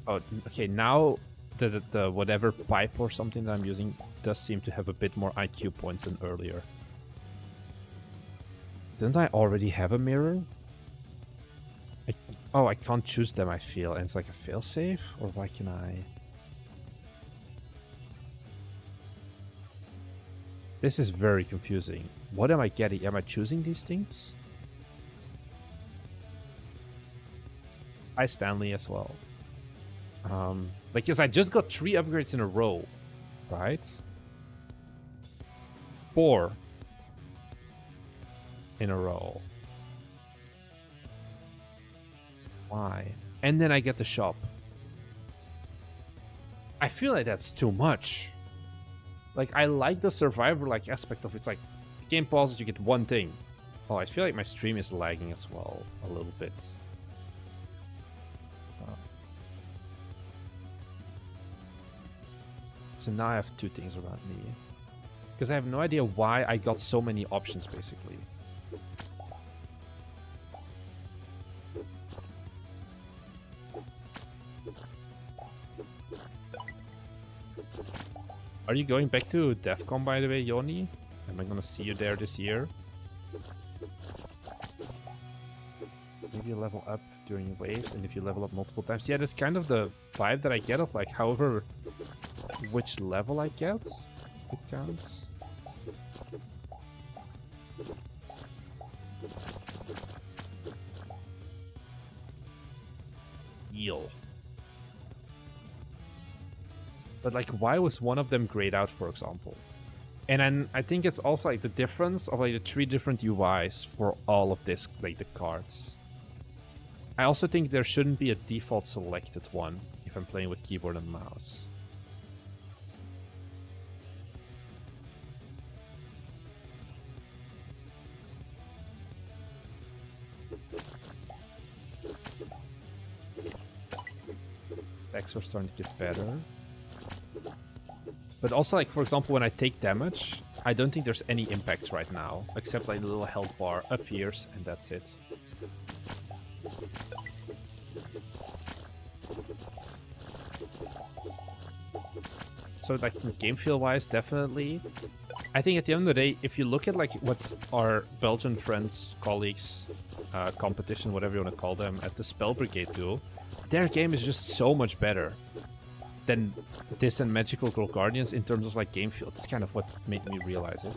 Oh, okay. Now the whatever pipe or something that I'm using does seem to have a bit more IQ points than earlier. Didn't I already have a mirror? Oh, I can't choose them, I feel. And it's like a failsafe? Or why can I... This is very confusing. What am I getting? Am I choosing these things? Hi, Stanley, as well. Because I just got 3 upgrades in a row, right? 4 in a row. Why? And then I get the shop. I feel like that's too much. Like, I like the survivor-like aspect of it. It's like, the game pauses, you get one thing. Oh, I feel like my stream is lagging as well, a little bit. So now I have 2 things around me. Because I have no idea why I got so many options, basically. Are you going back to DEFCON, by the way, Yoni? Am I gonna see you there this year? Maybe you level up during waves, and if you level up multiple times. Yeah, that's kind of the vibe that I get of, like, however which level I get, it counts. Heal. But like, why was one of them grayed out, for example? And then I think it's also like the difference of like the 3 different UIs for all of this, like the cards. I also think there shouldn't be a default selected one if I'm playing with keyboard and mouse. Attacks are starting to get better. But also, like, for example, when I take damage, I don't think there's any impacts right now, except like the little health bar appears, and that's it. So, like, from game feel-wise, definitely. I think at the end of the day, if you look at, like, what our Belgian friends, colleagues, competition, whatever you want to call them, at the Spell Brigade do, their game is just so much better than this and Magical Girl Guardians in terms of like game feel. That's kind of what made me realize it.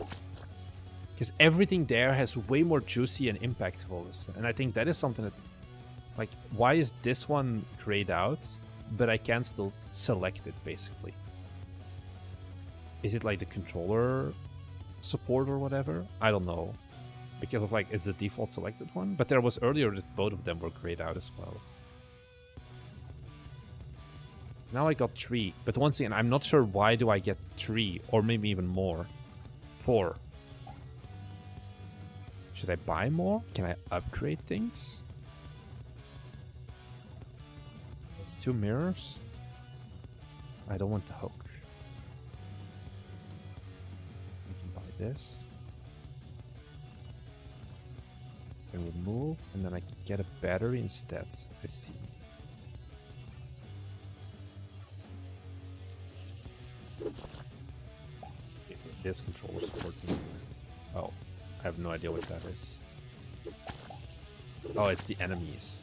Because everything there has way more juicy and impactful. And I think that is something that, like, why is this one grayed out, but I can still select it, basically? Is it like the controller support or whatever? I don't know. Because of like, it's the default selected one. But there was earlier that both of them were grayed out as well. Now I got 3, but once again, I'm not sure why do I get 3, or maybe even more. 4. Should I buy more? Can I upgrade things? 2 mirrors? I don't want the hook. I can buy this. And remove, and then I can get a battery instead. I see. This controller supporting. Oh, I have no idea what that is. Oh, it's the enemies.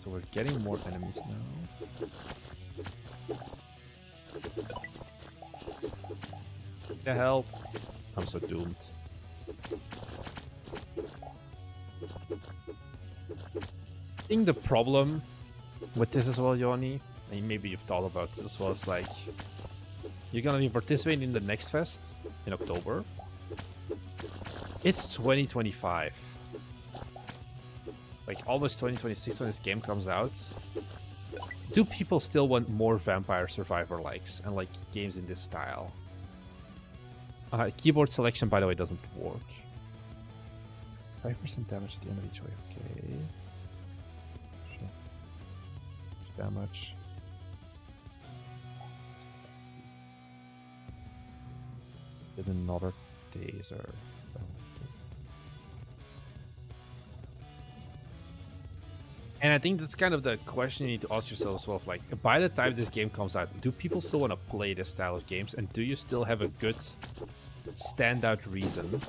So we're getting more enemies now. The health. I'm so doomed. I think the problem with this as well, Yoni, and maybe you've thought about this as well, is like, you're gonna be participating in the next fest in October. It's 2025. Like, almost 2026 when this game comes out. do people still want more Vampire Survivor likes and like games in this style? Keyboard selection, by the way, doesn't work. 5% damage at the end of each wave. Okay. Sure. Damage. With another taser. And I think that's kind of the question you need to ask yourself as well. Like, by the time this game comes out, do people still want to play this style of games? And do you still have a good standout reason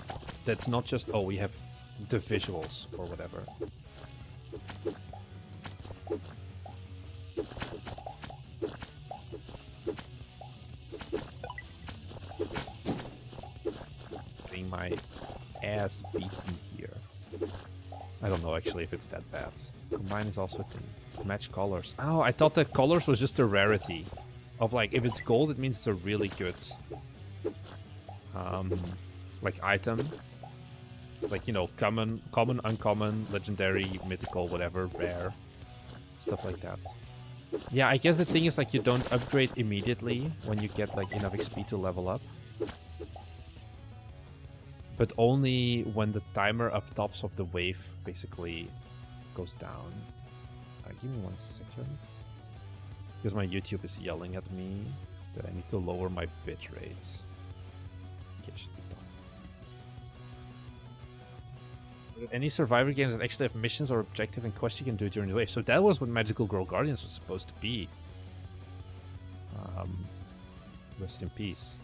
that's not just, oh, we have the visuals or whatever? Getting my ass beaten here. I don't know actually if it's that bad. Combine is also a thing. Match colors. Oh, I thought that colors was just a rarity. Of like, if it's gold, it means it's a really good like item. Like, you know, common, uncommon, legendary, mythical, whatever, rare. Stuff like that. Yeah, I guess the thing is like you don't upgrade immediately when you get like enough XP to level up. But only when the timer up tops of the wave basically goes down. Give me 1 second. Because my YouTube is yelling at me that I need to lower my bit rate. Okay, should be done. Any Survivor games that actually have missions or objective and quests you can do during the wave. So that was what Magical Girl Guardians was supposed to be. Rest in peace.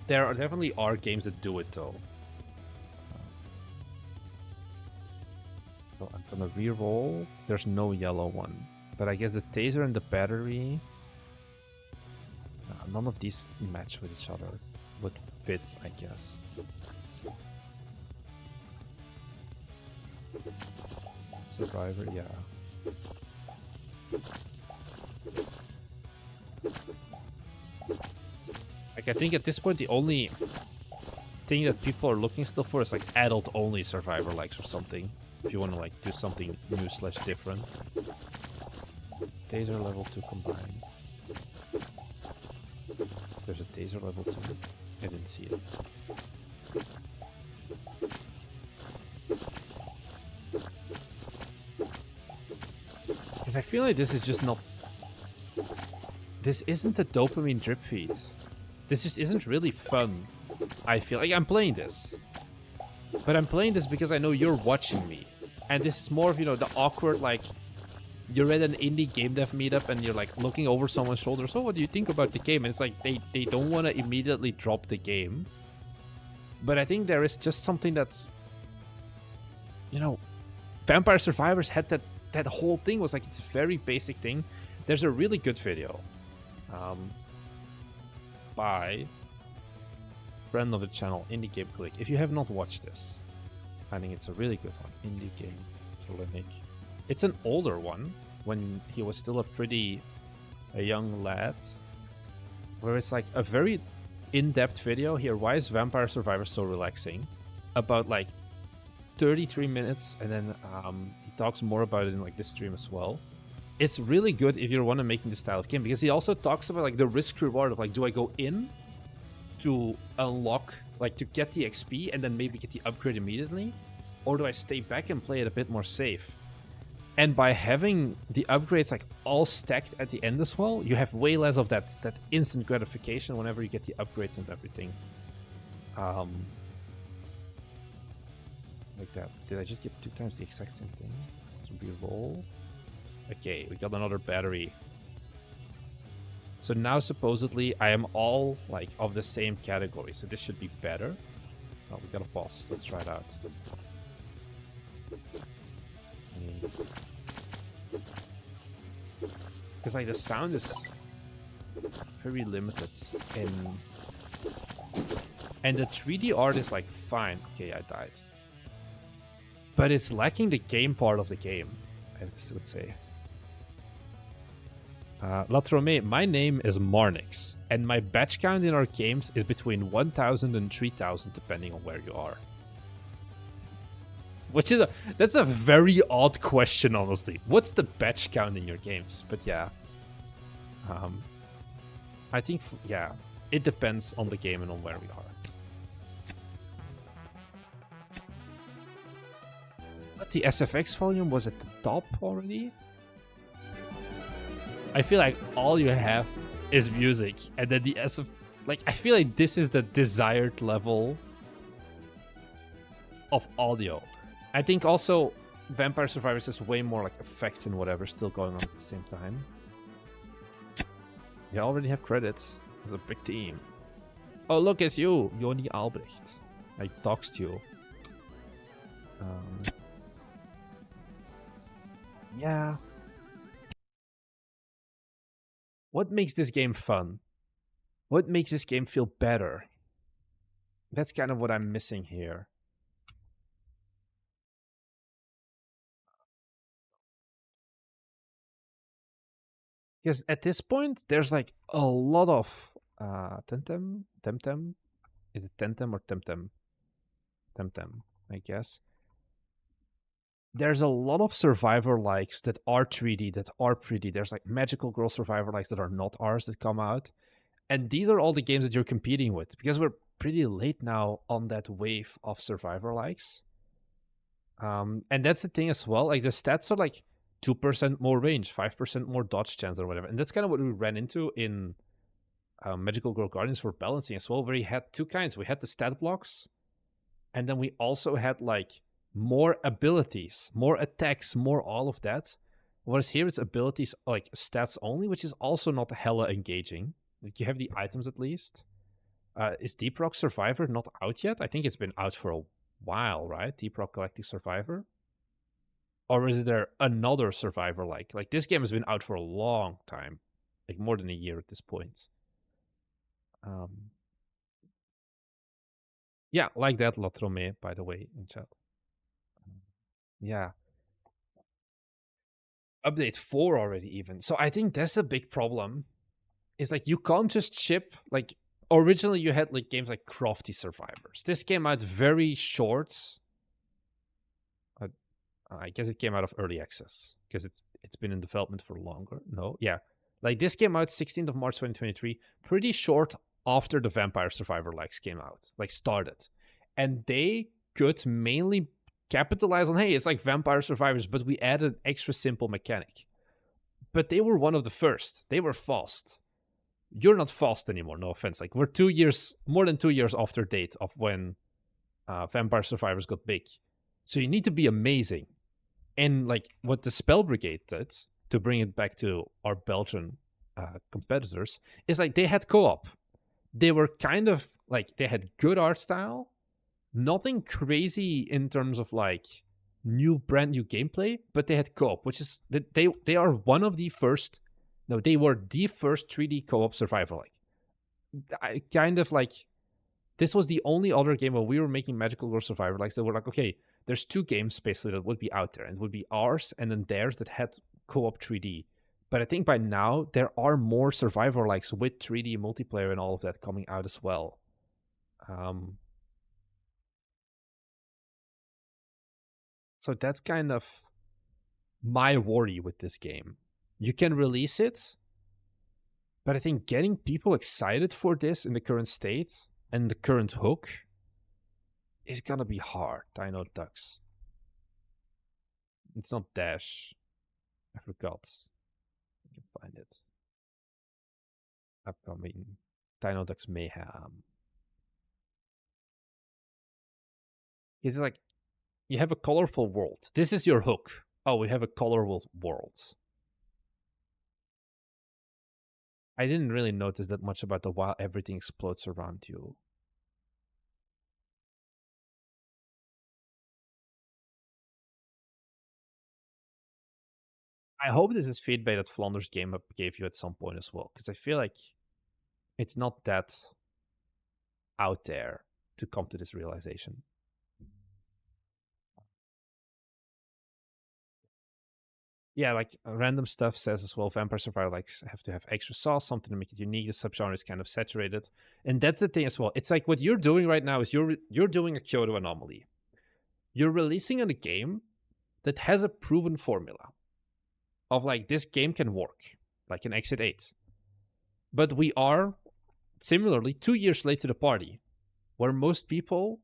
There are definitely games that do it though. So I'm gonna reroll. There's no yellow one, but I guess the taser and the battery. None of these match with each other. Would fit, I guess. Survivor, yeah. Like, I think at this point the only thing that people are looking still for is like adult-only Survivor likes or something. If you want to like do something new / different. Taser level 2 combined. There's a taser level 2. I didn't see it. Because I feel like this is just not... This isn't a dopamine drip feed. This just isn't really fun. I feel like I'm playing this. But I'm playing this because I know you're watching me. And this is more of, you know, the awkward, like... You're at an indie game dev meetup and you're like looking over someone's shoulder. So what do you think about the game? And it's like they don't want to immediately drop the game. But I think there is just something that's... You know, Vampire Survivors had that whole thing was like, it's a very basic thing. There's a really good video. By friend of the channel, Indie Game Click. If you have not watched this, I think it's a really good one. Indie Game Clinic. It's an older one, when he was still a young lad, where it's like a very in-depth video here. Why is Vampire Survivor so relaxing? About like 33 minutes, and then he talks more about it in like this stream as well. It's really good if you want to make this style of game, because he also talks about like the risk reward of like, do I go in to unlock, like to get the XP and then maybe get the upgrade immediately, or do I stay back and play it a bit more safe? And by having the upgrades like all stacked at the end as well, you have way less of that instant gratification whenever you get the upgrades and everything. Like that. Did I just get 2 times the exact same thing? So re-roll. Okay, we got another battery. So now supposedly I am all like of the same category, so this should be better. Oh, we got a boss. Let's try it out. Because like the sound is very limited and the 3D art is like fine. Okay, I died. But it's lacking the game part of the game, I would say. Latrome, my name is Marnix, and my batch count in our games is between 1,000 and 3,000 depending on where you are. Which is that's a very odd question, honestly. What's the batch count in your games? But yeah, I think yeah, it depends on the game and on where we are. But the SFX volume was at the top already. I feel like all you have is music, and then the SF. Like, I feel like this is the desired level of audio. I think also Vampire Survivors has way more like effects and whatever still going on at the same time. You already have credits. It's a big team. Oh, look, it's you, Joni Albrecht. I doxed you. Yeah. What makes this game fun? What makes this game feel better? That's kind of what I'm missing here. Because at this point, there's like a lot of Temtem. Is it Temtem or Temtem? Temtem, I guess. There's a lot of survivor likes that are 3D, that are pretty. There's like magical girl survivor likes that are not ours that come out. And these are all the games that you're competing with because we're pretty late now on that wave of survivor likes. And that's the thing as well. Like the stats are like 2% more range, 5% more dodge chance or whatever. And that's kind of what we ran into in Magical Girl Guardians for balancing as well, where we had two kinds. We had the stat blocks, and then we also had like more abilities, more attacks, more all of that. Whereas here it's abilities like stats only, which is also not hella engaging. Like you have the items at least. Is Deep Rock Survivor not out yet? I think it's been out for a while, right? Deep Rock Galactic Survivor? Or is there another Survivor like? Like this game has been out for a long time. Like more than a year at this point. Yeah, like that, Latrome, by the way, in chat. Yeah. Update 4 already even. So I think that's a big problem. It's like you can't just ship like originally you had like games like Crafty Survivors. This came out very short. I guess it came out of early access because it's been in development for longer. No, yeah. Like this came out 16th of March 2023, pretty short after the Vampire Survivor likes came out, like started. And they could mainly capitalize on, hey, it's like Vampire Survivors, but we added extra simple mechanic. But they were one of the first. They were fast. You're not fast anymore, no offense. Like we're more than 2 years after date of when Vampire Survivors got big. So you need to be amazing. And like what the Spell Brigade did, to bring it back to our Belgian competitors, is like they had co-op. They were kind of like, they had good art style, nothing crazy in terms of like brand new gameplay, but they had co-op, which is they are one of the first. No, they were the first 3D co-op survival. Like, I kind of like, this was the only other game where we were making Magical Girl Survivor likes that were like, okay, there's two games basically that would be out there, and it would be ours and then theirs that had co-op 3D. But I think by now there are more survivor likes with 3D multiplayer and all of that coming out as well. So that's kind of my worry with this game. You can release it, but I think getting people excited for this in the current state and the current hook is gonna be hard. Dino Ducks. It's not Dash. I forgot. I can find it. Upcoming Dino Ducks Mayhem. It's like you have a colorful world. This is your hook. Oh, we have a colorful world. I didn't really notice that much about the while everything explodes around you. I hope this is feedback that Flanders Game Up gave you at some point as well, because I feel like it's not that out there to come to this realization. Yeah, like random stuff says as well, Vampire Survivor likes have to have extra sauce, something to make it unique. The subgenre is kind of saturated. And that's the thing as well. It's like what you're doing right now is you're doing a Kyoto anomaly. you're releasing a game that has a proven formula of like this game can work, like an Exit 8. But we are similarly 2 years late to the party, where most people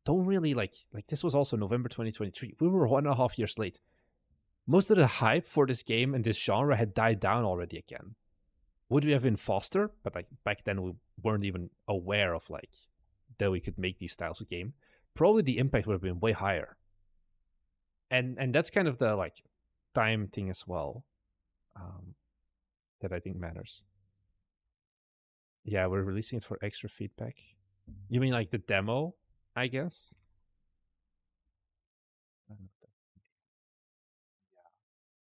don't really like this was also November 2023. We were 1.5 years late. Most of the hype for this game and this genre had died down already again. Would we have been faster? But like back then we weren't even aware of like that we could make these styles of game. Probably the impact would have been way higher. And that's kind of the like time thing as well, that I think matters. Yeah, we're releasing it for extra feedback. You mean like the demo, I guess?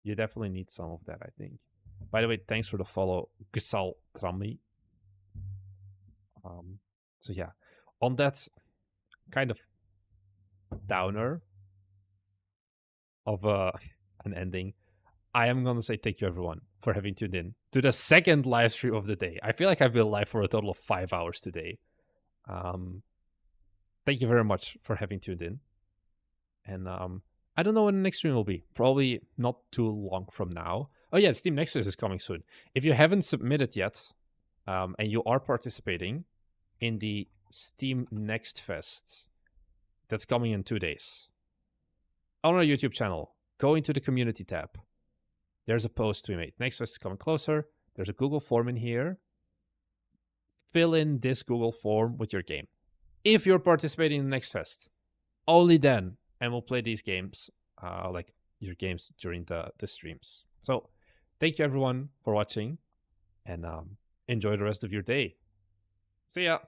You definitely need some of that, I think. By the way, thanks for the follow, Gsal Trami. So yeah, on that kind of downer of an ending, I am going to say thank you, everyone, for having tuned in to the second live stream of the day. I feel like I've been live for a total of 5 hours today. Thank you very much for having tuned in. And I don't know when the next stream will be. Probably not too long from now. Oh yeah, Steam Next Fest is coming soon. If you haven't submitted yet, and you are participating in the Steam Next Fest, that's coming in 2 days. On our YouTube channel, go into the community tab. There's a post we made. Next Fest is coming closer. There's a Google form in here. Fill in this Google form with your game. If you're participating in the Next Fest, only then, and we'll play these games, like your games during the streams. So thank you everyone for watching, and enjoy the rest of your day. See ya.